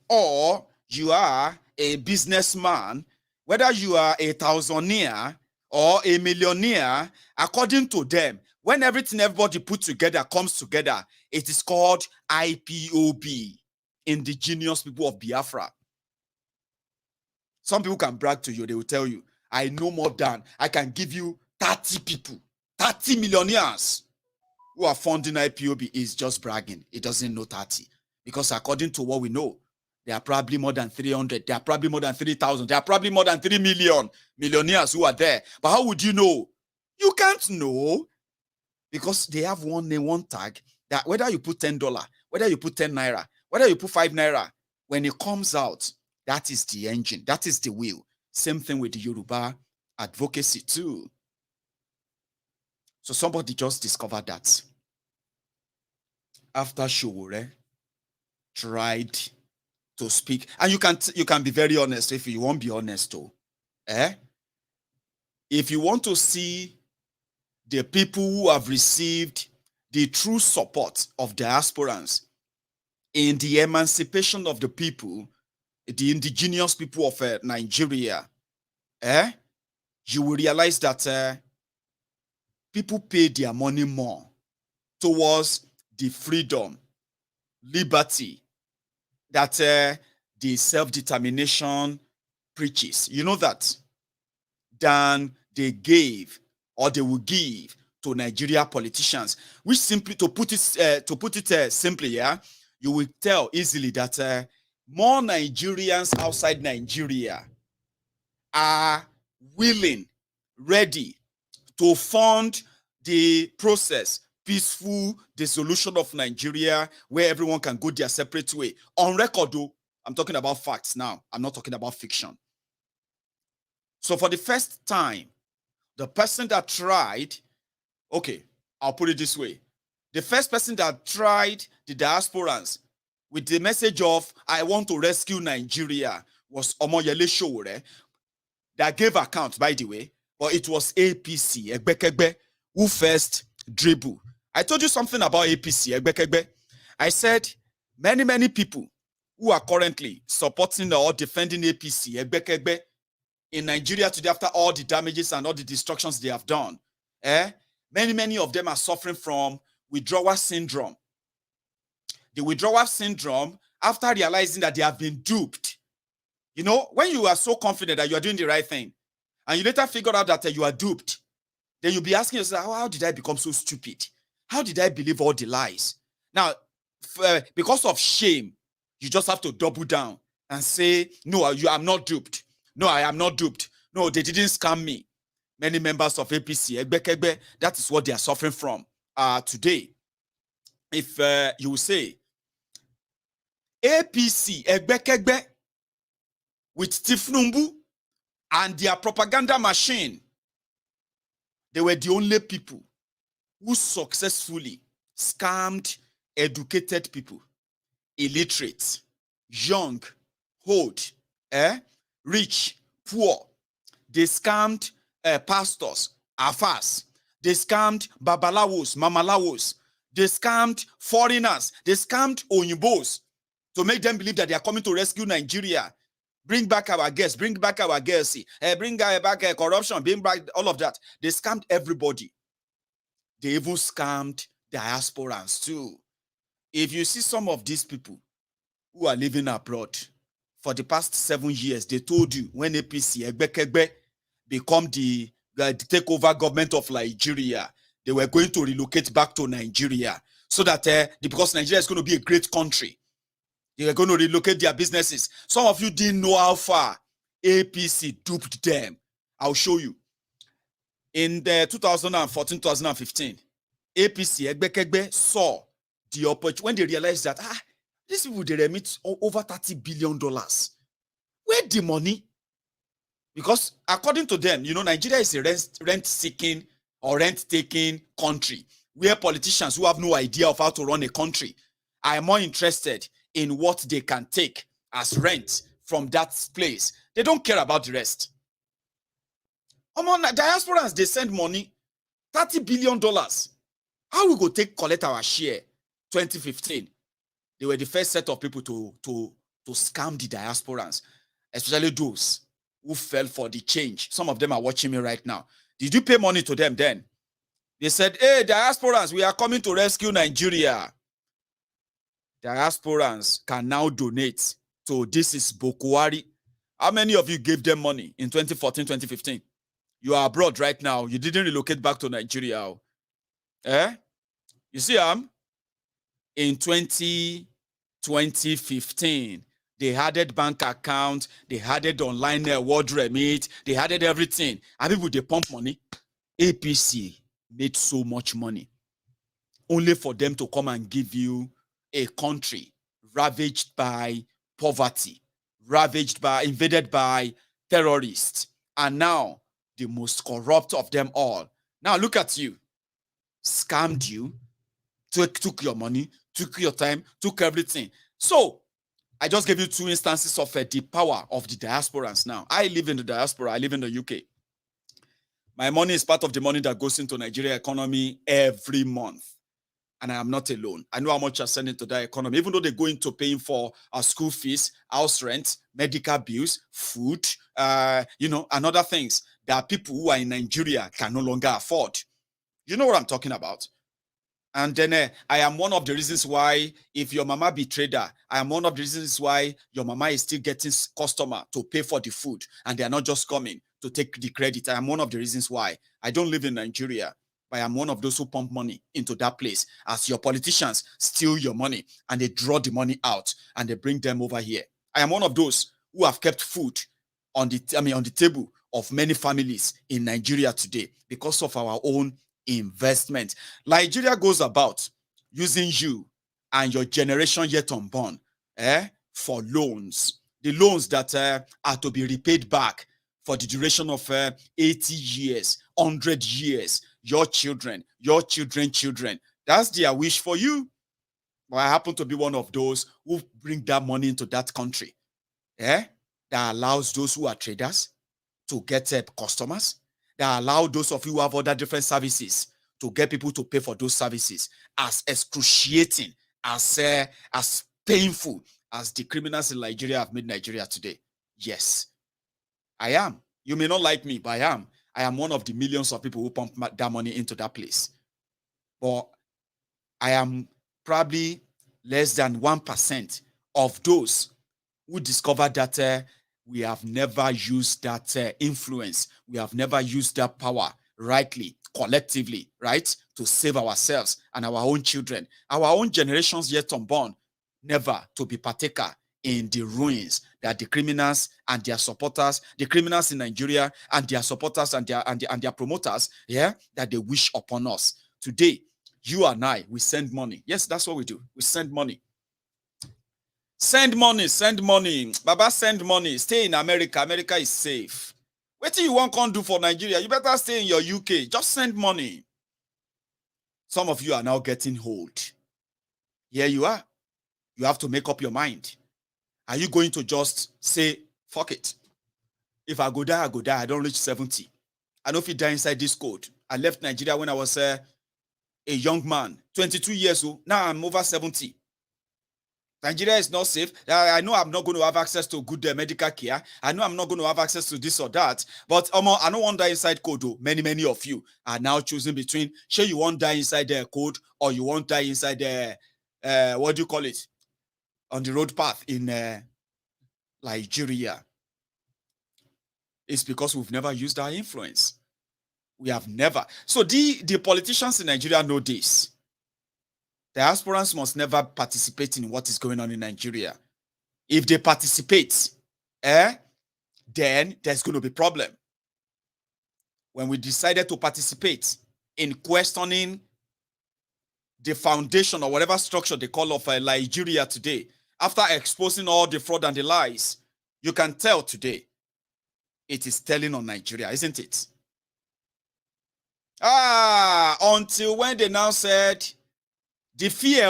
or you are a businessman, whether you are a thousandaire or a millionaire, according to them, when everybody put together comes together, it is called IPOB, Indigenous People of Biafra. Some people can brag to you. They will tell you, I know more than, I can give you 30 people, 30 millionaires who are funding IPOB. Is just bragging. It doesn't know 30. Because according to what we know, there are probably more than 300. There are probably more than 3,000. There are probably more than 3 million millionaires who are there. But how would you know? You can't know. Because they have one name, one tag, that whether you put $10, whether you put 10 naira, whether you put 5 naira, when it comes out, that is the engine, that is the wheel. Same thing with the Yoruba advocacy too. So somebody just discovered that after Showore tried to speak, and you can be very honest if you won't be honest too. If you want to see the people who have received the true support of diasporans in the emancipation of the people, the indigenous people of Nigeria, you will realize that people pay their money more towards the freedom, liberty that the self-determination preaches. You know that? Than they gave or they will give to Nigeria politicians, which simply, to put it simply, yeah, you will tell easily that more Nigerians outside Nigeria are willing, ready to fund the process, peaceful dissolution of Nigeria, where everyone can go their separate way. On record, though, I'm talking about facts now. I'm not talking about fiction. So for the first time, the person that tried, okay, I'll put it this way. The first person that tried the diasporans with the message of, I want to rescue Nigeria, was Omoyele Sowore, that gave account, by the way, but it was APC, Egbekegbe, who first dribble. I told you something about APC, Egbekegbe. I said, many people who are currently supporting or defending APC, Egbekegbe, in Nigeria today, after all the damages and all the destructions they have done, many of them are suffering from withdrawal syndrome. The withdrawal syndrome, after realizing that they have been duped. You know, when you are so confident that you are doing the right thing, and you later figure out that you are duped, then you'll be asking yourself, how did I become so stupid? How did I believe all the lies? Now, because of shame, you just have to double down and say, no, I'm not duped. No, I am not duped. No, they didn't scam me. Many members of APC, Egbekegbe, that is what they are suffering from today. If you will say, APC, Egbekegbe, with Tifnumbu and their propaganda machine, they were the only people who successfully scammed educated people, illiterate, young, old, rich, poor. They scammed pastors, afas. They scammed babalawos, mamalawos. They scammed foreigners. They scammed oyinbos to make them believe that they are coming to rescue Nigeria. Bring back our girls, bring back our girls, bring back corruption, bring back all of that. They scammed everybody. They even scammed diasporans too. If you see some of these people who are living abroad, for the past 7 years, they told you when APC, Egbekegbe, become the takeover government of Nigeria, they were going to relocate back to Nigeria so that because Nigeria is going to be a great country, they were going to relocate their businesses. Some of you didn't know how far APC duped them. I'll show you. In the 2014-2015, APC, Egbekegbe, saw the opportunity when they realized that these people, they remit over $30 billion. Where the money? Because according to them, you know, Nigeria is a rent-seeking or rent-taking country where politicians who have no idea of how to run a country are more interested in what they can take as rent from that place. They don't care about the rest. Among diasporans, they send money, $30 billion. How we go collect our share? 2015. They were the first set of people to scam the diasporans, especially those who fell for the change. Some of them are watching me right now. Did you pay money to them then? They said, hey, diasporans, we are coming to rescue Nigeria. Diasporans can now donate. So this is Buhari. How many of you gave them money in 2014, 2015? You are abroad right now. You didn't relocate back to Nigeria. You see, in 2015, they added bank account, they added online word remit, they added everything. And people, they pump money. APC made so much money only for them to come and give you a country ravaged by poverty, invaded by terrorists, and now the most corrupt of them all. Now look at you. Scammed you, took your money, took your time, took everything. So I just gave you two instances of the power of the diasporans now. I live in the diaspora. I live in the UK. My money is part of the money that goes into Nigeria economy every month. And I am not alone. I know how much I send into that economy, even though they go into paying for our school fees, house rent, medical bills, food, and other things. that people who are in Nigeria can no longer afford. You know what I'm talking about? And then I am one of the reasons why, if your mama be trader, I am one of the reasons why your mama is still getting customer to pay for the food, and they are not just coming to take the credit. I am one of the reasons why. I don't live in Nigeria, but I am one of those who pump money into that place, as your politicians steal your money and they draw the money out and they bring them over here. I am one of those who have kept food on the table of many families in Nigeria today because of our own investment. Nigeria goes about using you and your generation yet unborn for loans. The loans that are to be repaid back for the duration of 80 years, 100 years. Your children, children. That's their wish for you. But I happen to be one of those who bring that money into that country. That allows those who are traders to get customers. That allow those of you who have other different services to get people to pay for those services. As excruciating, as painful as the criminals in Nigeria have made Nigeria today. Yes, I am. You may not like me, but I am. I am one of the millions of people who pump that money into that place. But I am probably less than 1% of those who discovered that we have never used that influence. We have never used that power rightly, collectively, right? To save ourselves and our own children, our own generations yet unborn, never to be partaker in the ruins that the criminals and their supporters, the criminals in Nigeria and their supporters and their promoters, that they wish upon us. Today, you and I, we send money. Yes, that's what we do. We send money. Send money, send money. Baba, send money. Stay in America. America is safe. What do you want to do for Nigeria? You better stay in your UK. Just send money. Some of you are now getting hold. Here you are. You have to make up your mind. Are you going to just say, fuck it? If I go die, I go die. I don't reach 70. I know if you die inside this code. I left Nigeria when I was a young man, 22 years old. Now I'm over 70. Nigeria is not safe. I know I'm not going to have access to good medical care. I know I'm not going to have access to this or that. But I don't want to die inside code. Many of you are now choosing between, sure, you want to die inside the code or you want to die inside the, what do you call it? On the road path in Nigeria. It's because we've never used our influence. We have never. So the politicians in Nigeria know this. Diasporans must never participate in what is going on in Nigeria. If they participate, then there's going to be a problem. When we decided to participate in questioning the foundation or whatever structure they call of Nigeria today, after exposing all the fraud and the lies, you can tell today it is telling on Nigeria, isn't it? Until when they now said, the fear,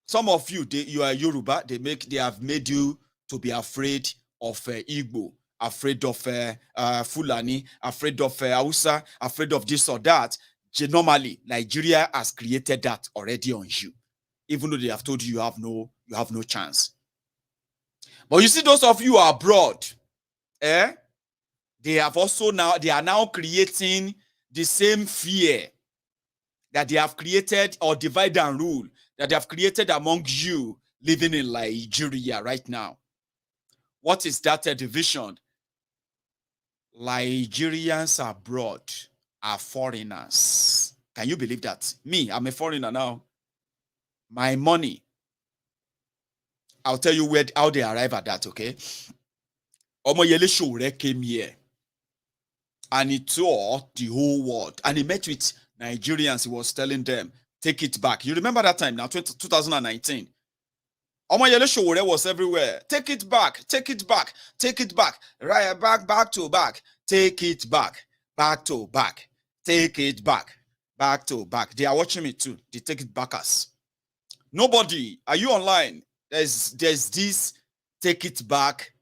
some of you, you are Yoruba, they have made you to be afraid of Igbo, afraid of Fulani, afraid of Hausa, afraid of this or that. Normally, Nigeria has created that already on you, even though they have told you you have no chance. But you see, those of you who are abroad, they are now creating the same fear that they have created, or divide and rule, that they have created among you living in Nigeria right now. What is that division? Nigerians abroad are foreigners. Can you believe that? Me, I'm a foreigner now. My money, I'll tell you how they arrive at that, okay? Omoyele Sowore came here and he toured the whole world and he met with Nigerians. He was telling them, take it back. You remember that time now, 2019. Omoyele Sowore was everywhere. Take it back, take it back, take it back. Right back to back. Take it back to back. Take it back to back. They are watching me too. They take it backers. Nobody, are you online? There's this take it back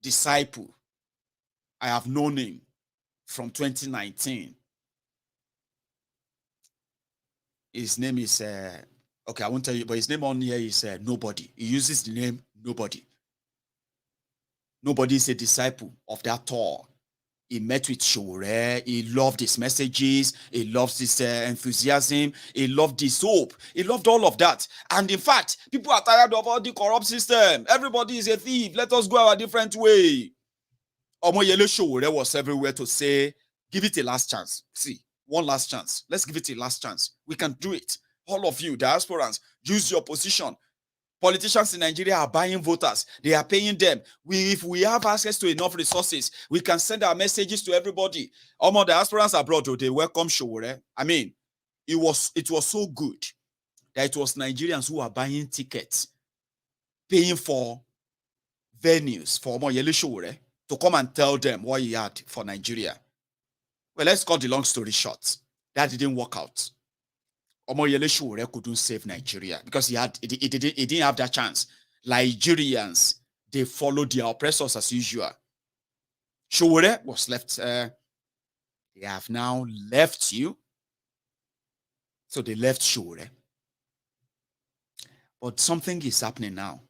disciple. I have known him from 2019. His name is, okay, I won't tell you, but his name on here is Nobody. He uses the name Nobody. Nobody is a disciple of that Thor. He met with Shore. He loved his messages. He loves his enthusiasm. He loved his hope. He loved all of that. And in fact, people are tired of all the corrupt system. Everybody is a thief. Let us go our different way. Omoyele Shore was everywhere to say, give it a last chance. See, one last chance. Let's give it a last chance. We can do it. All of you, diasporans, use your position. Politicians in Nigeria are buying voters. They are paying them. If we have access to enough resources, we can send our messages to everybody. All the diasporans abroad, they welcome Showore. I mean, it was so good that it was Nigerians who are buying tickets, paying for venues for Omoyele Showore to come and tell them what he had for Nigeria. Well, let's cut the long story short. That didn't work out. Omoyele Showore couldn't save Nigeria because he didn't have that chance. Nigerians, they followed their oppressors as usual. Showore was left. They have now left you. So they left Showore. But something is happening now.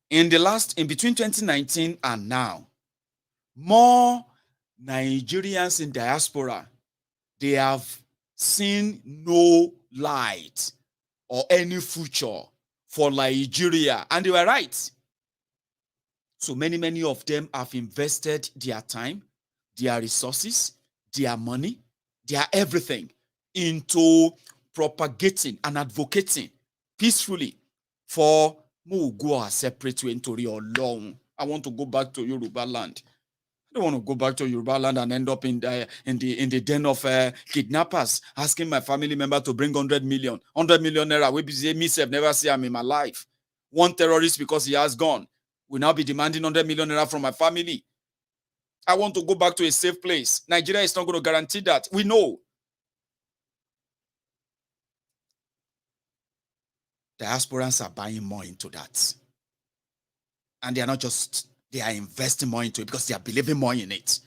In between 2019 and now, more Nigerians in diaspora, they have seen no light or any future for Nigeria. And they were right. So many of them have invested their time, their resources, their money, their everything into propagating and advocating peacefully for Mugu separate into long. I want to go back to Yoruba land. I don't want to go back to Yoruba land and end up in the den of kidnappers, asking my family member to bring 100 million naira. We say me have never seen him in my life. One terrorist because he has gone will now be demanding 100 million naira from my family. I want to go back to a safe place. Nigeria is not going to guarantee that. We know. Diasporans are buying more into that. And they are not just... They are investing more into it because they are believing more in it.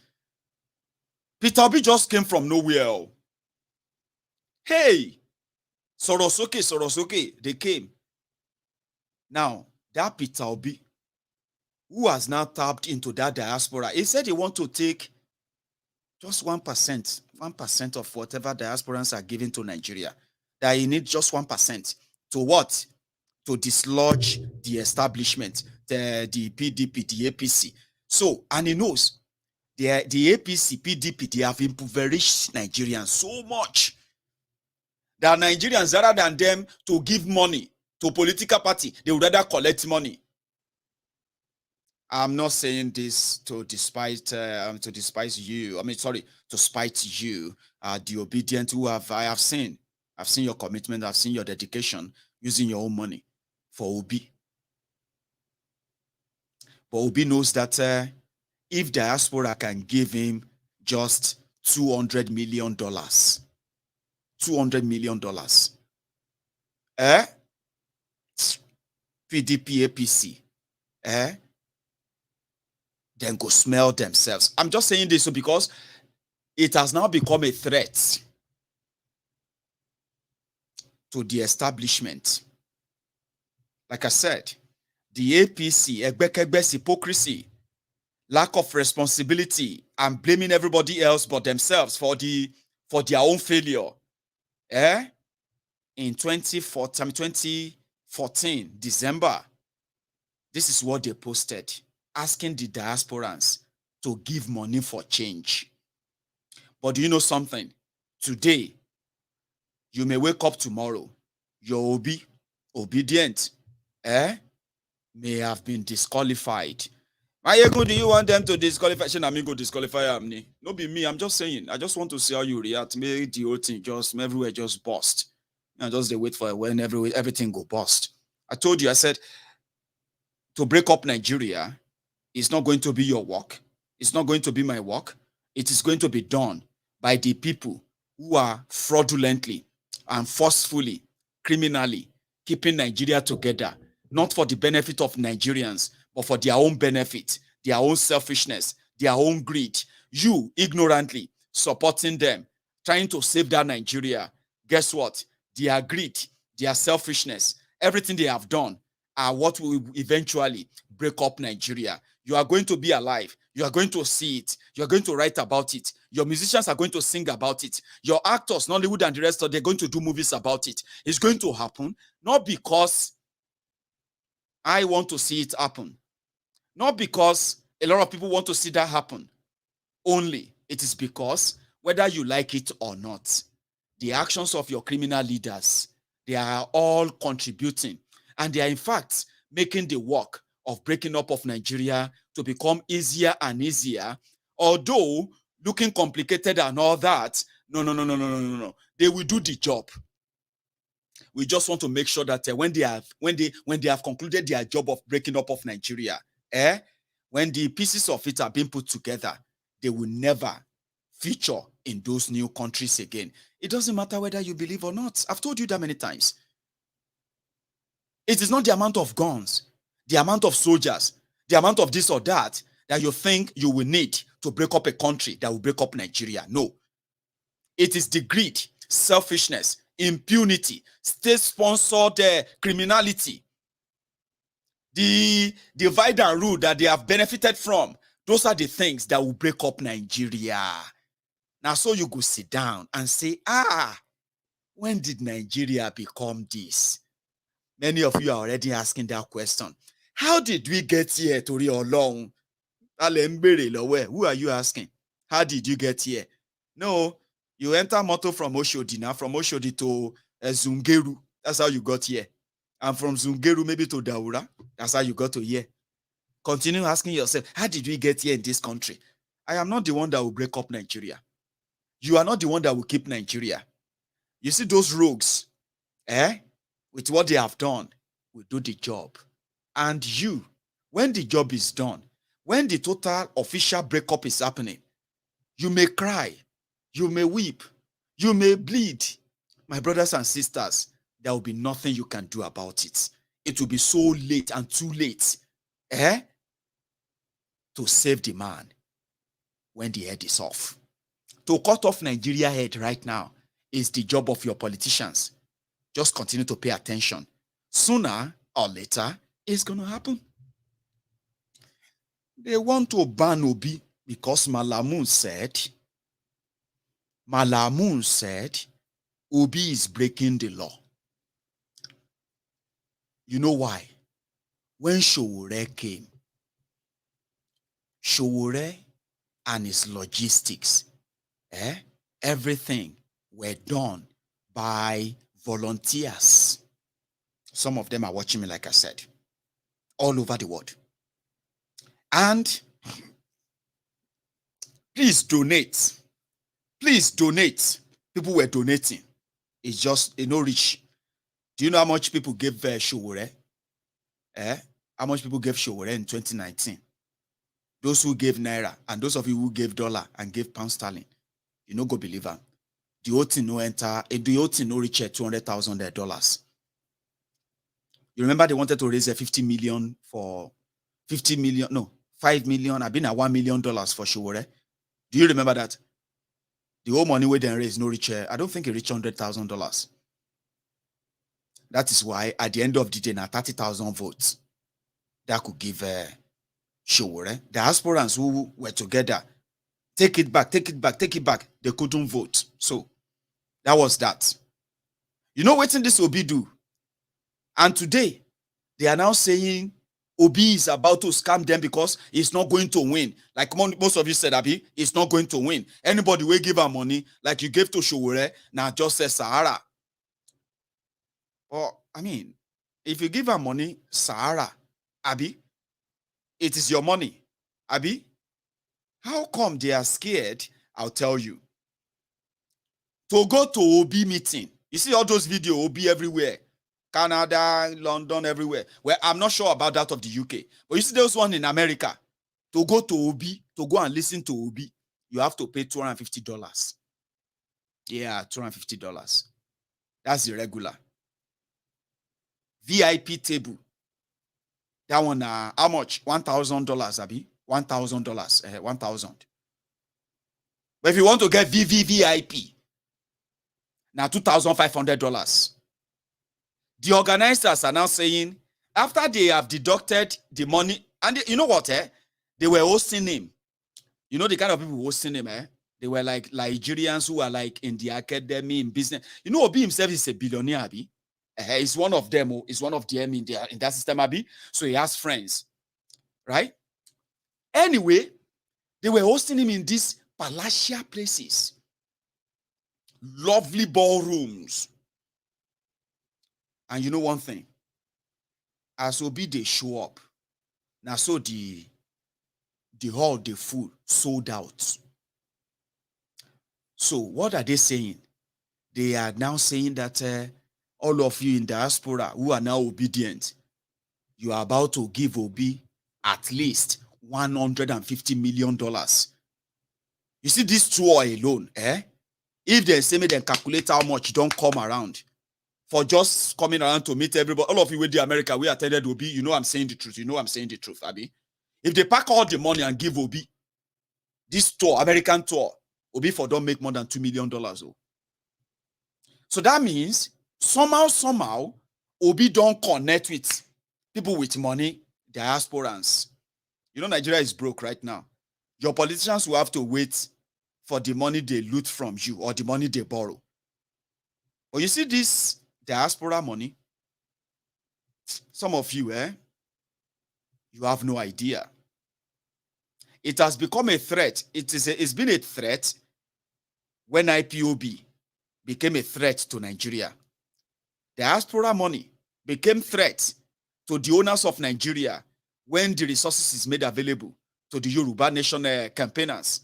Peter Obi just came from nowhere. Hey, Sorosoke, they came. Now, that Peter Obi, who has now tapped into that diaspora, he said he wants to take just 1% of whatever diasporans are giving to Nigeria. That he needs just 1%. To what? To dislodge the establishment, the PDP, the APC. So, and he knows the APC, PDP, they have impoverished Nigerians so much that Nigerians, rather than them to give money to political party, they would rather collect money. I'm not saying this to despise you. To spite you, the obedient who I have seen your commitment, I've seen your dedication using your own money for Obi. But Obi knows that if diaspora can give him just $200 million, $200 million, PDP, APC, then go smell themselves. I'm just saying this because it has now become a threat to the establishment. Like I said, the APC, Egbekegbe's hypocrisy, lack of responsibility, and blaming everybody else but themselves for their own failure. In 2014, December, this is what they posted, asking the diasporans to give money for change. But do you know something? Today, you may wake up tomorrow, your obedient, may have been disqualified. Maiyegun, do you want them to disqualify? Should go disqualify me? No, be me. I'm just saying. I just want to see how you react. Maybe the whole thing everywhere just bust. And just they wait for when everything go bust. I told you. I said to break up Nigeria is not going to be your work. It's not going to be my work. It is going to be done by the people who are fraudulently and forcefully, criminally keeping Nigeria together. Not for the benefit of Nigerians, but for their own benefit, their own selfishness, their own greed. You, ignorantly, supporting them, trying to save that Nigeria. Guess what? Their greed, their selfishness, everything they have done are what will eventually break up Nigeria. You are going to be alive. You are going to see it. You are going to write about it. Your musicians are going to sing about it. Your actors, Nollywood and the rest of, they're going to do movies about it. It's going to happen, not because I want to see it happen, not because a lot of people want to see that happen only. It is because whether you like it or not, the actions of your criminal leaders, they are all contributing, and they are in fact making the work of breaking up of Nigeria to become easier and easier, although looking complicated and all that. No. They will do the job. We just want to make sure that when they have concluded their job of breaking up of Nigeria, when the pieces of it are being put together, they will never feature in those new countries again. It doesn't matter whether you believe or not. I've told you that many times. It is not the amount of guns, the amount of soldiers, the amount of this or that you think you will need to break up a country that will break up Nigeria. No. It is the greed, selfishness, impunity, state-sponsored criminality, the divide and rule that they have benefited from. Those are the things that will break up Nigeria. Now, so you go sit down and say, when did Nigeria become this? Many of you are already asking that question. How did we get here, Tori Olong? Who are you asking? How did you get here? No, you enter motor from Oshodi now, from Oshodi to Zungeru. That's how you got here. And from Zungeru maybe to Daura. That's how you got to here. Continue asking yourself, how did we get here in this country? I am not the one that will break up Nigeria. You are not the one that will keep Nigeria. You see those rogues, with what they have done, will do the job. And you, when the job is done, when the total official breakup is happening, you may cry, you may weep, you may bleed. My brothers and sisters, there will be nothing you can do about it. It will be so late and too late, to save the man when the head is off. To cut off Nigeria head right now is the job of your politicians. Just continue to pay attention. Sooner or later, it's going to happen. They want to ban Obi because Malamun said Obi is breaking the law. You know why? When Sowore came, Sowore and his logistics, everything were done by volunteers. Some of them are watching me, like I said, all over the world. And please donate. Please donate. People were donating. It's just rich. Do you know how much people gave Sowore? How much people gave Sowore in 2019? Those who gave Naira and those of you who gave dollar and gave pound sterling, you know, go believe them. The whole thing no enter, the whole thing no reach $200,000. You remember they wanted to raise a 50 million for 50 million, no, 5 million, I've been at $1 million for Sowore. Do you remember that? The whole money we then raised no reach, I don't think it reached $100,000. That is why at the end of the day, now 30,000 votes that could give Sowore. The Diasporans who were together, take it back, they couldn't vote. So that was that. You know what this Obi do? And today, they are now saying Obi is about to scam them because he's not going to win. Like most of you said, Abi, he's not going to win. Anybody will give her money, like you gave to Sowore, now just say Sahara. Or, I mean, if you give her money, Sahara, Abi, it is your money. Abi, how come they are scared? I'll tell you. To go to Obi meeting. You see all those videos, Obi everywhere. Canada, London, everywhere. Well, I'm not sure about that of the UK. But you see those one in America. To go to Obi, to go and listen to Obi, you have to pay $250. Yeah, $250. That's the regular. VIP table. That one, how much? $1,000, Abi? $1,000. 1,000. But if you want to get VVVIP, now $2,500. The organizers are now saying, after they have deducted the money, and you know what? They were hosting him. You know the kind of people hosting him, eh? They were like Nigerians who are like in the academy, in business. You know, Obi himself is a billionaire, Abi. He's one of them. He's one of them in that system, Abi. So he has friends, right? Anyway, they were hosting him in these palatial places, lovely ballrooms. And you know one thing, as Obi they show up, now so the hall, the food sold out. So what are they saying? They are now saying that all of you in diaspora who are now obedient, you are about to give Obi at least $150 million. You see this tour alone, if they say me, then calculate how much don't come around for just coming around to meet everybody. All of you with the America, we attended Obi, you know I'm saying the truth. You know I'm saying the truth, Abi. If they pack all the money and give Obi this tour, American tour, Obi for don't make more than $2 million. Oh. So that means somehow, Obi don't connect with people with money, diasporans. You know, Nigeria is broke right now. Your politicians will have to wait for the money they loot from you or the money they borrow. But you see this diaspora money, some of you, you have no idea. It has become a threat. It's been a threat when IPOB became a threat to Nigeria. Diaspora money became threat to the owners of Nigeria when the resources is made available to the Yoruba nation campaigners.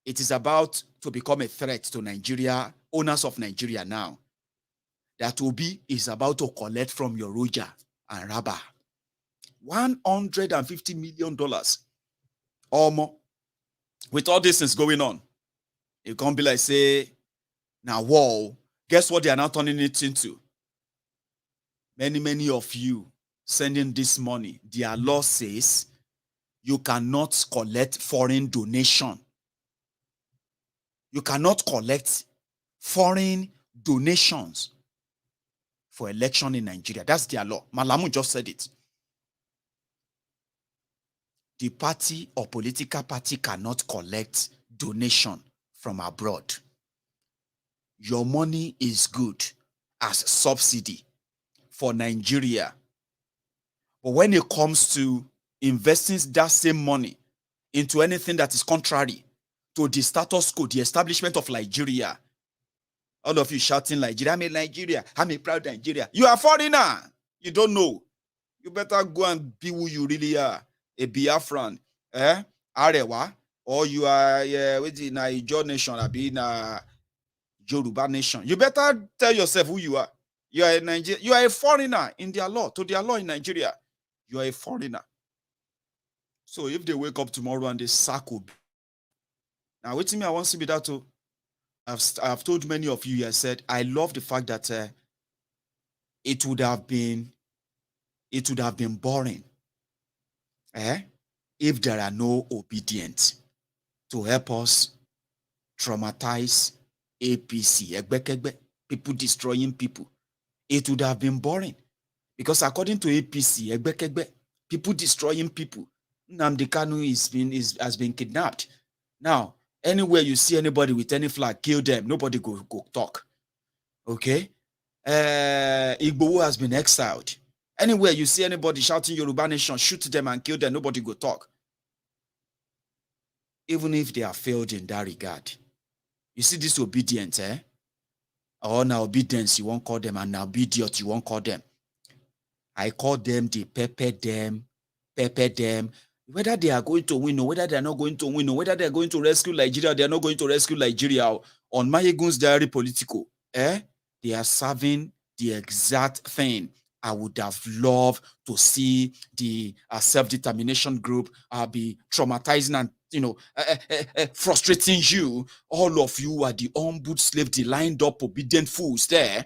It is about to become a threat to Nigeria, owners of Nigeria now. That Obi is about to collect from your Roja and Rabba $150 million or more. With all this is going on, it can't be like, say, now, whoa, guess what they are now turning it into? Many of you sending this money, their law says you cannot collect foreign donation. You cannot collect foreign donations for election in Nigeria. That's their law. Malamu just said it. The party or political party cannot collect donation from abroad. Your money is good as subsidy for Nigeria. But when it comes to investing that same money into anything that is contrary to the status quo, the establishment of Nigeria, all of you shouting Nigeria, I'm a Nigeria, I'm a proud Nigeria. You are a foreigner. You don't know. You better go and be who you really are. A Biafran, Arewa, or you are with the Nigerian nation, or being a Yoruba nation. You better tell yourself who you are. You are a Nigerian. You are a foreigner in their law, to their law in Nigeria. You are a foreigner. So if they wake up tomorrow and they sack Obi, now wait till me, I want to be that too. I've told many of you, I said, I love the fact that it would have been boring if there are no obedient to help us traumatize APC, people destroying people. It would have been boring because according to APC, people destroying people, Nnamdi Kanu has been kidnapped. Now, anywhere you see anybody with any flag, kill them. Nobody go talk. Okay? Igboho has been exiled. Anywhere you see anybody shouting Yoruba nation, shoot them and kill them. Nobody go talk. Even if they are failed in that regard. You see this obedience, or now obedience, you won't call them, and now obedient, you won't call them. I call them the pepper them. Whether they are going to win or whether they are not going to win or whether they are going to rescue Nigeria, they are not going to rescue Nigeria. On Maiyegun's diary political, they are serving the exact thing I would have loved to see the self-determination group be traumatizing and frustrating you. All of you are the humbled slave, the lined up obedient fools there.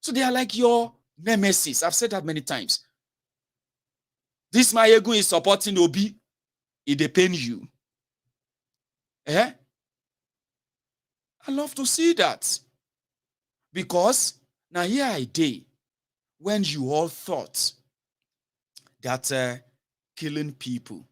So they are like your nemesis. I've said that many times. This Maiyegun is supporting Obi. It depends you. I love to see that. Because now here I day when you all thought that killing people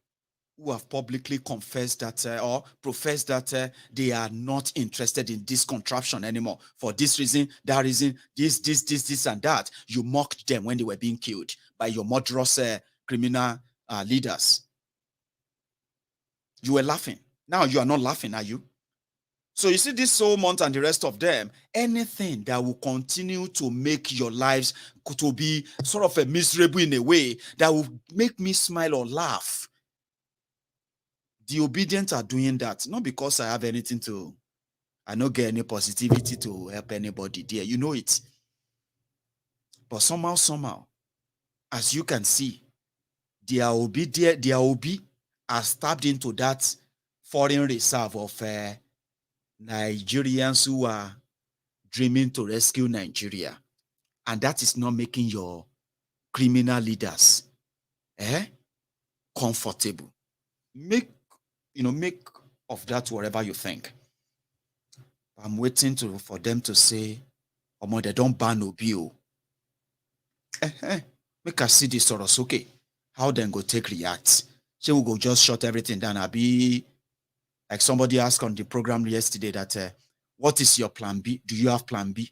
who have publicly confessed that or professed that they are not interested in this contraption anymore. For this reason, that reason, this, and that. You mocked them when they were being killed by your murderous criminal leaders. You were laughing. Now you are not laughing, are you? So you see this Solomon and the rest of them, anything that will continue to make your lives to be sort of miserable in a way that will make me smile or laugh. The obedient are doing that, not because I have anything to, I don't get any positivity to help anybody there. You know it. But somehow, as you can see, their Obi has tapped into that foreign reserve of Nigerians who are dreaming to rescue Nigeria. And that is not making your criminal leaders comfortable. Make of that whatever you think. I'm waiting for them to say, they don't ban Obi. Make us see this Soros, okay? How then go take react? She will go just shut everything down. I'll be like somebody asked on the program yesterday that what is your plan B? Do you have plan B?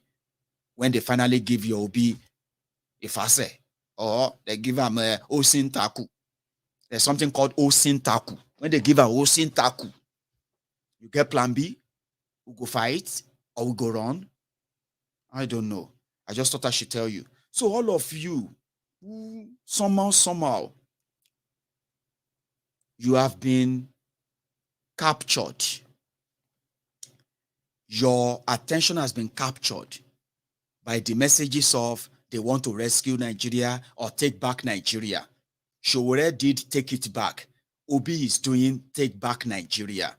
When they finally give you Obi, if I say, or they give them Osin Taku. There's something called Osin Taku. When they give a Osin Taku, you get plan B, we go fight, or we go run. I don't know. I just thought I should tell you. So all of you, who somehow, you have been captured. Your attention has been captured by the messages of they want to rescue Nigeria or take back Nigeria. Showore did take it back. Obi is doing take back Nigeria.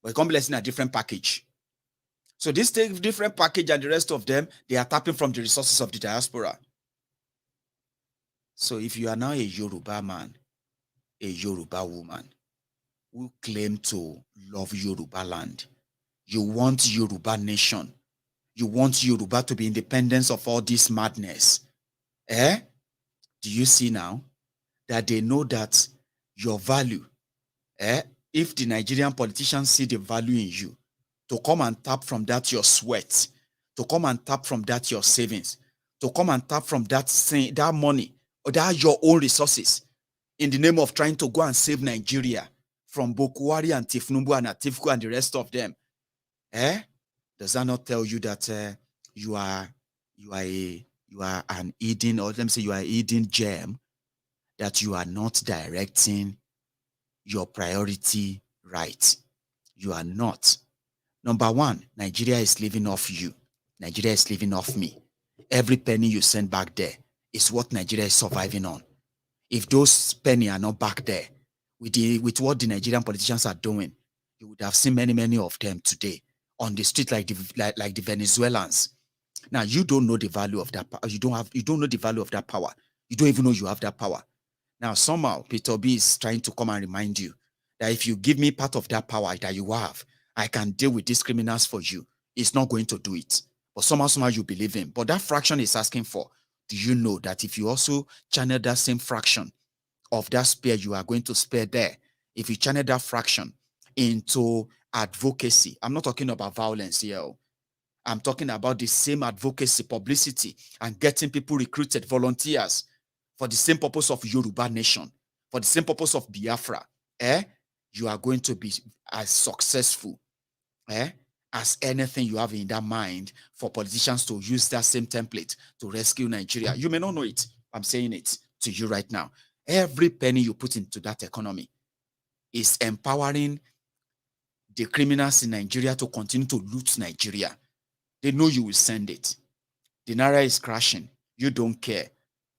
But it comes less in a different package. So this different package and the rest of them, they are tapping from the resources of the diaspora. So if you are now a Yoruba man, a Yoruba woman, who claim to love Yoruba land, you want Yoruba nation, you want Yoruba to be independent of all this madness. Do you see now that they know that your value, if the Nigerian politicians see the value in you, to come and tap from that your sweat, to come and tap from that your savings, to come and tap from that money, or that your own resources, in the name of trying to go and save Nigeria from Buhari and Tifnumbu and Atifku and the rest of them, does that not tell you that you are an hidden, or let me say you are a hidden gem, that you are not directing your priority right? You are not. Number one, Nigeria is living off you. Nigeria is living off me. Every penny you send back there is what Nigeria is surviving on. If those penny are not back there, with what the Nigerian politicians are doing, you would have seen many of them today on the street like the Venezuelans. Now you don't know the value of that. You don't know the value of that power. You don't even know you have that power. Now somehow Peter Obi is trying to come and remind you that if you give me part of that power that you have, I can deal with these criminals for you. It's not going to do it. But somehow you believe him. But that fraction is asking for, do you know that if you also channel that same fraction of that spare you are going to spare there, if you channel that fraction into advocacy, I'm not talking about violence here. I'm talking about the same advocacy, publicity, and getting people recruited, volunteers, for the same purpose of Yoruba nation, for the same purpose of Biafra, you are going to be as successful as anything you have in that mind for politicians to use that same template to rescue Nigeria. You may not know it. I'm saying it to you right now. Every penny you put into that economy is empowering the criminals in Nigeria to continue to loot Nigeria. They know you will send it. The Naira is crashing. You don't care.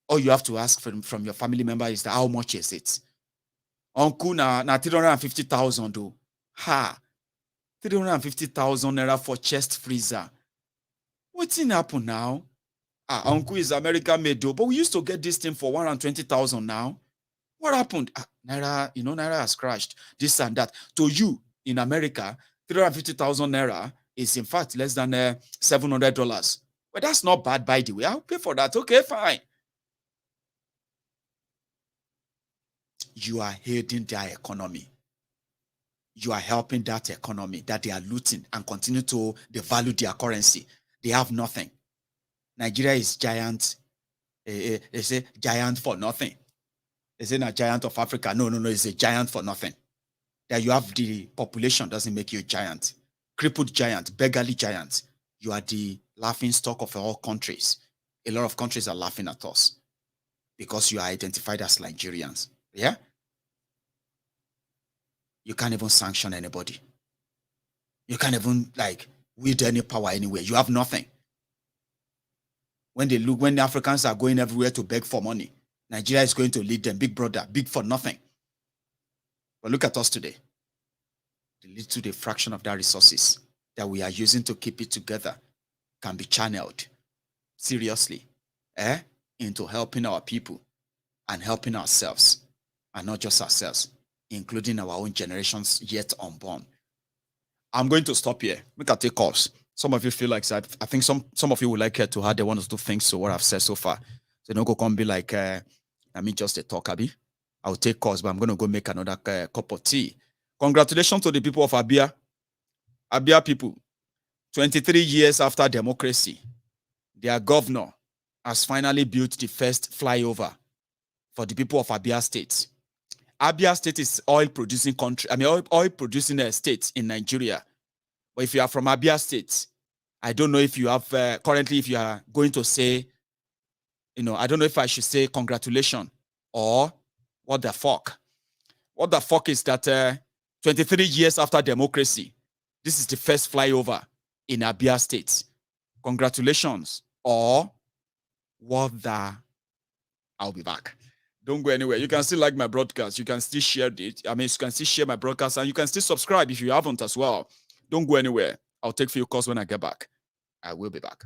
All you have to ask from your family member is that how much is it? Uncle, na 350,000 though. Ha! 350,000 naira for chest freezer. What's in happen now? Uncle is American made though, but we used to get this thing for 120,000 now. What happened? Naira, Naira has crashed. This and that. To you in America, 350,000 naira is in fact less than $700. But that's not bad, by the way. I'll pay for that. Okay, fine. you are aiding their economy. You are helping that economy that they are looting and continue to devalue their currency. They have nothing. Nigeria is giant. They say giant for nothing. They say not giant of Africa. No, it's a giant for nothing. That you have the population doesn't make you a giant. Crippled giant, beggarly giant. You are the laughing stock of all countries. A lot of countries are laughing at us because you are identified as Nigerians. Yeah? You can't even sanction anybody. You can't even wield any power anywhere. You have nothing. When the Africans are going everywhere to beg for money, Nigeria is going to lead them. Big brother, big for nothing. But look at us today. The little the fraction of that resources that we are using to keep it together can be channeled seriously into helping our people and helping ourselves, and not just ourselves, including our own generations yet unborn. I'm going to stop here. We can take calls. Some of you feel like that. I think some of you would like to add one or two things to what I've said so far. So don't go come be like, just a talk, Abi. I'll take calls, but I'm going to go make another cup of tea. Congratulations to the people of Abia. Abia people, 23 years after democracy, their governor has finally built the first flyover for the people of Abia State. Abia State is oil-producing country. Oil-producing state in Nigeria. But if you are from Abia State, I don't know if you have currently, if you are going to say, I don't know if I should say congratulations or what the fuck. What the fuck is that 23 years after democracy, this is the first flyover in Abia State. Congratulations or what the... I'll be back. Don't go anywhere. You can still like my broadcast. You can still share it. You can still share my broadcast, and you can still subscribe if you haven't as well. Don't go anywhere. I'll take few calls when I get back. I will be back.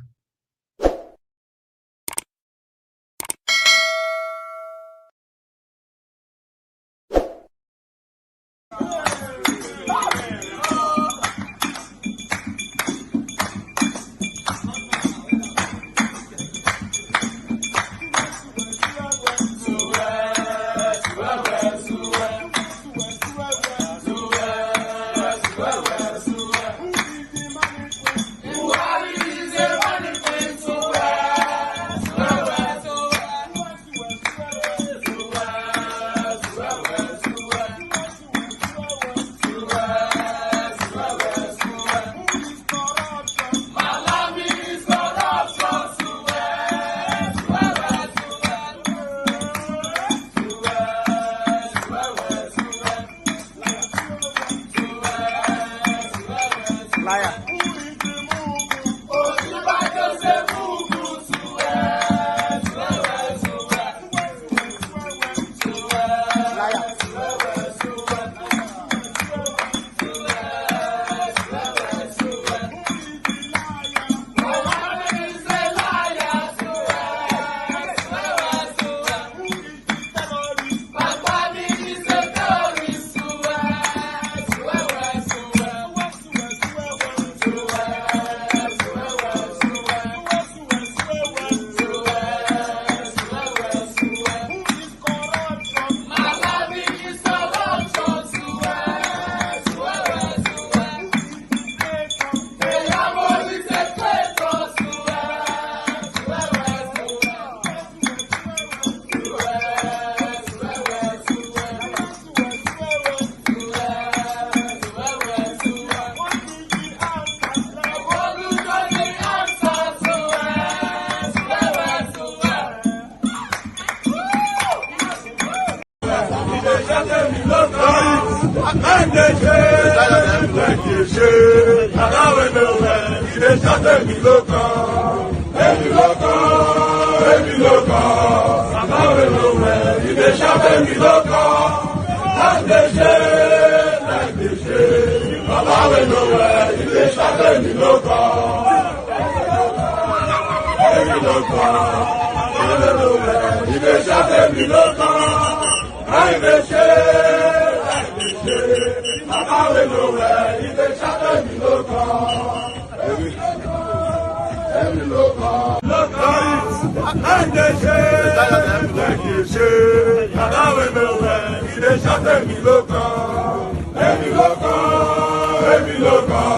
dey shout èmi ló kàn, èmi ló kàn, èmi ló kàn.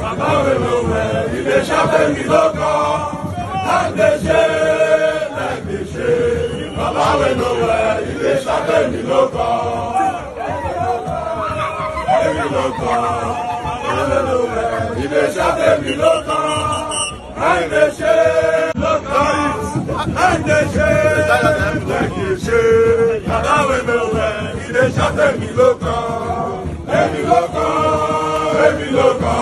Bàbá mi ló wẹ̀, he dey shout èmi ló kàn. Like dey shake, like dey shake. Bàbá mi ló wẹ̀, he dey shout èmi ló kàn. Èmi ló kàn, bàbá mi ló wẹ̀, he dey shout èmi ló kàn. Like dey shake, like dey shake, like dey shake. Bàbá mi ló wẹ̀, he dey shout èmi ló kàn. Èmi ló kàn, èmi ló kàn.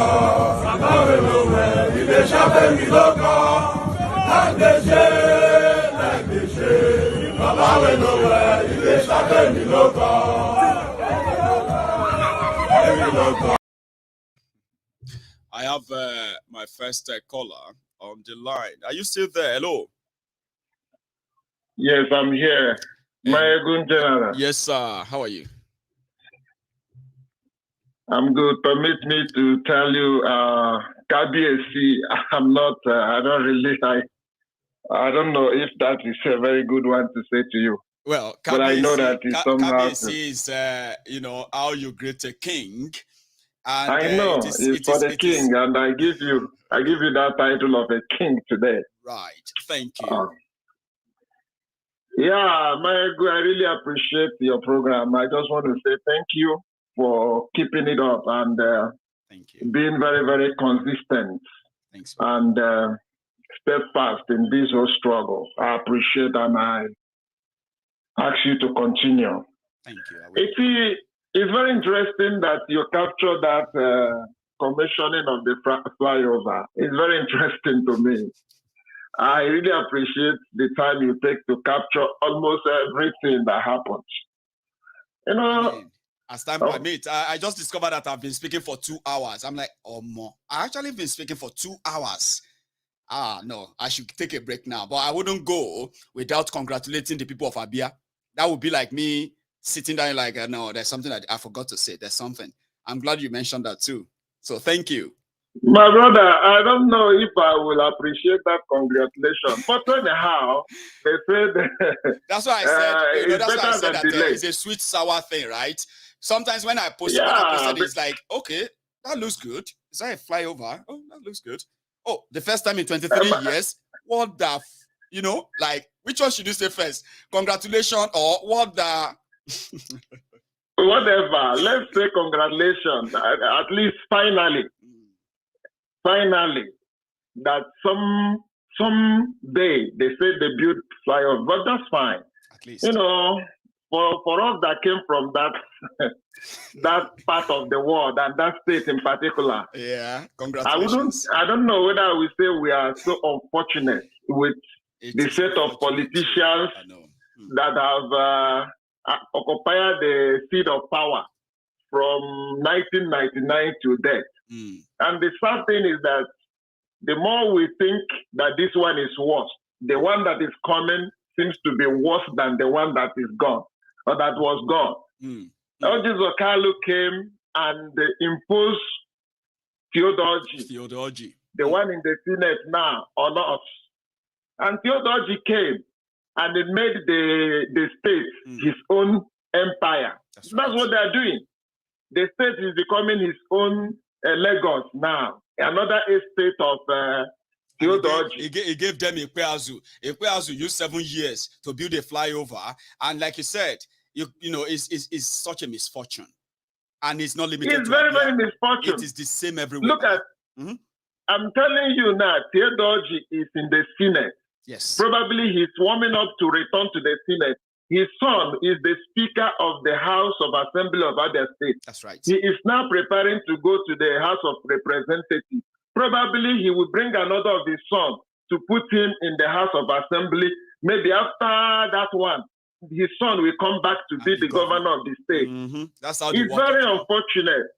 Bàbá mi ló wẹ̀, he dey shout èmi ló kàn. Like dey shake, like dey shake. Bàbá mi ló wẹ̀, he dey shout èmi ló kàn. Èmi ló kàn. I have my first caller on the line. Are you still there? Hello. Yes, I'm here. Maiyegun General. Yes, sir. How are you? I'm good. Permit me to tell you, KBSC, I'm not, I don't really, I don't know if that is a very good one to say to you. Well, but I know that it's somehow. KBSC is, you know, how you greet a king. And, I know, it's for the king, and I give you that title of a king today. Right. Thank you. Yeah, Maiyegun, I really appreciate your program. I just want to say thank you for keeping it up and thank you. Being very, very consistent. Thanks. And steadfast in this whole struggle. I appreciate and I ask you to continue. Thank you. It's very interesting that you capture that commissioning of the flyover. It's very interesting to me. I really appreciate the time you take to capture almost everything that happens. You know, as time permits, I just discovered that I've been speaking for 2 hours. I'm like, oh, more. I actually been speaking for 2 hours. No, I should take a break now. But I wouldn't go without congratulating the people of Abia. That would be like me sitting down like, no, there's something that I forgot to say. There's something. I'm glad you mentioned that too. So thank you. My brother, I don't know if I will appreciate that congratulation. But anyhow, they said... That's why I said, that's why I said that it's a sweet, sour thing, right? Sometimes when I post it, it's like, okay, that looks good. Is that a flyover? Oh, that looks good. Oh, the first time in 23 years? What the... you know, like, which one should you say first? Congratulations or what the... Whatever. Let's say congratulations. At least finally, that some day they say they built flyover, but that's fine. At least. You know, for us that came from that that part of the world and that state in particular. Yeah, congratulations. I don't know whether we say we are so unfortunate with the set of politicians that have occupied the seat of power from 1999 to date. And the sad thing is that the more we think that this one is worse, the one that is coming seems to be worse than the one that is gone, or that was gone. Ojis Okalu came and imposed Theodoji, the one in the Senate now, on us. And Theodoji came and it made the state his own empire. That's what they're doing. The state is becoming his own Lagos now, another estate of Theodoji. He gave them Ekweazu. Ekweazu used 7 years to build a flyover. And like you said, you know, it's such a misfortune. And it's not limited to very, very misfortune. It is the same everywhere. Look at, I'm telling you now, Theodoji is in the Senate. Yes. Probably he's warming up to return to the Senate. His son is the Speaker of the House of Assembly of Abia State. That's right. He is now preparing to go to the House of Representatives. Probably he will bring another of his sons to put him in the House of Assembly. Maybe after that one, his son will come back to be the governor of the state. That's how it's very unfortunate.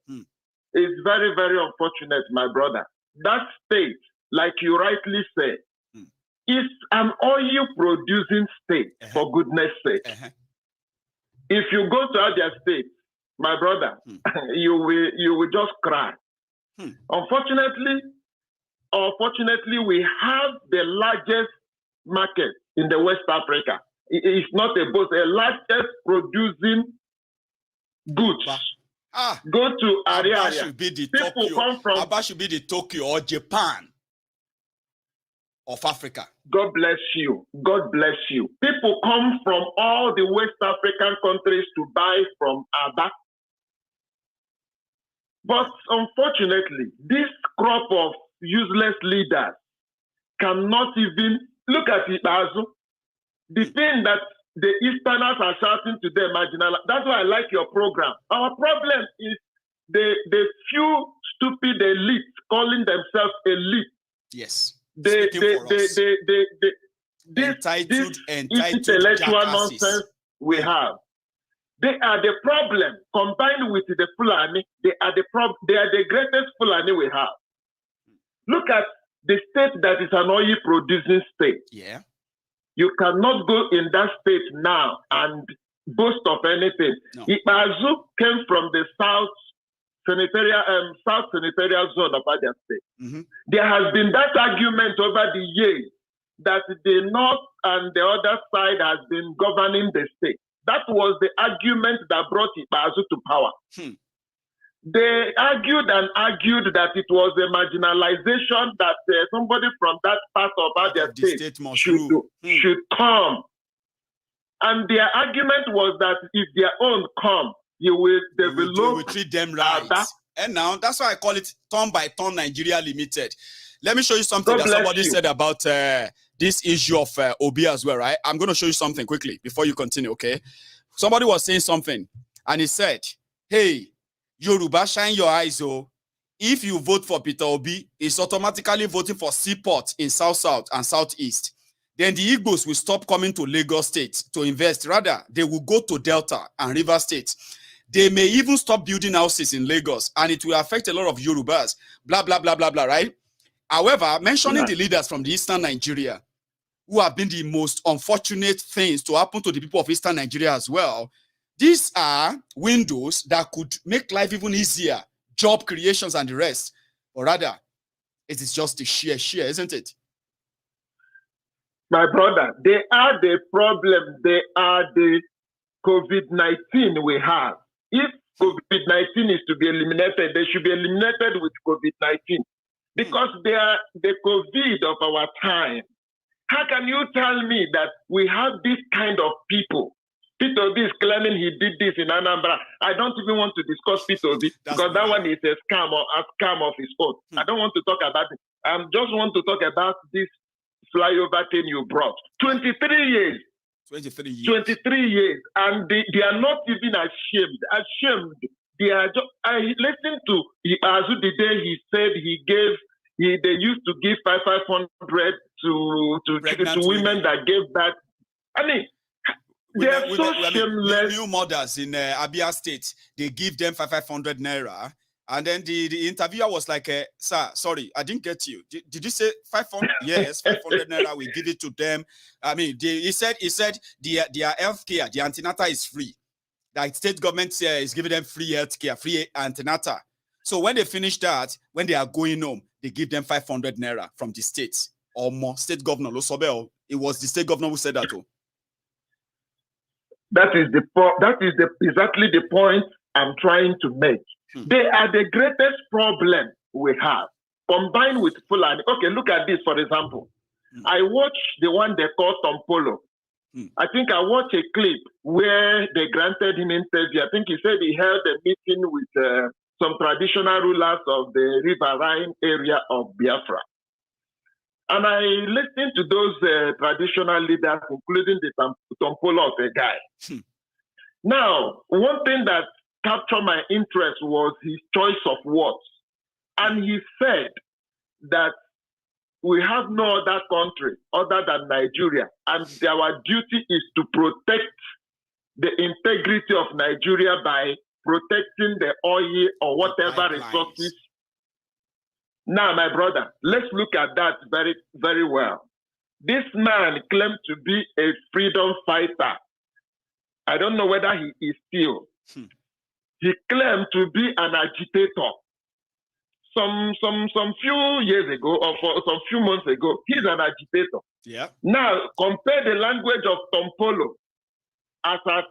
It's very, very unfortunate, my brother. That state, like you rightly say, is an oil-producing state, for goodness sake. If you go to Abia State, my brother, you will just cry. Unfortunately, we have the largest market in the West Africa. It's not a boast, the largest producing goods go to area. Abba should be the Tokyo. Abba should be the Tokyo or Japan of Africa. God bless you. God bless you. People come from all the West African countries to buy from Abba. But unfortunately, this crop of useless leaders cannot even look at it as the thing that the Easterners are shouting to them, marginal. That's why I like your program. Our problem is the few stupid elites calling themselves elite. Yes. This entitled intellectual nonsense we have. They are the problem. Combined with the Fulani, they are the greatest Fulani we have. Look at the state that is an oil producing state. Yeah. You cannot go in that state now and boast of anything. No. Ipazu came from the south senatorial zone of Abia State. Mm-hmm. There has been that argument over the years that the north and the other side has been governing the state. That was the argument that brought Ipazu to power. They argued that it was a marginalization that somebody from that part of Abia State should come. And their argument was that if their own come, you will develop. You will treat them right. And now, that's why I call it Turn by Turn Nigeria Limited. Let me show you something that somebody said about this issue of Obi as well, right? I'm going to show you something quickly before you continue, okay? Somebody was saying something, and he said, hey, Yoruba, shine your eyes, oh. If you vote for Peter Obi, it's automatically voting for Seaport in South and Southeast. Then the Igbos will stop coming to Lagos State to invest. Rather, they will go to Delta and River State. They may even stop building houses in Lagos, and it will affect a lot of Yorubas, blah, blah, blah, blah, blah, right? However, mentioning the leaders from the Eastern Nigeria, who have been the most unfortunate things to happen to the people of Eastern Nigeria as well, these are windows that could make life even easier, job creations and the rest. Or rather, it is just the sheer, isn't it? My brother, they are the problem. They are the COVID-19 we have. If COVID-19 is to be eliminated, they should be eliminated with COVID-19 because they are the COVID of our time. How can you tell me that we have this kind of people? Peter Obi is claiming he did this in Anambra. I don't even want to discuss Peter Obi because that one is a scam of his own. I don't want to talk about it. I just want to talk about this flyover thing you brought. 23 years. 23 years. And they are not even ashamed. They are just, I listened to Azu the day he said they used to give 500 to women that gave back. I mean, they are so shameless. New mothers in Abia State, they give them 500 naira. And then the interviewer was like, sir, sorry, I didn't get you. Did you say 500? Yes, 500 naira, we give it to them. I mean, he said their healthcare, the antenatal is free. The state government is giving them free healthcare, free antenatal. So when they finish that, when they are going home, they give them 500 naira from the state or more. State governor, it was the state governor who said that. Oh. That is exactly the point I'm trying to make. They are the greatest problem we have, combined with Fulani. Okay, look at this, for example. I watched the one they called Tompolo. I think I watched a clip where they granted him interview. I think he said he held a meeting with some traditional rulers of the riverine area of Biafra. And I listened to those traditional leaders, including the Tompolo of a guy. Now, one thing that captured my interest was his choice of words. And he said that we have no other country other than Nigeria, and our duty is to protect the integrity of Nigeria by protecting the oil or whatever resources. Now, my brother, let's look at that very, very well. This man claimed to be a freedom fighter. I don't know whether he is still. He claimed to be an agitator. Some few years ago, or for some few months ago, he's an agitator. Yeah. Now, compare the language of Tompolo as a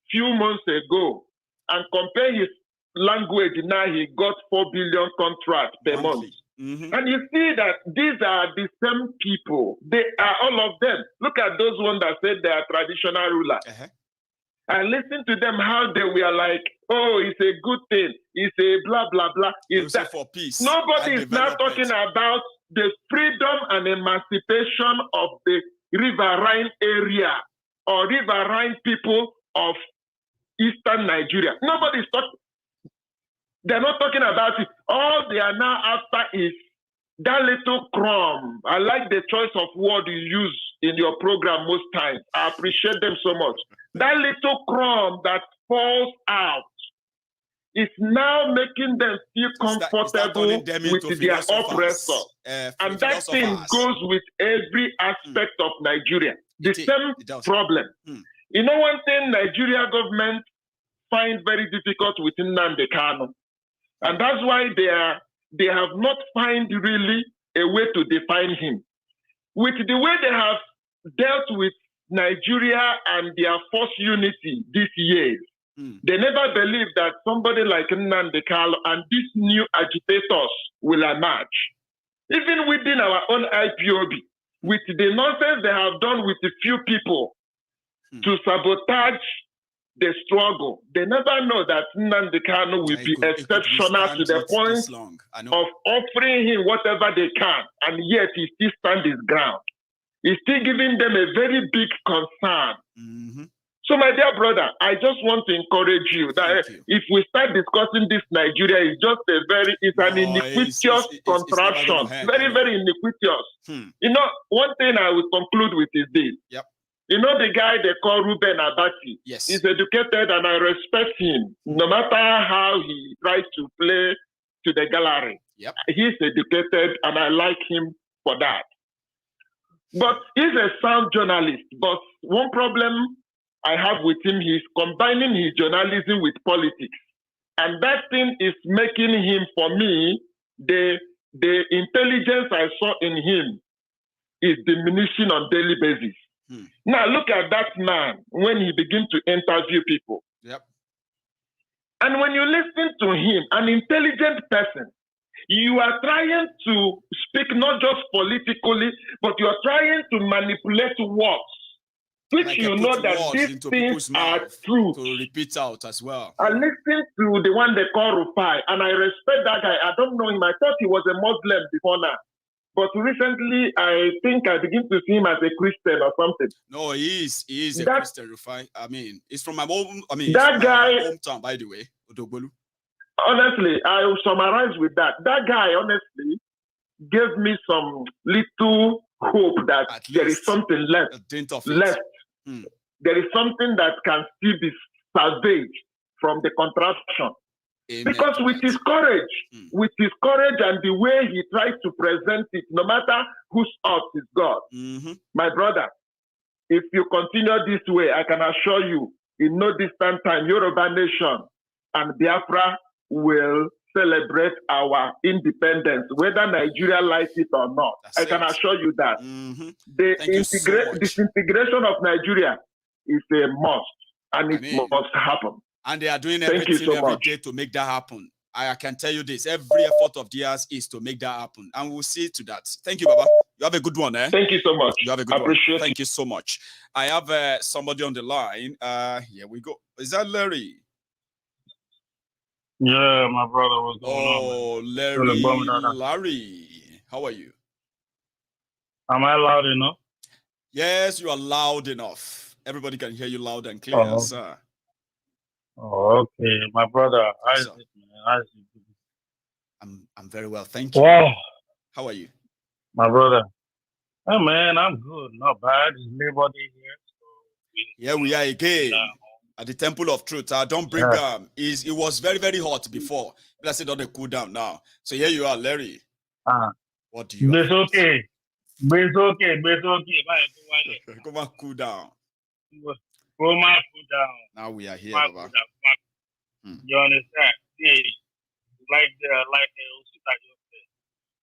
few months ago and compare his language, now he got 4 billion contract per month. And you see that these are the same people. They are all of them. Look at those ones that said they are traditional rulers. And listen to them how they were like, oh, it's a good thing. It's a blah, blah, blah. It's that. For peace. Nobody is now talking about the freedom and emancipation of the riverine area or riverine people of Eastern Nigeria. Nobody's talking. They're not talking about it. All they are now after is that little crumb. I like the choice of word you use in your program most times. I appreciate them so much. That little crumb that falls out is now making them feel comfortable with their oppressor. And that thing goes with every aspect of Nigeria. The same problem. You know one thing Nigeria government find very difficult with Nnamdi Kanu, and that's why they have not found really a way to define him. With the way they have dealt with Nigeria and their forced unity this year, they never believed that somebody like Nnamdi Kanu and these new agitators will emerge. Even within our own IPOB, with the nonsense they have done with a few people to sabotage the struggle, they never know that Nnamdi Kanu will be exceptional to the point of offering him whatever they can, and yet he still stands his ground. He's still giving them a very big concern. So, my dear brother, I just want to encourage you that if we start discussing this Nigeria, it's just an iniquitous contraption. Very, very iniquitous. You know, one thing I will conclude with is this. You know the guy they call Ruben Abati? Yes. He's educated and I respect him, no matter how he tries to play to the gallery. He's educated and I like him for that. But he's a sound journalist. But one problem I have with him, he's combining his journalism with politics. And that thing is making him, for me, the intelligence I saw in him is diminishing on daily basis. Now look at that man when he begins to interview people. And when you listen to him, an intelligent person, you are trying to speak not just politically, but you are trying to manipulate words, which like you know that these things are true. To repeat out as well. I listened to the one they call Rufai, and I respect that guy. I don't know him. I thought he was a Muslim before now. But recently, I think I begin to see him as a Christian or something. No, he is a Christian, Rufai. I mean, it's from my home. I mean, that guy, hometown, by the way. Honestly, I will summarize with that. That guy, honestly, gave me some little hope that there is something left. There is something that can still be salvaged from the contraption. Amen. Because with his courage, and the way he tries to present it, no matter whose out is God, my brother, if you continue this way, I can assure you, in no distant time, Yoruba nation and Biafra will celebrate our independence, whether Nigeria likes it or not. I can assure you that. The disintegration of Nigeria is a must, and it must happen. And they are doing everything every day to make that happen. I can tell you this, every effort of theirs is to make that happen. And we'll see to that. Thank you, Baba. You have a good one, eh? Thank you so much. You have a good one. Thank you so much. I have somebody on the line. Here we go. Is that Larry? Yeah, my brother was going on. Oh, Larry. How are you? Am I loud enough? Yes, you are loud enough. Everybody can hear you loud and clear, sir. Oh, okay. My brother, how's it, man? I'm very well, thank you. Wow. How are you? My brother. Hey, man, I'm good. Not bad. It's Labor Day here. So here we are again. At the Temple of Truth. Don't bring it was very, very hot before. Let's say don't cool down now. So here you are, Larry. What do you It's okay. It's okay. Come on, cool down. Cool down. Now we are here, Baba. You understand? Yeah. Like Osita just said.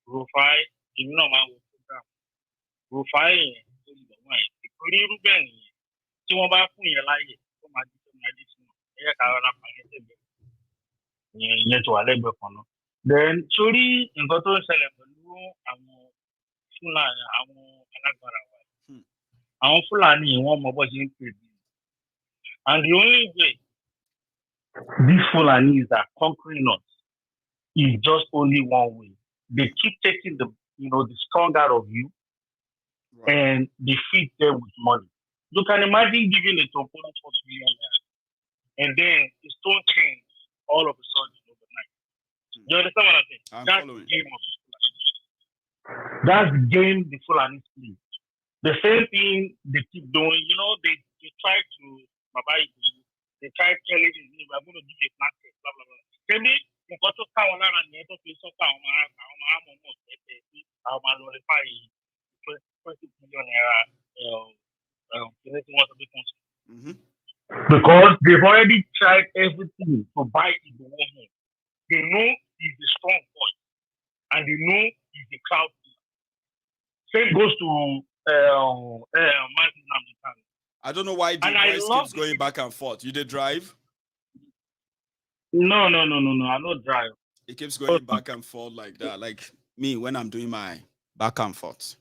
Rufai, you know man will cool down. Rufai, Ruben, so about ìyẹn tó wà lẹ́gbẹ̀ẹ́ kan náà. Then sórí nǹkan tó ń ṣẹlẹ̀ pẹ̀lú àwọn Fúlàní àwọn alágbára wa. Àwọn Fúlàní wọ́n mọ bó ṣe ń pè bí. And the only way these Fulanis are conquering us is just only one way. They keep taking the strong out of you and defeat them with money. You can imagine giving a Tompolo for $1 million and then it's don't change all of a sudden overnight. You understand what I'm saying? That's the game of the Fulani. That's the game the Fulani play. The same thing they keep doing. They try to they try telling you we're going to give you a market, blah blah blah. Tell me, you got to count on and you have to so far $20 million because they've already tried everything to buy it the one hand. They know he's a strong voice and they know he's a crowd. Same goes to I don't know why the voice keeps going back and forth. You did drive? No. I don't drive. It keeps going back and forth like that. Like me when I'm doing my back and forth.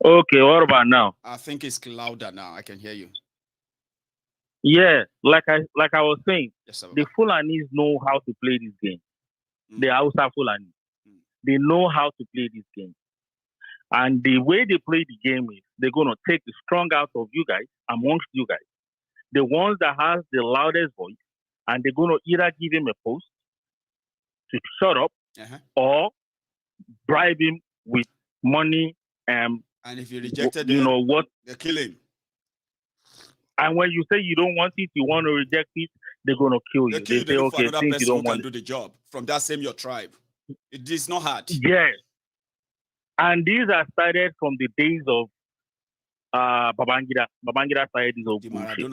Okay, what about now? I think it's louder now. I can hear you. Yeah, like I was saying, yes, sir, the Fulanis know how to play this game. The Hausa Fulani. They know how to play this game. And the way they play the game is they're going to take the strong out of you guys, amongst you guys. The ones that has the loudest voice, and they're going to either give him a post to shut up or bribe him with money. And if you rejected you it, know what? They kill him. And when you say you don't want it, you want to reject it, they're going to kill you. They say, okay, another since person you don't who want can do the job from that same your tribe. It is not hard. Yes. And these are started from the days of Babangida. Babangida started this whole bullshit.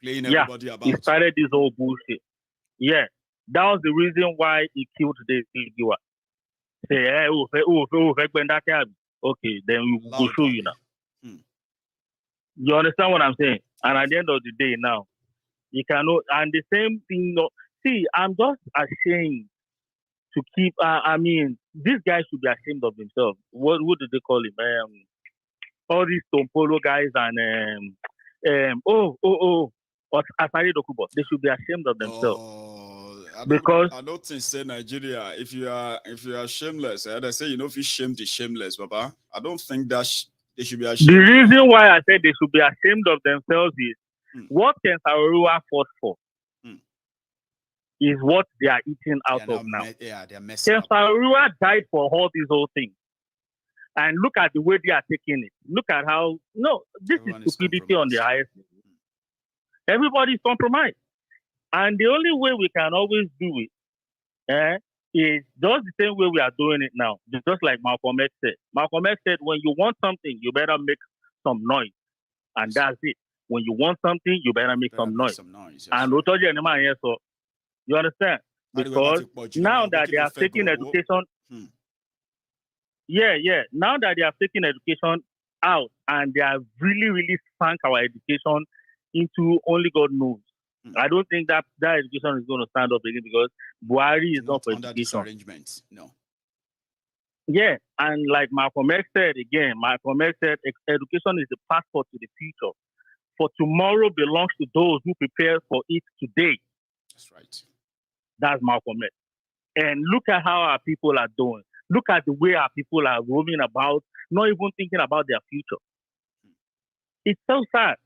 Playing everybody about. He started this whole bullshit. Yeah. That was the reason why he killed the Giwa. Say, okay, then we will show you now. You understand what I'm saying? And at the end of the day now, you cannot, and the same thing, see, I'm just ashamed to keep, these guys should be ashamed of themselves. What do they call him? All these Tompolo guys and, Asari Dokubo, they should be ashamed of themselves. I don't think say Nigeria, if you are shameless, they say if you shame the shameless, Baba. I don't think that they should be ashamed. The reason why I said they should be ashamed of themselves is what Ken Saurua fought for is what they are eating out of now. They're messing Ken Saurua died for all these whole things. And look at the way they are taking it. Look at how, this is stupidity on the highest level. Everybody's compromised. And the only way we can always do it is just the same way we are doing it now. Just like Malcolm X said. Malcolm X said, when you want something, you better make some noise. And that's it. When you want something, you better make some noise. And you understand? Because now that they are taking education, now that they are taking education out and they have really, really sunk our education into only God knows. I don't think that education is going to stand up again because Buhari is not for under education. these arrangements. No. Yeah, and like Malcolm X said again, education is the passport to the future. For tomorrow belongs to those who prepare for it today. That's right. That's Malcolm X. And look at how our people are doing. Look at the way our people are roaming about, not even thinking about their future. It's so sad.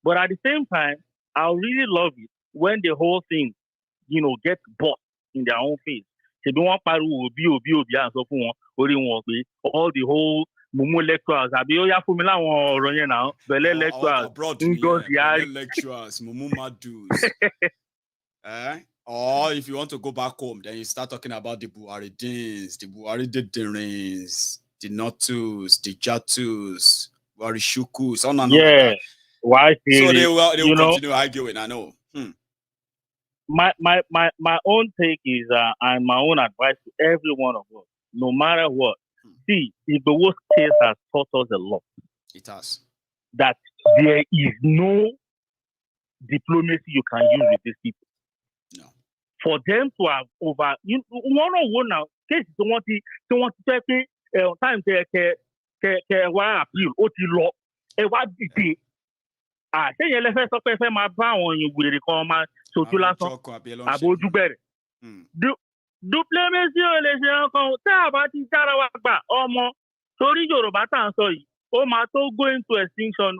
But at the same time, I really love it when the whole thing, gets bought in their own face. All the whole Mumu lecturers, lecturers, Mumu Madus. Or if you want to go back home, then you start talking about the Buhari Dins, the Buhari Dins, the Notus, the Jatus, Buhari Shukus, on and on. Why? So they will continue arguing. I know. My own take is, and my own advice to every one of us, no matter what. See, if the worst case has taught us a lot. It has. That there is no diplomacy you can use with these people. for them to have over one now case tí wọ́n ti fẹ́ pé time kẹ wá appeal ó ti lọ ẹ wá dìde àṣeyẹn lẹfẹ sọ pé fẹ́ máa bá àwọn èèyàn wèrè kan máa ṣojú lásán àbójú bẹ̀rẹ̀ duplomacy ò lè ṣe ọkàn tá a bá ti jára wa gbà ọmọ torí Yorùbá tá à ń sọ yìí ó máa tó go into extinction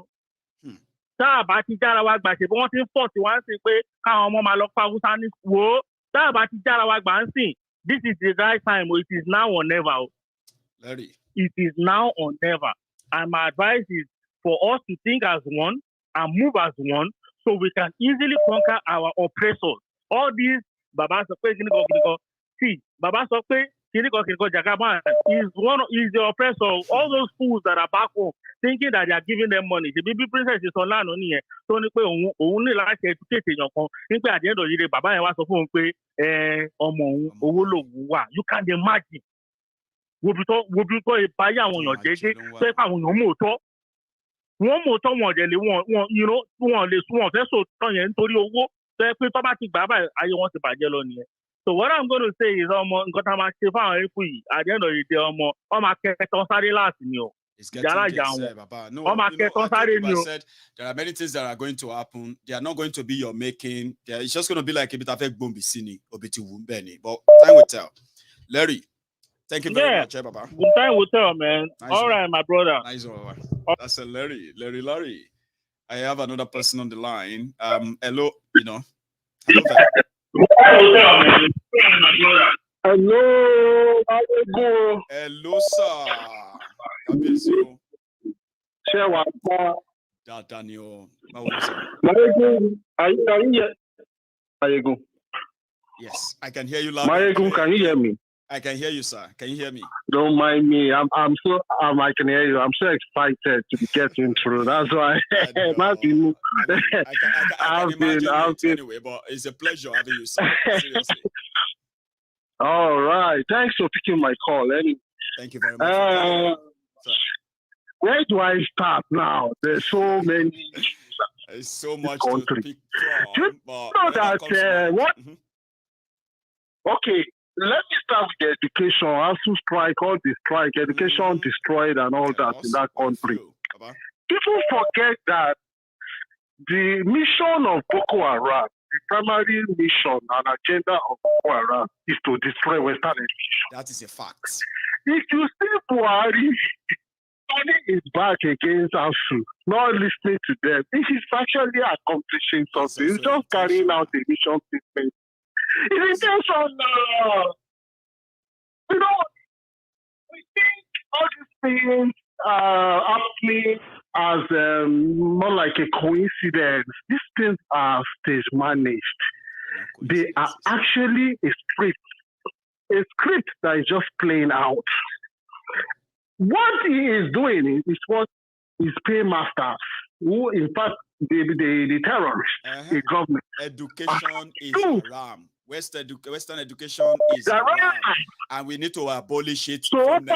tá a bá ti jára wa gbà ṣe bí wọ́n ti ń fọ̀ tí wọ́n á sì pé káwọn ọmọ máa lọ pa Hausa ní wò ó tá a bá ti jára wa gbà ń sìn this is the right time it is now or never. It is now or never. And my advice is for us to think as one and move as one so we can easily conquer our oppressors. All these Baba Sokwe, see, Baba Sokwe, Jagaban is the oppressor. All those fools that are back home thinking that they are giving them money. The baby princess is on land only. So only like educate at the end of the day, Baba and was you can imagine. Wo bi to ìbáyé àwọn èèyàn jẹ́jẹ́ tó ẹ pa àwọn èèyàn mòótọ́ wọn dẹ̀ lé wọn lè sún wọn fẹ́ sòótọ́ yẹn nítorí owó tó ẹ pé tó bá ti gbà báyìí ayé wọn ti bàjẹ́ lọ nìyẹn. So what I'm going to say is ọmọ nǹkan tá a máa ṣe fáwọn ẹ̀kú yìí at the end of the day ọmọ akẹ́kọ̀ọ́ sáré láti ni o. There are many things that are going to happen. They are not going to be your making. It's just going to be like a bit of a bombisini or bit wumbeni. But time will tell. Larry. Thank you very much, Baba. Good time will tell, man. Nice all right, my brother. Nice one. That's a Larry. I have another person on the line. Hello, Hello there. Hello, hello, sir. Daniel. Maiyegun. Yes, I can hear you loud. Maiyegun, can you hear me? I can hear you, sir. Can you hear me? Don't mind me. I can hear you. I'm so excited to be getting through. That's why. I can imagine it anyway, but it's a pleasure having you, sir. Seriously. All right. Thanks for picking my call. Anyway. Thank you very much. Where do I start now? There's so many. There's so much to pick from. Okay. Let me start with the education. ASU strike, all the strike, education destroyed and all that in that country. People forget that the mission of Boko Haram, the primary mission and agenda of Boko Haram is to destroy Western education. That is a fact. If you see Buhari turning his back against ASU, not listening to them, he is actually accomplishing something. He's just carrying out the mission statement. Intention, we think all these things are happening as more like a coincidence. These things are stage managed. They are actually a script that is just playing out. What he is doing is what his paymasters, who in fact the terrorists, the government. Education is haram. Western education is haram. And we need to abolish it. So tí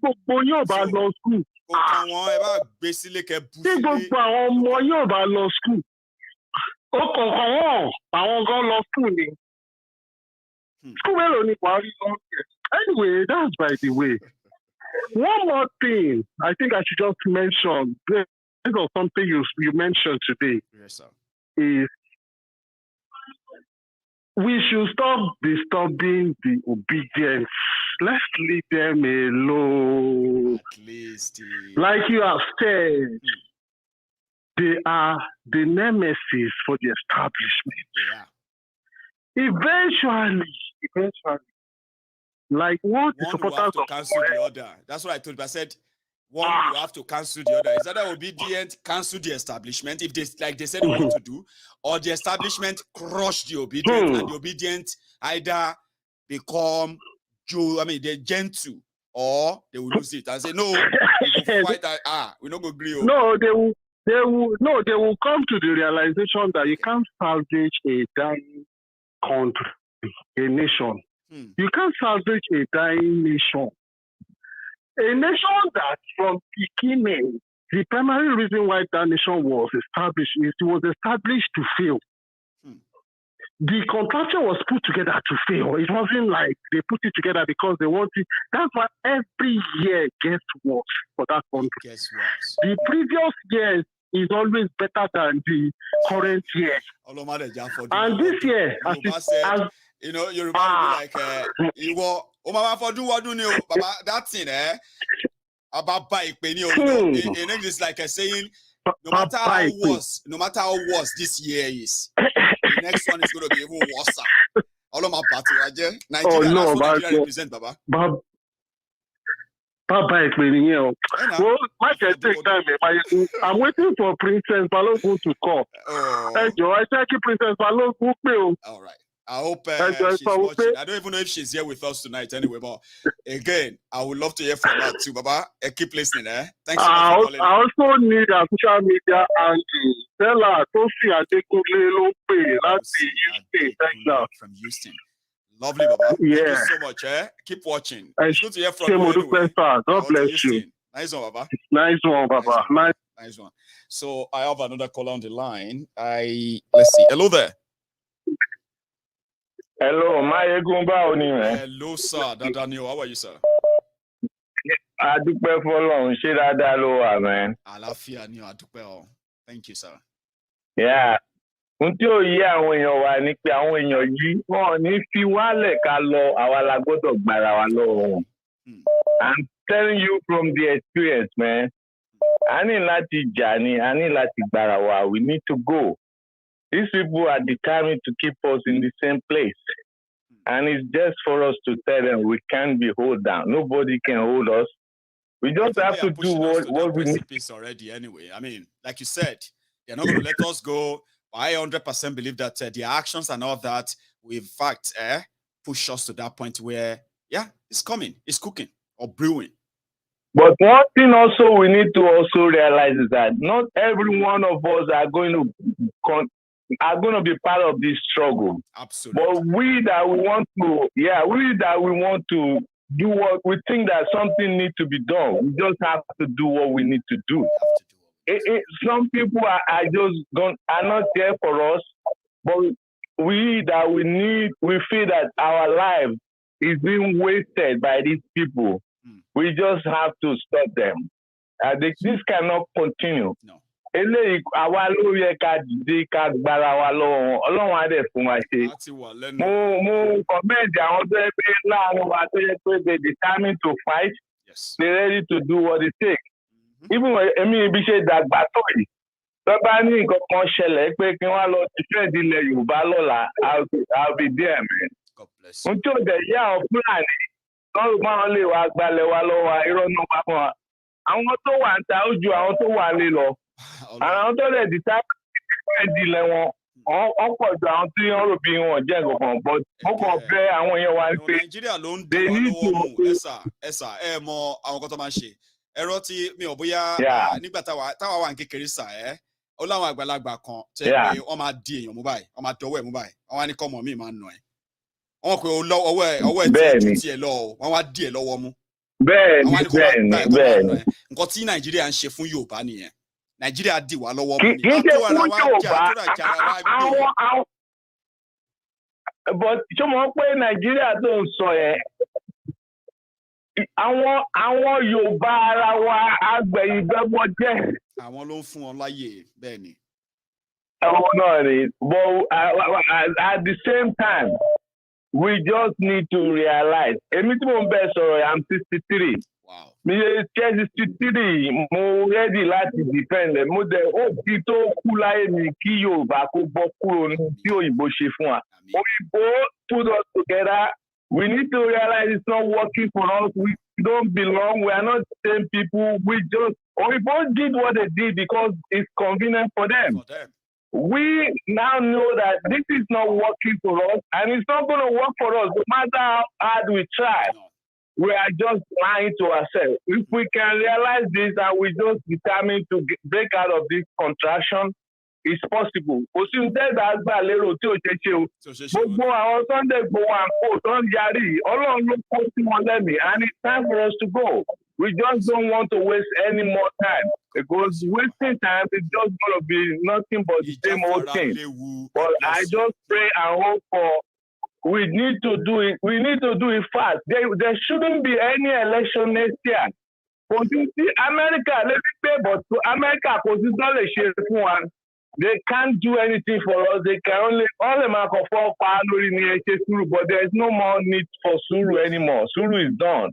gbogbo yóò bá lọ school. Tí gbogbo àwọn ọmọ yóò bá lọ school. Ó kọ̀ọ̀kan àwọn gan lọ school ni. School mélòó ni Buhari lọ sí? Anyway, that's by the way. One more thing I think I should just mention, based on something you mentioned today, yes, sir, is we should stop disturbing the obedience. Let's leave them alone. At least, like you have said, they are the nemesis for the establishment. Yeah. Eventually, like what the supporters of cancel the order. That's what I told you. I said one will have to cancel the order. Is that obedient cancel the establishment if they like they said they want to do, or the establishment crush the obedient and the obedient either become they're gentle or they will lose it and say no, we fight that we're not gonna agree. No, they will come to the realization that you can't salvage a dying country, a nation. You can't salvage a dying nation. A nation that from beginning, the primary reason why that nation was established is it was established to fail. the contraption was put together to fail. It wasn't like they put it together because they wanted. That's why every year gets worse for that country. It gets worse. The previous years is always better than the current year. And this year, as you know, Yoruba will be like, that thing, about bike, in English, is like a saying, no matter how worse this year is, the next one is going to be even worse. All of my party, Nigeria, that's what Nigeria represent, Baba. Baba explaining here. Well, I can take time. I'm waiting for Princess Balogun to call. Hey, Joe, I said Princess Balogun. All right. I hope she's watching. I don't even know if she's here with us tonight anyway, but again, I would love to hear from her too, Baba. Keep listening, Thanks so much for calling. I also need a social media and tell her to see Adekunle Lope. That's Houston, Texas. From Houston. Lovely, Baba. Yeah. Thank you so much, Keep watching. It's good to hear from you anyway. God bless you. Nice one, Baba. Nice one, Baba. Nice one. So I have another caller on the line. Let's see. Hello there. Hello, Maiyegun General. Hello, sir. Daniel, how are you, sir? Adúpẹ́ f'Ọlọ́run, ṣé dáadáa ló wà, man? Àlàáfíà ni adúpẹ́ o. Thank you, sir. Yeah. Ohun tí ó yé àwọn èèyàn wa ni pé àwọn èèyàn yìí wọn ní fi wálẹ̀ ká lọ, àwa la gbọ́dọ̀ gbára wa lọ́wọ́ wọn. I'm telling you from the experience, man. A ní láti jà ni, a ní láti gbára wa. We need to go. These people are determined to keep us in the same place. And it's just for us to tell them we can't be held down. Nobody can hold us. We just have to do what we need. Already anyway. I mean, like you said, they're not going to let us go. I 100% believe that their actions and all that will, in fact, push us to that point where, it's coming, it's cooking or brewing. But one thing also we need to also realize is that not every one of us are going to be part of this struggle. Absolutely. But we that we want to do what we think that something needs to be done. We just have to do what we need to do. Some people are not there for us, but we feel that our life is being wasted by these people. We just have to stop them. This cannot continue. No. Àwa ló yẹ ká dìde ká gbára wa lọ́wọ́ Ọlọ́run á dẹ̀ fún wa ṣe. Mo commend àwọn tó yẹ pé láàrin wa tó yẹ pé they determined to fight. They ready to do what it takes. Even èmi ibi ṣe dàgbà tó yìí. Tó bá ní nǹkan kan ṣẹlẹ̀ pé kí wọ́n lọ defend ilẹ̀ Yorùbá lọ́la, I'll be there, man. God bless you. N tí ò dẹ̀ yá àwọn Fúlàní lọ́rùn máa lè wá gbalẹ̀ wa lọ́wọ́ irọ́ náà wá fún wa. Àwọn tó wà ń ta ó ju àwọn tó wà lé lọ. Àwọn tó lè dìtà ìdílé wọn ọ̀pọ̀ ju àwọn tí wọ́n rò bí wọn jẹ́ nǹkan but ó kàn bẹ́ àwọn èèyàn wa pé Nàìjíríà ló ń dùn wá lọ́wọ́ mú ẹ̀sà mọ àwọn kan tó máa ń ṣe ẹ̀rọ tí mi ò bóyá nígbà táwa wà ní kékeré sà ó láwọn àgbàlagbà kan tẹ́ pé wọ́n máa di èèyàn mú báyìí wọ́n máa dọwọ́ ẹ̀ mú báyìí wọ́n wá ní kọ́mọ mi máa nà ẹ̀ wọ́n pé ọwọ́ ẹ̀ tí ó tiẹ̀ lọ wọ́n wá dí ẹ̀ lọ́wọ́ mú. Bẹ́ẹ̀ni. Nǹkan tí Nàìjíríà ń ṣe fún Yorùbá nìyẹn. Nàìjíríà dì wá lọ́wọ́ mú ni. Kì í ṣe fún Yorùbá àwọn but ṣé mo pé Nàìjíríà tó ń sọ yẹn àwọn Yorùbá ara wa agbẹ̀yìnbẹ́bọ jẹ́. Àwọn ló ń fún wọn láyè bẹ́ẹ̀ ni. Àwọn náà ni but at the same time we just need to realize èmi tí mo ń bẹ sọ̀rọ̀ I'm 63. Mi ṣe 63 mo ready láti defend mo dẹ̀ ó ti tó kú láyé mi kí Yorùbá kó bọ́ kúrò tí òyìnbó ṣe fún wa. Òyìnbó put us together. We need to realize it's not working for us. We don't belong. We are not the same people. Òyìnbó did what they did because it's convenient for them. We now know that this is not working for us and it's not going to work for us no matter how hard we try. We are just lying to ourselves. If we can realize this and we just determined to break out of this contraction, it's possible. Kò sí ǹjẹ́ ìdàgbà lérò tí ò ṣe ṣe o. Gbogbo àwọn Sunday gbowó àǹkó tó ń yarí Ọlọ́run ló kó sí wọn lẹ́mìí and it's time for us to go. We just don't want to waste any more time because wasting time is just going to be nothing but the same old thing. But I just pray and hope for. We need to do it. We need to do it fast. There shouldn't be any election next year. America, let me say, but to America, they can't do anything for us. They can only but there is no more need for Suru anymore. Suru is done.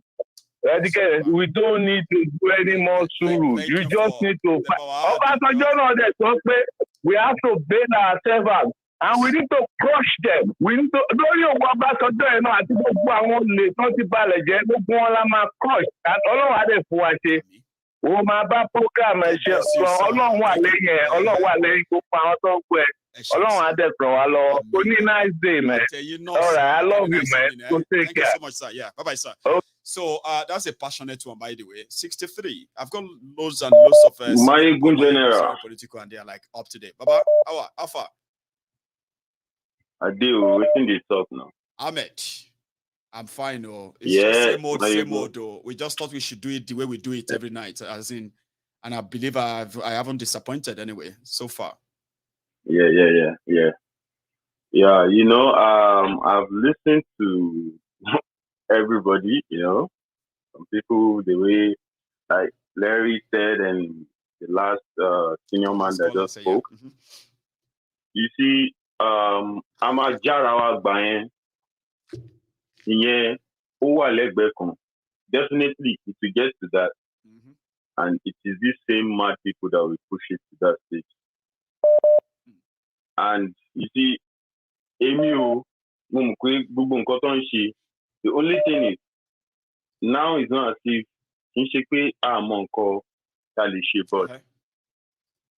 We don't need to do any more Suru. You just need to. We have to bail ourselves out. And we need to crush them. We need to don't you go back to them. I think crush. And all of them for it. Oh my bad program. Ọlọ́run wà lẹ́yìn. Ọlọ́run wà lẹ́yìn gbogbo àwọn tó ń pẹ́. Ọlọ́run á dẹ̀ sọ̀rọ̀ wá lọ. Only nice day, man. All right, I love you, man. So take care. Thank you so much, sir. Yeah, bye-bye, sir. Okay. So that's a passionate one, by the way. 63. I've got loads and loads of Maiyegun General. Political, and they are like up to date. Baba, how far? I do. Waiting this up now. Ahmed, I'm fine. Oh, it's just same mode. Oh. We just thought we should do it the way we do it every night, as in, and I believe I haven't disappointed anyway so far. Yeah. You know, I've listened to everybody. You know, some people the way like Larry said, and the last senior man that just spoke. Yeah. Mm-hmm. You see. I'm a jarawa bayen. Yeah, definitely it will get to that. Mm-hmm. And it is these same mad people that will push it to that stage. And you see, the only thing is now it's not as if but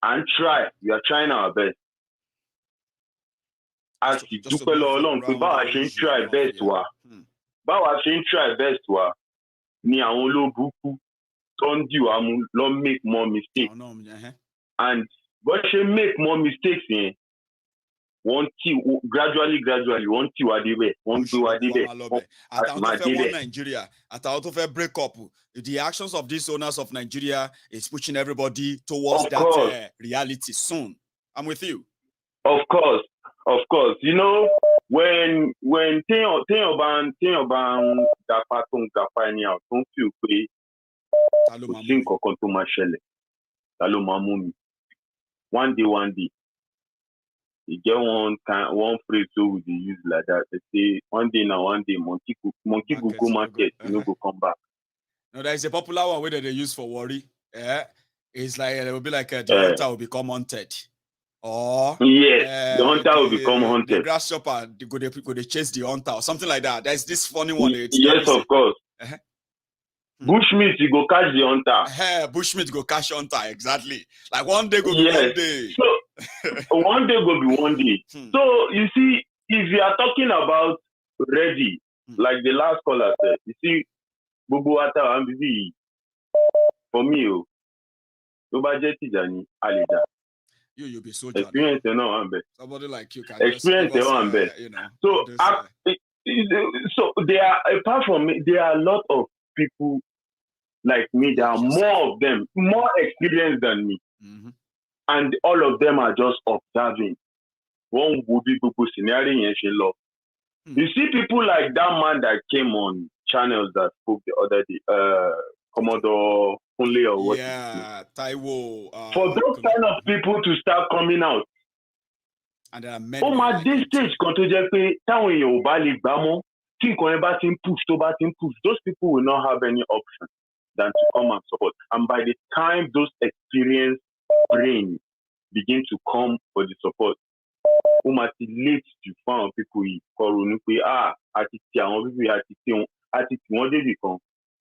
and try, we are trying our best. As you dúpẹ́ lọ́wọ́ Ọlọ́run pé báwa ṣe ń try best wa ni àwọn olóbùkú tó ń dì wá mú lọ make more mistakes. And bó ṣe make more mistakes yẹn wọ́n tí gradually wọ́n tí wá débẹ̀ wọ́n gbé wá débẹ̀. Àtàwọn tó fẹ́ wọ́n Nigeria àtàwọn tó fẹ́ break up, the actions of these owners of Nigeria is pushing everybody towards that reality soon. I'm with you. Of course, you know, when téèyàn bá ń dapa tó ń gapa ẹni àwọn tó ń fi pé kò sí nǹkan kan tó máa ṣẹlẹ̀, ta ló máa mú mi. One day, you get one phrase so we dey use like that. They say one day, monkey go market, you no go come back. No, there is a popular one where they use for worry. Yeah, it's like it will be like the hunter will become hunted. Or the hunter will become hunted. The grasshopper go they chase the hunter or something like that. There's this funny one. Yes, of course. Bushmeat, you go catch the hunter. Bushmeat go catch hunter, exactly. Like one day go be one day. So one day go be one day. So you see, if you are talking about ready, like the last caller said, you see, Bubu Ata MBV, for me, no budget is any alida. You'll be soldier. Experience no somebody like you can experience you know. So there are, apart from me, there are a lot of people like me. There are more of them, more experienced than me, and all of them are just observing. One would be people scenario and she love. You see people like that man that came on channels that spoke the other day, Commodore Only or what? Yeah, Taiwo. For those kind of people to start coming out. And there are many. Oh my, this stage, push, those people will not have any option than to come and support. And by the time those experienced brains begin to come for the support, late to find people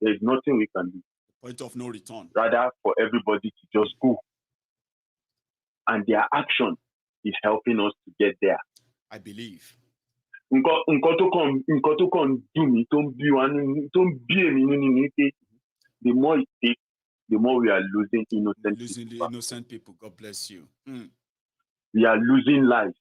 there's nothing we can do. Point of no return. Rather, for everybody to just go. And their action is helping us to get there. I believe. The more it takes, the more we are losing innocent people. Innocent people. God bless you. We are losing lives.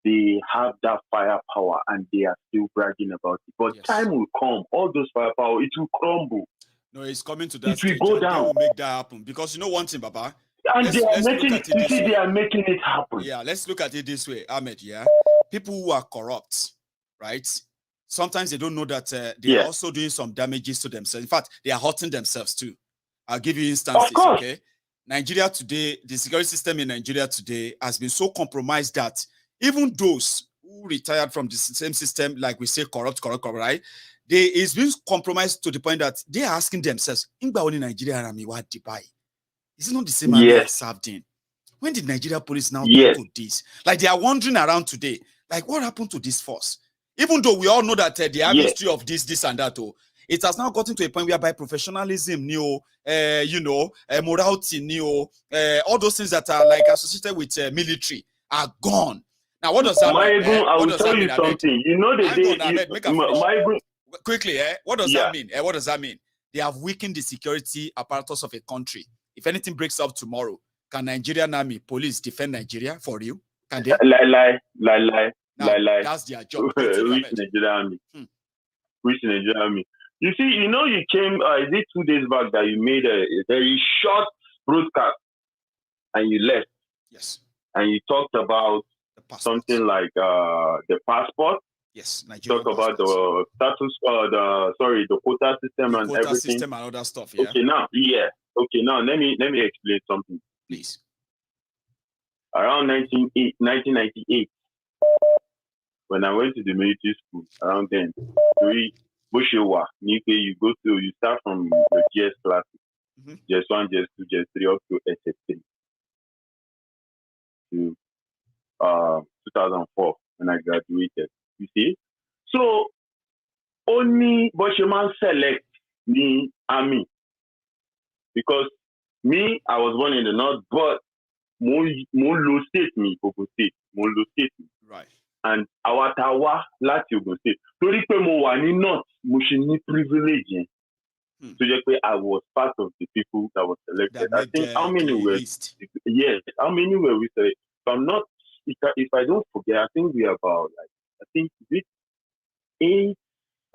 they have that firepower and they are still bragging about it. But time will come, all those firepower, it will crumble. No, it's coming to that it stage. will go down. They will make that happen. Because you know one thing, Baba? And they are making it happen. Yeah, let's look at it this way, Ahmed, yeah? People who are corrupt, right? Sometimes they don't know that they are also doing some damages to themselves. In fact, they are hurting themselves too. I'll give you instances, okay? Nigeria today, the security system in Nigeria today has been so compromised that even those who retired from the same system, like we say, corrupt, right? It's been compromised to the point that they are asking themselves, Nigeria is it not the same army I served in? When did Nigeria police now do this? Like they are wandering around today. Like what happened to this force? Even though we all know that they have history of this and that, it has now gotten to a point whereby professionalism, morality, all those things that are like associated with military are gone. Now, what does that mean? I will tell you something. You know the quickly, what does that mean? What does that mean? They have weakened the security apparatus of a country. If anything breaks up tomorrow, can Nigerian army, police defend Nigeria for real? Can they? Lie. That's their job. Which Nigerian army? You see, you came, is it 2 days back that you made a very short broadcast and you left? Yes. And you talked about something like the passport. Yes, Nigeria. Talk about the status, the quota system and everything. System and other stuff. Yeah. Okay, now let me explain something, please. Around 1998, when I went to the military school, around then, you start from the GS classes, GS 1, GS 2, GS 3 up to SS3 to 2004 when I graduated. You see? So, only Bosheman select the army. Because me, I was born in the north, but Molo State, Popo State. Right. And our Tawa, lati Ogun State. Tori pe mo wa ni north, mo ṣe ni privilege. So just I was part of the people that was selected. I think how many were? Yes, how many were we selected? If I'm not, if I don't forget, I think we are about I think 8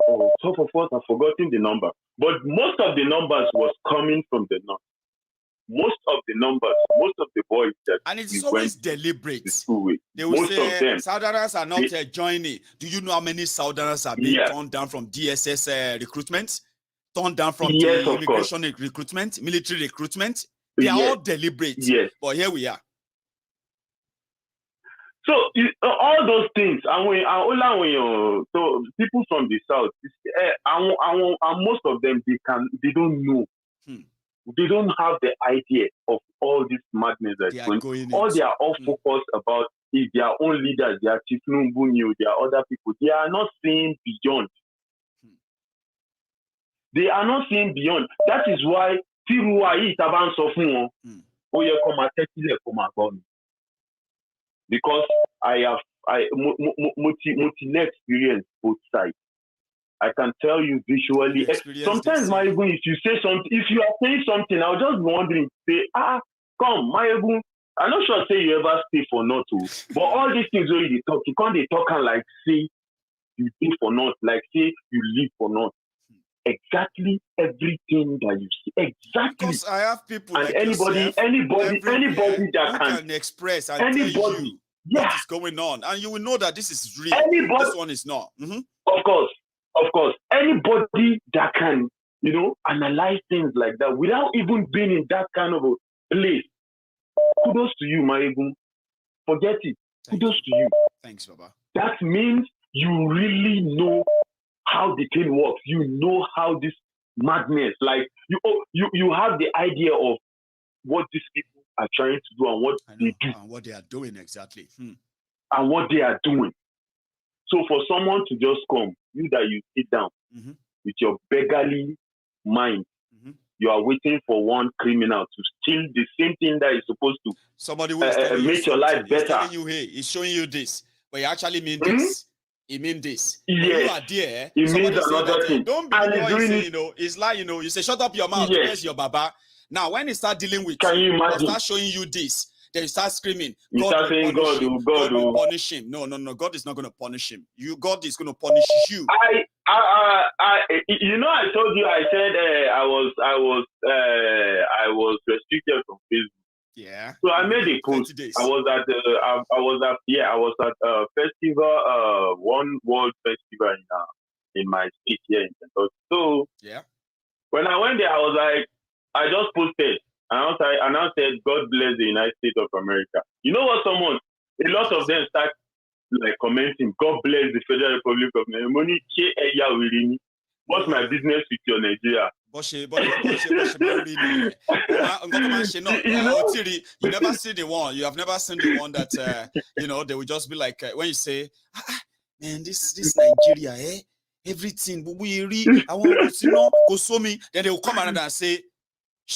or 12 of us. I've forgotten the number, but most of the numbers was coming from the north. Most of the boys that and it's always deliberate. They will most say of them, Southerners are not joining. Do you know how many Southerners are being turned down from DSS recruitment? Turned down from the immigration recruitment, military recruitment? They are all deliberate. Yes. But here we are. So all those things, so people from the south, most of them they don't know. They don't have the idea of all this madness that's going. All they are all focused about is their own leaders, their Chief Numbunyo, their other people. They are not seeing beyond. They are not seeing beyond. That is why because I have experience both sides. I can tell you visually. Sometimes, Maiyegun, if you say something, if you are saying something, I'll just be wondering, say, come, Maiyegun. I'm not sure say you ever stay for not to, but all these things where you talk, you can't they talk and like say you stay for not, like say you live for not. Exactly everything that you see. Exactly. Because I have people and like anybody that can express and tell you what is going on, and you will know that this is real. This one is not. Of course. Anybody that can, analyze things like that without even being in that kind of a place. Kudos to you, Maiyegun. Forget it. Kudos to you. Thanks, Baba. That means you really know how the thing works. You know how this madness, like you have the idea of what these people are trying to do and what they do. And what they are doing exactly. And what they are doing. So for someone to just come, you sit down with your beggarly mind, you are waiting for one criminal to steal the same thing that is supposed to somebody will make your life better. He's telling you, hey, he's showing you this, but he actually means this. He means this. Yes. When you are there, it means another thing. Don't believe what he's saying, It's like, you say, shut up your mouth, where's your Baba? Now, when he start dealing with you imagine? start showing you this, Then you start screaming, You God start will saying, punish him. God will God. punish him. No. God is not going to punish him. God is going to punish you. You know, I told you, I said I was restricted from Facebook. Yeah. So I made a post. I was at a festival, one world festival in my state here in Kentucky. So yeah, when I went there, I was like, I just posted, and I said, God bless the United States of America. You know what? A lot of them start like commenting, God bless the Federal Republic of Nigeria. What's my business with your Nigeria? You never see the one. You have never seen the one that they will just be like when you say, man, this Nigeria, everything. I want to go me. Then they will come around and say,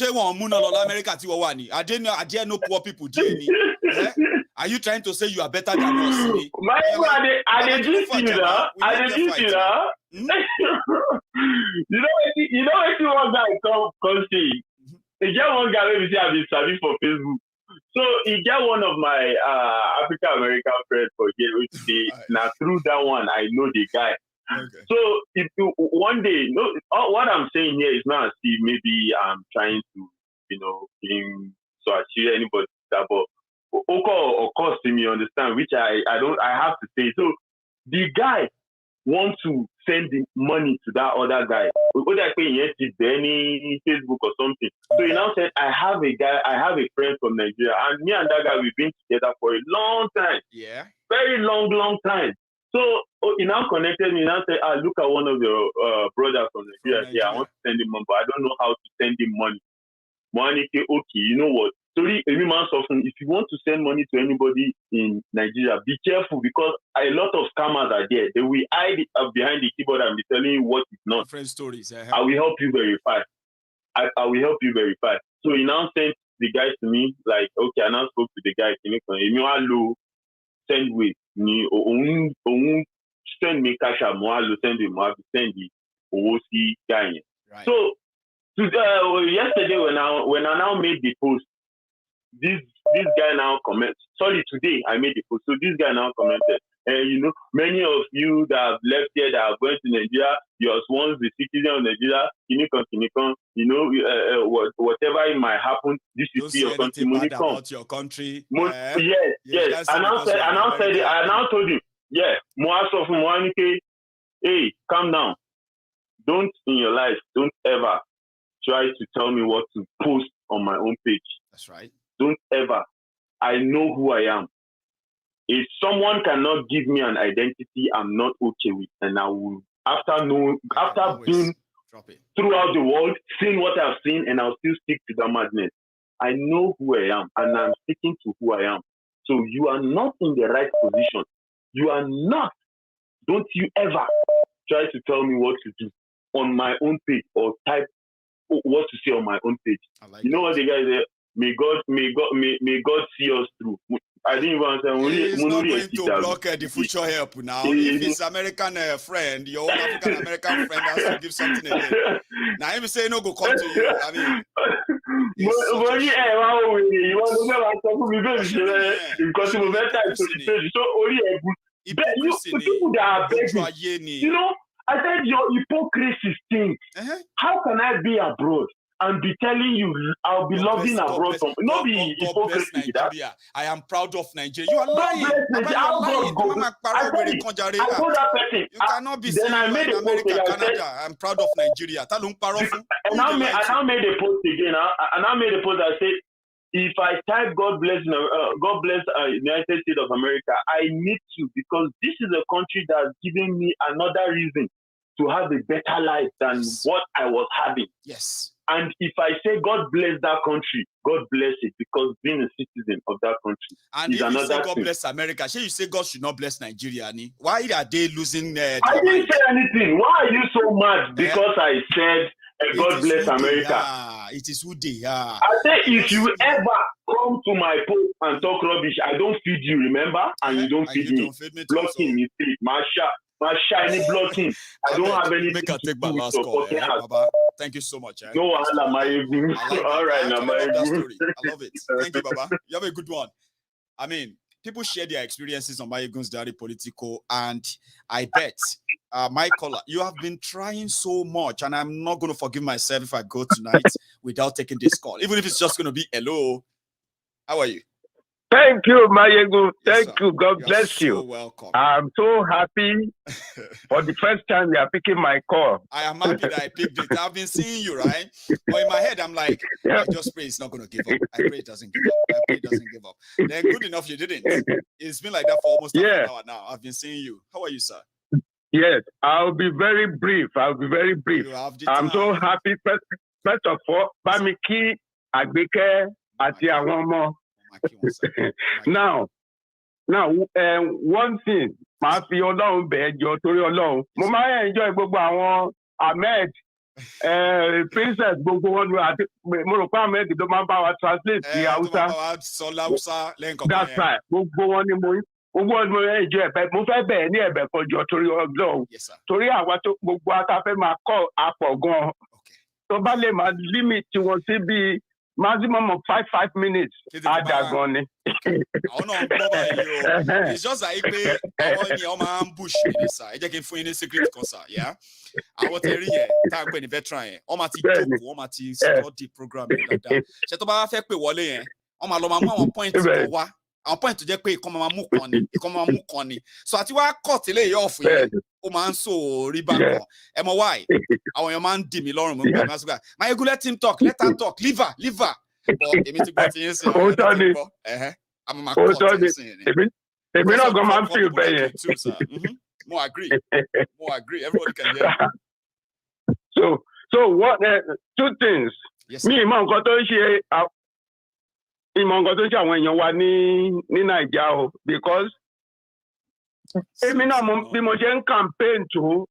America, I dare no poor people. Are you trying to say you are better than us? I did you know? You know if you want guy come see. He get one guy maybe say I've been serving for Facebook. So he get one of my African American friends for here which say now through that one I know the guy. Okay. So if you one day what I'm saying here is not see maybe I'm trying to so achieve anybody that but of course to me understand which I have to say. So the guy want to send the money to that other guy. Whether I pay any Facebook or something. So he now said, I have a friend from Nigeria, and me and that guy we've been together for a long time. Yeah. Very long time. So he now connected me and now said, look at one of your brothers from Nigeria. Yeah, I want to send him money, but I don't know how to send him money. Money, okay, you know what? Sorry, if you want to send money to anybody in Nigeria, be careful because a lot of scammers are there. They will hide behind the keyboard and be telling you what is not. Different stories. I will help you verify. I will help you verify. So he now sent the guy to me, like, okay, I now spoke to the guy. Send with me, send me cash, send the OOC guy. Right. So yesterday when I now made the post, this guy now commented. Sorry, today I made the post. So this guy now commented. Many of you that have left here that are going to Nigeria, you are once the citizen of Nigeria, whatever it might happen, this is your country. About your country. Yes. I now told him, hey, calm down. Don't in your life, don't ever try to tell me what to post on my own page. That's right. Don't ever. I know who I am. If someone cannot give me an identity I'm not okay with, and I will, after being throughout the world, seeing what I've seen, and I'll still stick to that madness. I know who I am, and I'm sticking to who I am. So you are not in the right position. You are not. Don't you ever try to tell me what to do on my own page or type what to say on my own page. Like what the guy said? May God see us through. I didn't even understand. He's not going to block the future help now. If his American friend, your African American friend has to give something again. Now if you say no, go come to you. I mean, I said your hypocrisy stinks. How can I be abroad and be telling you I'll be loving abroad? No, be hypocrisy. I am proud of Nigeria. You are lying. I told that person. You cannot be saying in America, Canada. I'm proud of Nigeria. And I made a post again. And I made a post that said, if I type God bless United States of America, I need to, because this is a country that's giving me another reason to have a better life than what I was having. Yes. And if I say God bless that country, God bless it, because being a citizen of that country and is if another you say God thing. bless America, you say God should not bless Nigeria. Why are they losing their I didn't mind? say anything. Why are you so mad? Because I said God bless America. It is who they are. I say if you ever come to my post and talk rubbish, I don't feed you, remember? And you don't feed me. Blocking me, Masha. my shiny blocking. I don't have anything Make her to take my do with last your call, fucking house. Baba. Thank you so much. No wahala, Maiyegun. All right, now, I love that Maiyegun. story. I love it. Thank you, Baba. You have a good one. I mean, people share their experiences on Maiyegun's Diary Political, and I bet, my caller, you have been trying so much, and I'm not going to forgive myself if I go tonight without taking this call, even if it's just going to be hello. How are you? Thank you, Maiyegun. Thank you. God bless you. So welcome. I'm so happy for the first time you are picking my call. I am happy that I picked it. I've been seeing you, right? But in my head, I'm like, I just pray it's not going to give up. I pray it doesn't give up. I pray it doesn't give up. Then good enough you didn't. It's been like that for almost half an hour now. I've been seeing you. How are you, sir? Yes, I'll be very brief. I'm so happy. First of all, Bamiki, Agbeke, Ati Awomo. Now, one thing, màá fi Ọlọ́run bẹ̀ jọ torí Ọlọ́run. Mo máa enjoy gbogbo àwọn Ahmed, Princess gbogbo wọn àti mo rò pé Ahmed ló máa ń bá wa translate sí Hausa. That's right. Gbogbo wọn ni mo enjoy ẹ̀bẹ̀. Mo fẹ́ bẹ̀ ní ẹ̀bẹ̀ kan jọ torí Ọlọ́run. Torí àwa tó gbogbo atafẹ́ máa kọ́ àpọ̀ gan-an. Tó bá lè máa limit wọn sí bíi maximum of 5 minutes. It's just like I bush secret concert, yeah. I was telling you, tag when veteran, the program. Àwọn point tó jẹ́ pé ìkan máa mú kan ni so àti wá cut eléyìí off yẹn ó máa ń so rí bákan ẹ mọ̀ why àwọn èèyàn máa ń dì mí lọ́rùn mọ́ gbà máa sọ pé Maiyegun let him talk let her talk leave her but èmi ti gbọ́ ti yín sí ọ̀rọ̀ tó ti gbọ́ àmọ́ máa cut ẹ̀ sí yẹn ni èmi náà gan máa ń feel bẹ́ẹ̀ yẹn mo agree everybody can hear you. So what 2 things mi ìmọ̀ nǹkan tó ń ṣe àwọn èèyàn wa ní Naija o because èmi náà bí mo ṣe ń campaign tó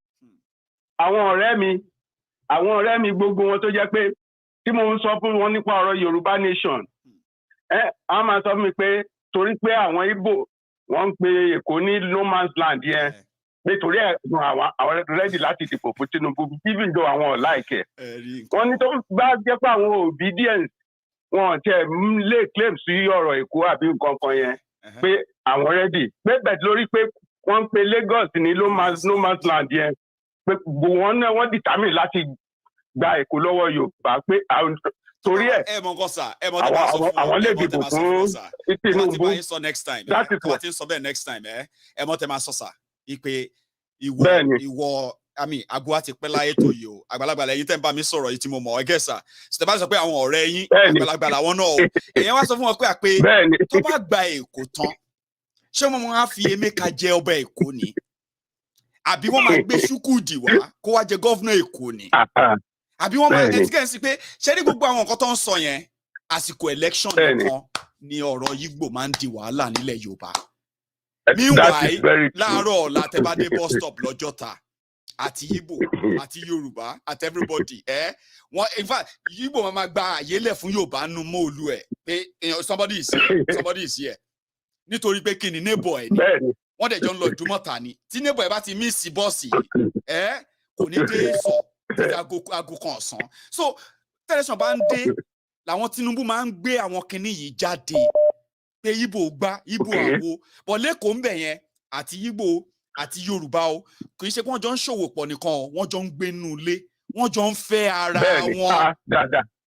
àwọn ọ̀rẹ́ mi gbogbo wọn tó jẹ́ pé tí mo ń sọ fún wọn nípa ọ̀rọ̀ Yorùbá nation a máa sọ fún mi pé torí pé àwọn Igbo wọ́n ń pe Èkó ní no man's land yẹn pé torí àwọn ready láti dìbò fún Tinubu even though àwọn like wọ́n ní tó bá jẹ́ pé àwọn obedience wọn tẹ lè claim sí ọ̀rọ̀ Èkó àbí nǹkan kan yẹn pé àwọn ready pé bẹ́ẹ̀ lórí pé wọ́n ń pe Lagos ní no man's land yẹn pé wọ́n náà wọ́n determine láti gba Èkó lọ́wọ́ Yorùbá pé torí ẹ̀ àwọn lè dìbò fún Tinubu next time ẹ mọ̀ tẹ́ máa sọ sà ìpè ìwọ àgọ́ àti pẹ́ láyé tó yìí o àgbàlagbà lẹ́yìn tẹ́ ń bá mi sọ̀rọ̀ yìí tí mo mọ̀ ẹ́ gẹ̀ẹ́sà ṣùgbọ́n bá sọ pé àwọn ọ̀rẹ́ yín àgbàlagbà làwọn náà o èèyàn wá sọ fún wọn pé tó bá gba Èkó tán ṣé wọn máa fi Emeka jẹ ọba Èkó ni àbí wọn máa gbé Chukwudi wá kó wá jẹ gọ́vnà Èkó ni àbí wọn máa ẹtí kẹ́hìn sí pé ṣé ní gbogbo àwọn nǹkan tó ń sọ yẹn àsìkò election nìkan ni ọ̀rọ̀ Yígbò máa ń di wàhálà nílẹ̀ Yorùbá meanwhile láàárọ̀ ọ̀la tẹ́ bá dé bus stop lọ́jọ́ta àti Igbo àti Yorùbá àti everybody wọn in fact Igbo máa gba àyè lẹ̀ fún Yorùbá nu mọ́ọ̀lù ẹ̀ pé somebody is here nítorí pé kí ni neighbor ẹ̀ ni wọ́n dẹ̀ jọ ń lọ Ìdúmọ̀tà ni tí neighbor ẹ̀ bá ti miss bọ́ọ̀sì kò ní dé sọ títí aago kan ọ̀sán so tẹlifíṣàn bá ń dé làwọn Tinubu máa ń gbé àwọn kinní yìí jáde pé Igbo gbá Igbo àwo bọ̀ lẹ́kọ̀ọ́ ń bẹ̀ yẹn àti Igbo àti Yorùbá o kì í ṣe pé wọ́n jọ ń ṣòwò pọ̀ nìkan o wọ́n jọ ń gbé nínú ilé wọ́n jọ ń fẹ́ ara wọn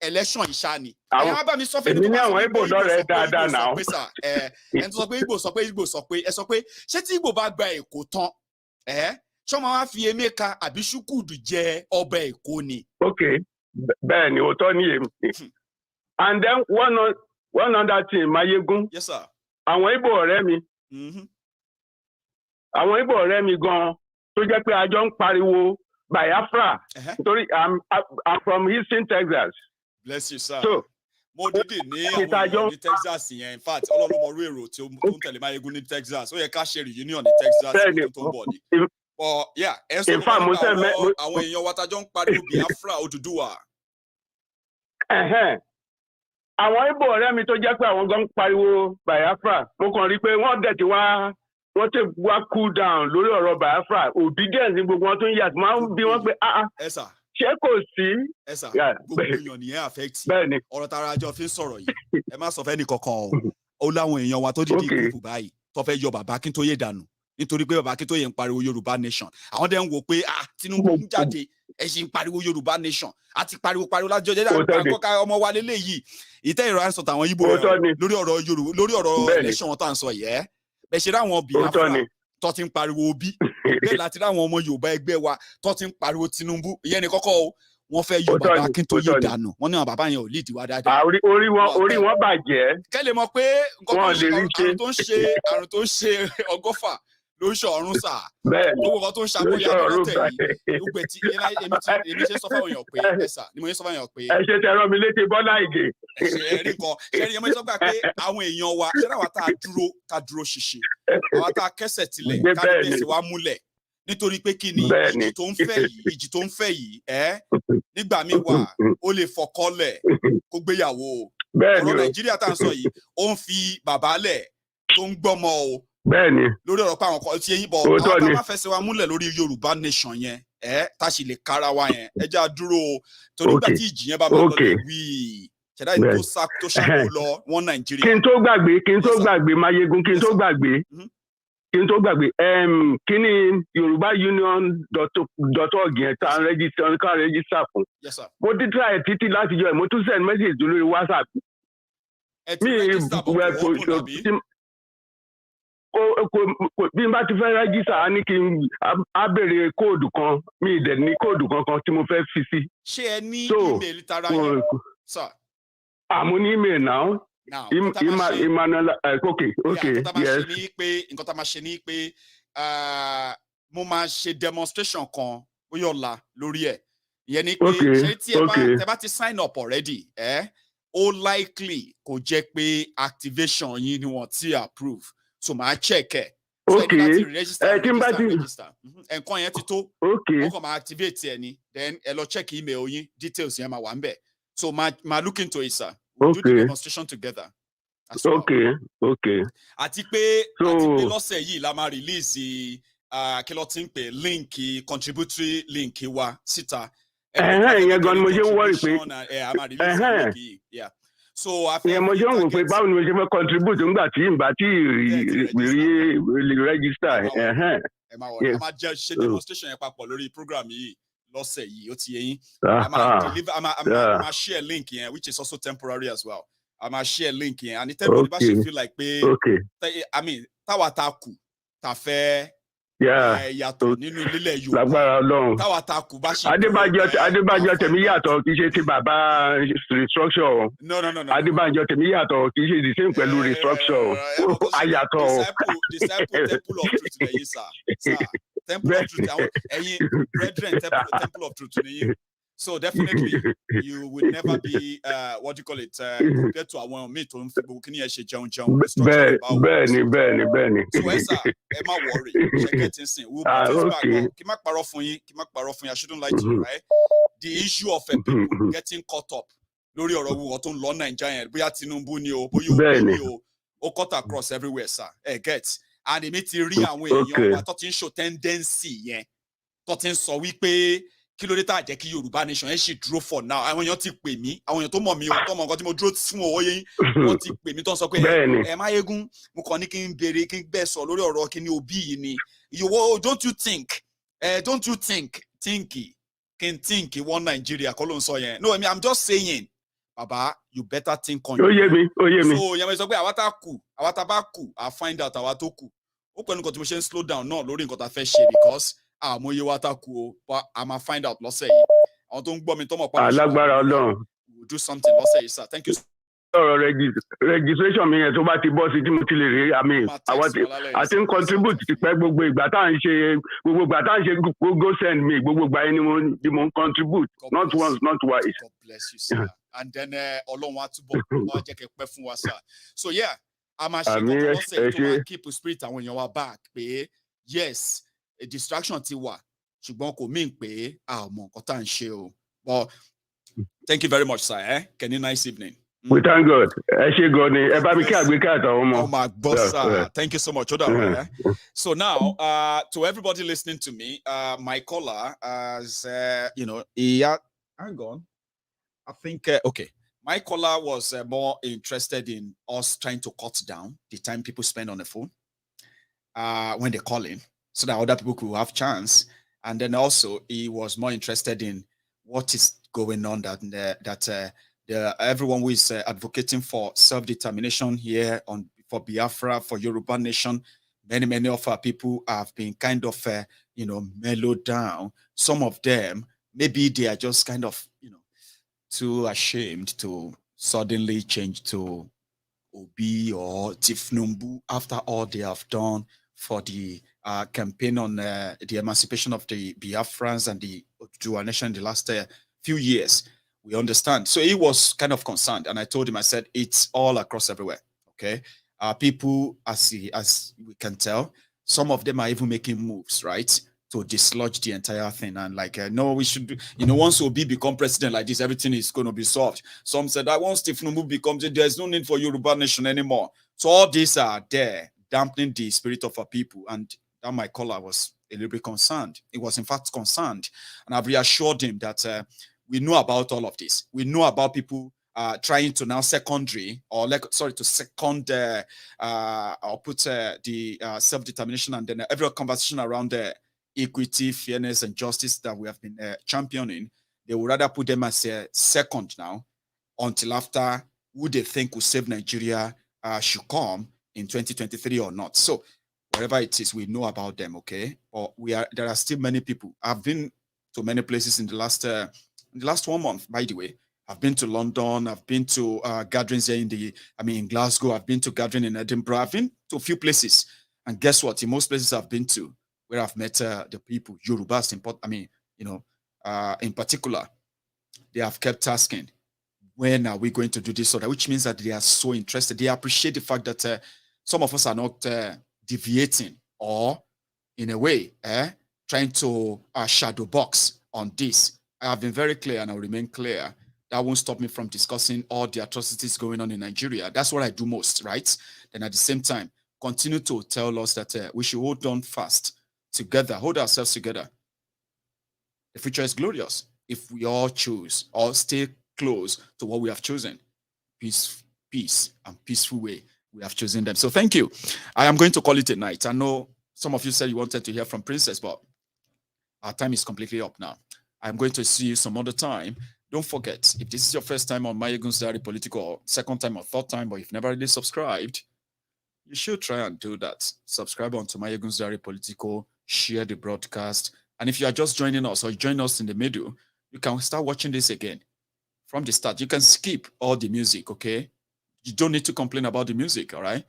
election ìṣá ni ẹ̀yin wá bá mi sọ fún mi ní àwọn Igbo lọ́rẹ̀ẹ́ dáadáa náà ẹni tó sọ pé Igbo sọ pé ẹ sọ pé ṣé tí Igbo bá gba Èkó tán ṣé wọ́n wá fi Emeka àbí Chukwudi jẹ ọba Èkó ni. Okay bẹ́ẹ̀ ni òótọ́ ní èmi and then one other thing Maiyegun yes sir àwọn Igbo ọ̀rẹ́ mi àwọn Igbo ọ̀rẹ́ mi gan tó jẹ́ pé a jọ ń pariwo Biafra nítorí I'm from Houston, Texas. Bless you sir. So mo dìde ní àwọn ní Texas yẹn in fact ọlọ́run mọ̀ orí èrò tí ó ń tẹ̀lé Maiyegun ní Texas ó yẹ ká ṣe reunion ní Texas tó ń bọ̀ ni. But yeah ẹ sọ fún mi àwọn èèyàn wa tá jọ ń pariwo Biafra Odùduwà. Àwọn Igbo ọ̀rẹ́ mi tó jẹ́ pé àwọn gan ń pariwo Biafra mo kàn rí pé wọ́n dẹ̀ ti wá wọ́n ti wá cool down lórí ọ̀rọ̀ Biafra obedience ní gbogbo wọn tó ń yà máa ń bí wọ́n pé ṣé kò sí. gbogbo èèyàn nìyẹn affect ọ̀rọ̀ tara àjọ fi ń sọ̀rọ̀ yìí ẹ má sọ fẹ́ ní kankan ó láwọn èèyàn wa tó dìde group báyìí tó fẹ́ yọ bàbá Akíntóyè dànù nítorí pé bàbá Akíntóyè ń pariwo Yorùbá nation àwọn dẹ̀ ń wò pé Tinubu ń jáde ẹ ṣì ń pariwo Yorùbá nation àti pariwo lájọ jẹ́ àkọ́kọ́ ọmọ wa lélẹ̀ yìí ìtẹ́ ìrọ̀ àìsàn tàwọn Yíbò lórí ọ̀rọ̀ nation wọn tó à ń sọ yẹ́ bẹ́ẹ̀ ṣe ráwọn Biafra tó ti ń pariwo Obi bẹ́ẹ̀ láti ráwọn ọmọ Yorùbá ẹgbẹ́ wa tó ti ń pariwo Tinubu ìyẹn ni kọ́kọ́ o wọ́n fẹ́ yọ bàbá Akíntóyè dànù wọ́n ní àwọn bàbá yẹn ò lead wa dáadáa. orí wọn bàjẹ́. kẹ́lẹ̀ mọ̀ pé àrùn tó ń ṣe ọgọ́fà ló ń ṣe ọ̀run sà. gbogbo kan tó ń ṣàkóyà lọ́tẹ̀ yìí gbogbo tí èmi ṣe sọ fáwọn èèyàn pé ẹ̀sà ni mo ṣe sọ fáwọn èèyàn pé. ẹ ṣe tẹ̀rọ mi létí Bọ́lá Ìgè. ẹ̀rí kan ṣẹ́ni ẹ̀ mọ́ ìṣọ́gbà pé àwọn èèyàn wa ṣẹ́ni àwa tá a dúró ṣinṣin àwa tá a kẹ́sẹ̀ tilẹ̀ ká ní bẹ́ẹ̀ sì wá múlẹ̀ nítorí pé kí ni ìjì tó ń fẹ́ yìí nígbà míì wà ó lè fọkọ́lẹ̀ kó gbéyàwó ọ̀rọ̀ Nàìjíríà tá à ń sọ yìí ó ń fi bàbá lẹ̀ tó ń gbọ́mọ o lórí ọ̀rọ̀ pé àwọn kan ti eyín bọ̀ àwọn tá a máa fẹsẹ̀ wa múlẹ̀ lórí Yorùbá nation yẹn tá a sì lè kára wa yẹn ẹ jẹ́ àdúró torí nígbà tí ìjì yẹn bá máa lọ lè wí ṣẹ̀dá ìlú tó ṣàkó lọ wọn Nàìjíríà. kí n tó gbàgbé Maiyegun kí n tó gbàgbé kí ni Yorùbá union.org yẹn tá a rẹ́gísítà fún. mo ti try títí láti jọ ẹ̀ mo tún send message lórí WhatsApp. bí n bá ti fẹ́ rẹ́gísítà á ní kí n á béèrè kóòdù kan mi ì dẹ̀ ní kóòdù kankan tí mo fẹ́ fi sí. ṣé ẹ ní email tara yẹn sir. àmọ́ ní email náà. Emmanuel okay yes. nǹkan tá a máa ṣe ní pé mo máa ṣe demonstration kan bóyá ọ̀la lórí ẹ̀ ìyẹn ni pé ṣé tí ẹ bá ti sign up already ó likely kò jẹ́ pé activation yín ni wọ́n ti approve so máa check ẹ̀. tí n bá ti nǹkan yẹn ti tó wọ́n kàn máa activate ẹ̀ ni then ẹ lọ check email yín details yẹn máa wà ń bẹ̀ so máa look into it sir. We'll do the demonstration together. Well. Àti pé lọ́sẹ̀ yìí la máa release kí ló ti ń pè link contributory link wa síta. Ìyẹn gan ni mo ṣe ń wọ́rì pé. A máa release link yìí. So ìyẹn mo ṣe ń wò pé báwo ni mo ṣe fẹ́ contribute nígbà tí n bá tí rí register. A máa ṣe demonstration yẹn papọ̀ lórí program yìí. Lọ́sẹ̀ yìí ó ti yé yín a máa share link yẹn which is also temporary as well a máa share link yẹn and everybody bá ṣe feel like pé I mean táwa ta kù ta fẹ́ yàtọ̀ nínú lílẹ̀ Yorùbá lágbára Ọlọ́run táwa ta kù bá ṣe. Adébánjọ tèmi yàtọ̀ kì í ṣe ti bàbá restructure. No. Adébánjọ tèmi yàtọ̀ kì í ṣe the same pẹ̀lú restructure ayàtọ̀. disciple temple of truth lẹ́yìn sir. Temple of Truth, brethren, Temple of Truth. So definitely, you will never be what do you call it compared to our me to Bẹ́ẹ̀ni. So sir, ẹ má worry. Check it and we'll put this back. Kí má parọ́ fún yín. I shouldn't lie to you, right? The issue of people getting caught up lórí ọ̀rọ̀ wo tó ń lọ Nàìjíríà bóyá Tinubu ni o, bóyá Obi ni o, ó cut across everywhere, sir. Get. And èmi ti rí àwọn èèyàn wa tó ti ń show tendency yẹn tó ti ń sọ wípé kí ló dé tá a jẹ́ kí Yorùbá nation ẹ̀ ṣì dúró for now àwọn èèyàn ti pè mí àwọn èèyàn tó mọ̀ mí o tó mọ̀ nǹkan tí mo dúró fún owó yẹn wọ́n ti pè mí tó ń sọ pé Maiyegun mo kàn ní kí n béèrè kí n bẹ́ẹ̀ sọ lórí ọ̀rọ̀ kí ni Obi yìí ni don't you think kí n think one Nigeria kọ́ ló ń sọ yẹn no I mean I'm just saying Baba, you better think on it. Ó yé mi. So, yẹn mo sọ pé àwa tá bá kù, I find out àwa tó kù. Ó pẹ̀lú nǹkan tí mo ṣe ń slow down náà lórí nǹkan tá fẹ́ ṣe because àmọye wa tá kù o, but I ma find out lọ́sẹ̀ yìí. Àwọn tó ń gbọ́ mi tó mọ̀ pa. Alágbára Ọlọ́run. We'll do something lọ́sẹ̀ yìí, sir. Thank you. Ọ̀rọ̀ registration mi yẹn tó bá ti bọ́ sí tí mo ti lè rí àti ń contribute ti pẹ́ gbogbo ìgbà tá à ń ṣe go send me gbogbo ìgbà yẹn ni mo ń contribute not once not twice. God bless you, sir. And then Ọlọ́run á túbọ̀ wá jẹ́ kẹ́ pẹ́ fún wa, sir. So yeah, a máa ṣe kọ́kọ́ lọ́sẹ̀ tó máa keep spirit àwọn èèyàn wa back pé yes a distraction ti wà ṣùgbọ́n kò mean pé a ò mọ nǹkan tá à ń ṣe o. But thank you very much, sir. Kenny, nice evening. We thank God. Oh my boss, thank you so much. So now, to everybody listening to me, my caller, as hang on. I think okay. My caller was more interested in us trying to cut down the time people spend on the phone when they call in, so that other people could have chance. And then also, he was more interested in what is going on everyone who is advocating for self-determination here for Biafra, for Yoruba nation. Many of our people have been kind of mellowed down. Some of them, maybe they are just kind of too ashamed to suddenly change to Obi or Tifnumbu after all they have done for the campaign on the emancipation of the Biafrans and the Withdrawal nation in the last few years. We understand. So he was kind of concerned, and I told him, I said, it's all across everywhere. Okay, people, as we can tell, some of them are even making moves, right, to dislodge the entire thing. And like, no, we should, once Obi become president like this, everything is going to be solved. Some said that once Tifnumbu becomes it, there's no need for Yoruba nation anymore. So all these are there, dampening the spirit of our people. And that my caller was a little bit concerned. He was in fact concerned. And I've reassured him that we know about all of this. We know about people trying to now to second or put the self-determination and then every conversation around equity, fairness, and justice that we have been championing. They would rather put them as a second now until after who they think will save Nigeria should come in 2023 or not. So wherever it is, we know about them, okay? Or there are still many people. I've been to many places in the last 1 month, by the way. I've been to London. I've been to gatherings here in Glasgow. I've been to gathering in Edinburgh. I've been to a few places. And guess what? In most places I've been to, where I've met the people, Yorubas, in particular, they have kept asking, when are we going to do this or that? Which means that they are so interested. They appreciate the fact that some of us are not deviating or, in a way, trying to shadow box on this. I have been very clear and I'll remain clear. That won't stop me from discussing all the atrocities going on in Nigeria. That's what I do most, right? Then at the same time, continue to tell us that we should hold on fast together, hold ourselves together. The future is glorious if we all choose or stay close to what we have chosen. Peace and peaceful way we have chosen them. So thank you. I am going to call it a night. I know some of you said you wanted to hear from Princess, but our time is completely up now. I'm going to see you some other time. Don't forget, if this is your first time on Maiyegun's Diary Political, or second time or third time, but you've never really subscribed, you should try and do that. Subscribe onto Maiyegun's Diary Political, share the broadcast. And if you are just joining us or you join us in the middle, you can start watching this again from the start. You can skip all the music, okay? You don't need to complain about the music, all right?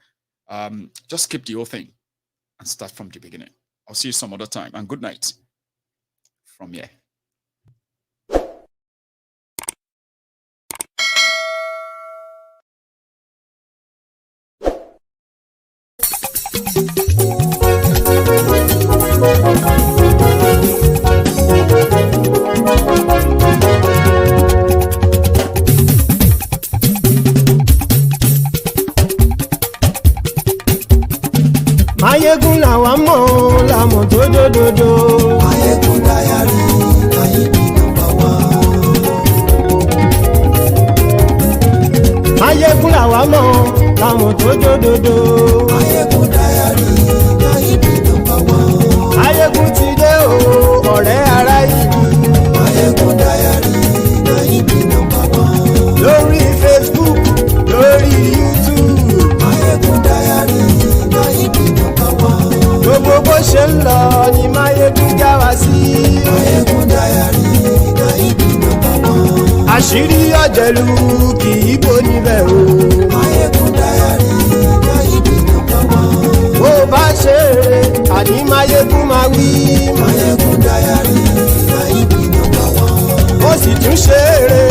Just skip the whole thing and start from the beginning. I'll see you some other time. And good night from here. Maiyegun làwa mọ̀ làmọ̀ tó dòdòdò. Maiyegun Diary, Maiyegun #1. Maiyegun làwa mọ̀ làmọ̀ tó dòdòdò. Maiyegun Diary, Maiyegun #1. Maiyegun ti dé o, ọ̀rẹ́ ará ìlú. Maiyegun Diary, Maiyegun #1. Lórí Facebook, lórí YouTube. Maiyegun Diary, Maiyegun #1. Gbogbo bó ṣe ń lọ ni Maiyegun já wa sí. Maiyegun Diary, Maiyegun #1. Àṣírí ọ̀jẹ̀lú kì í bò níbẹ̀ o. Maiyegun Diary, Maiyegun #1. Bó bá ṣe eré àní Maiyegun máa wí. Maiyegun Diary, Maiyegun #1. Ó sì tún ṣe eré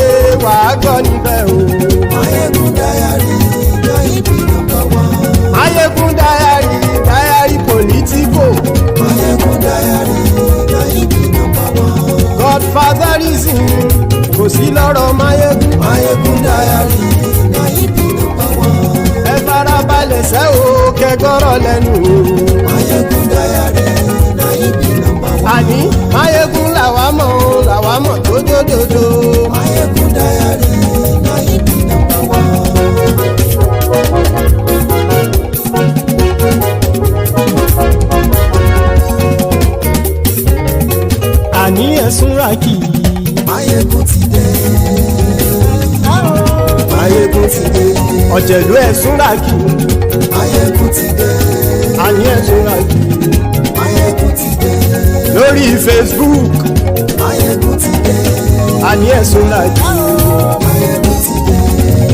wàá gbọ́ níbẹ̀ o. Maiyegun Diary, Maiyegun #1. Maiyegun Diary, Diary Political. Maiyegun Diary, Maiyegun #1. Godfatherism kò sí lọ́rọ̀ Maiyegun. Maiyegun Diary. ṣẹ́ o kẹgbọ́rọ̀ lẹ́nu o. Maiyegun Diary na ibi number one. Àní Maiyegun làwa mọ̀ tó dòdòdò. Maiyegun Diary na ibi number one. Àní ẹ̀sùn ràkì. Maiyegun ti dé. Maiyegun ti dé. Ọ̀jẹ̀lú ẹ̀sùn ràkì. Maiyegun ti dé. Àní ẹ̀sùn ràkì. Maiyegun ti dé. Lórí Facebook. Maiyegun ti dé. Àní ẹ̀sùn ràkì. Maiyegun ti dé.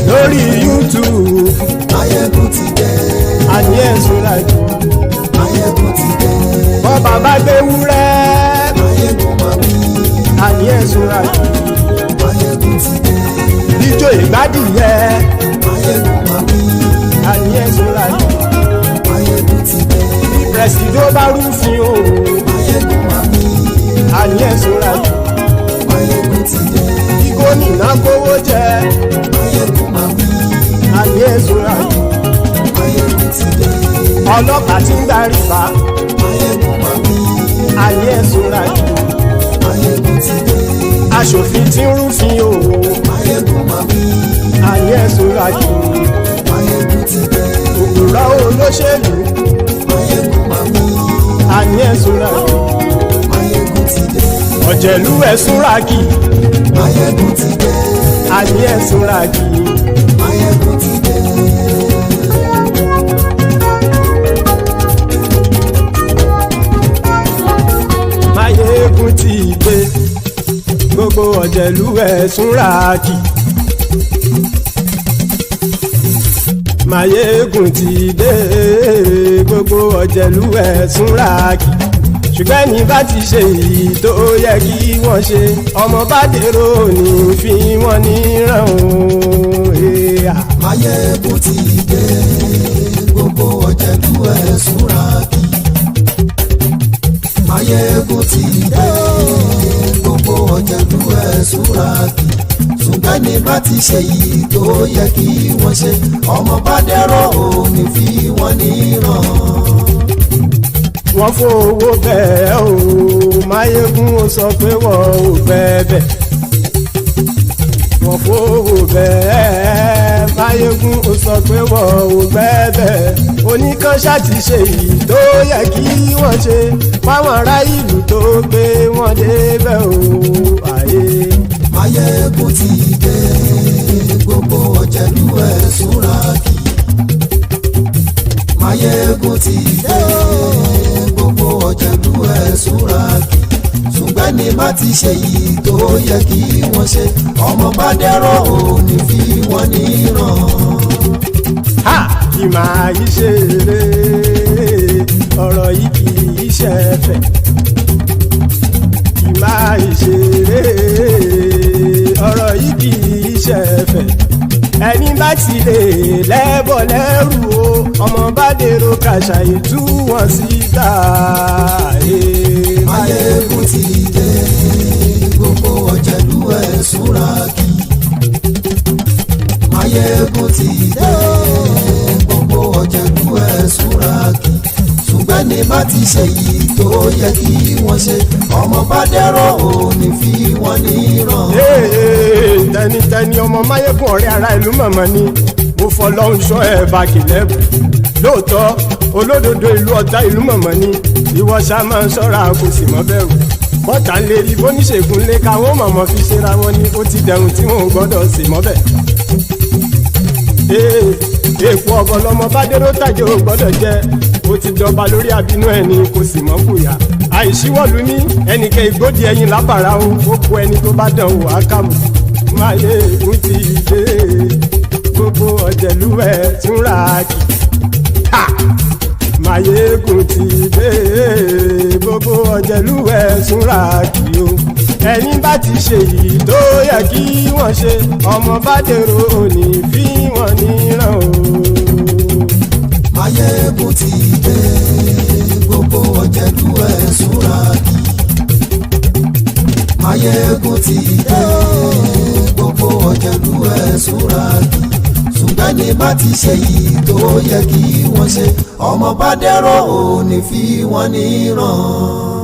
Lórí YouTube. Maiyegun ti dé. Àní ẹ̀sùn ràkì. Maiyegun ti dé. Bọ́ bàbá gbé wúrẹ́. Maiyegun máa wí. Àní ẹ̀sùn ràkì. Maiyegun ti dé. Ijó ìgbádìyẹ. Maiyegun máa wí. Àní ẹ̀sùn ràkì. Maiyegun ti dé. Prẹ̀sìdó bá rúfin o. Maiyegun máa wí. Àní ẹ̀sùn ràkì. Maiyegun ti dé. Kí gómìnà kówó jẹ. Maiyegun máa wí. Àní ẹ̀sùn ràkì. Maiyegun ti dé. Ọlọ́pàá tí ń darí bá. Maiyegun máa wí. Àní ẹ̀sùn ràkì. Maiyegun ti dé. Aṣòfin tí ń rúfin o. Maiyegun máa wí. Àní ẹ̀sùn ràkì. Maiyegun ti dé. Òpùrọ́ olóṣèlú. Maiyegun máa wí. Àní ẹ̀sùn ràkì. Maiyegun ti dé. Ọ̀jẹ̀lú ẹ̀sùn ràkì. Maiyegun ti dé. Àní ẹ̀sùn ràkì. Maiyegun ti dé. Maiyegun ti dé. Gbogbo ọ̀jẹ̀lú ẹ̀sùn ràkì. Maiyegun ti dé. Gbogbo ọ̀jẹ̀lú ẹ̀sùn ràkì. Ṣùgbọ́n ní bá ti ṣe èyí tó yẹ kí wọ́n ṣe, ọmọ bá dèrò ní fi wọ́n níran o. Maiyegun ti dé. Gbogbo ọ̀jẹ̀lú ẹ̀sùn ràkì. Maiyegun ti dé. Gbogbo ọ̀jẹ̀lú ẹ̀sùn ràkì. Ṣùgbọ́n ní bá ti ṣe èyí tó yẹ kí wọ́n ṣe, ọmọ bá dèrò ní fi wọ́n níran. Wọ́n fowó bẹ́ẹ̀ o, Maiyegun ó sọ pé wọ́n ò bẹ́ẹ̀. Wọ́n fowó bẹ́ẹ̀, Maiyegun ó sọ pé wọ́n ò bẹ́ẹ̀. Oníkanṣá ti ṣe èyí tó yẹ kí wọ́n ṣe, fáwọn ará ìlú tó gbé wọn débẹ̀ o. Maiyegun ti dé. Gbogbo ọ̀jẹ̀lú ẹ̀sùn ràkì. Maiyegun ti dé. Gbogbo ọ̀jẹ̀lú ẹ̀sùn ràkì. Ṣùgbọ́n ní bá ti ṣe yìí tó yẹ kí wọ́n ṣe, ọmọ bá dẹ́rọ̀ ò ní fi wọ́n níran. Ha! Kì máa yí ṣe eré, ọ̀rọ̀ yìí kì í ṣe ẹ̀fẹ̀. Kì máa yí ṣe eré, ọ̀rọ̀ yìí kì í ṣe ẹ̀fẹ̀. Ẹni bá ti lè lẹ́bọ̀ lẹ́rù o, ọmọ bá dèrò kàṣàyè tú wọn síta. Maiyegun ti dé. Gbogbo ọ̀jẹ̀lú ẹ̀sùn ràkì. Maiyegun ti dé. Gbogbo ọ̀jẹ̀lú ẹ̀sùn ràkì. Ṣùgbọ́n ní bá ti ṣe yìí tó yẹ kí wọ́n ṣe, ọmọ bá dẹ́rọ̀ ò ní fi wọ́n níran. Tẹnitẹni ọmọ Maiyegun ọ̀rẹ́ ara ìlú mọ̀mọ́ ni mo fọlọ́hún ṣọ́ ẹ̀ bá kìlẹ́bù. Lóòótọ́ olódodo ìlú ọ̀tá ìlú mọ̀mọ́ ni ìwọ ṣá máa ń ṣọ́ra kò sì mọ́ bẹ̀rù. Bọ́tà ń lè rí bóníṣègùn lé káwọn mọ̀mọ́ fi ṣera wọn ni ó ti dẹ̀rùn tí wọn ò gbọ́dọ̀ sè mọ́bẹ̀. Èèpo ọ̀bọ̀ lọmọ bá dérò tàjẹ́ ò gbọ́dọ̀ jẹ́, ó ti jọba lórí àbínú ẹni kò sì mọ́ bùyà. Àìsíwọ́lu ní ẹnìkẹ́ ìgbódì ẹyin lábàrá o, ó kó ẹni tó bá dán o àkàmù. Maiyegun ti dé. Gbogbo ọ̀jẹ̀lú ẹ̀sùn ràkì. Maiyegun ti dé. Gbogbo ọ̀jẹ̀lú ẹ̀sùn ràkì o. Ẹni bá ti ṣe yìí tó yẹ kí wọ́n ṣe, ọmọ bá dèrò òní fi wọ́n níran o. Maiyegun ti dé. Gbogbo ọ̀jẹ̀lú ẹ̀sùn ràkì. Maiyegun ti dé. Gbogbo ọ̀jẹ̀lú ẹ̀sùn ràkì. Ṣùgbọ́n ṣùgbọ́n ní bá ti ṣe yìí tó yẹ kí wọ́n ṣe ọmọ bá dẹ́rọ̀ ò ní fi wọ́n níran.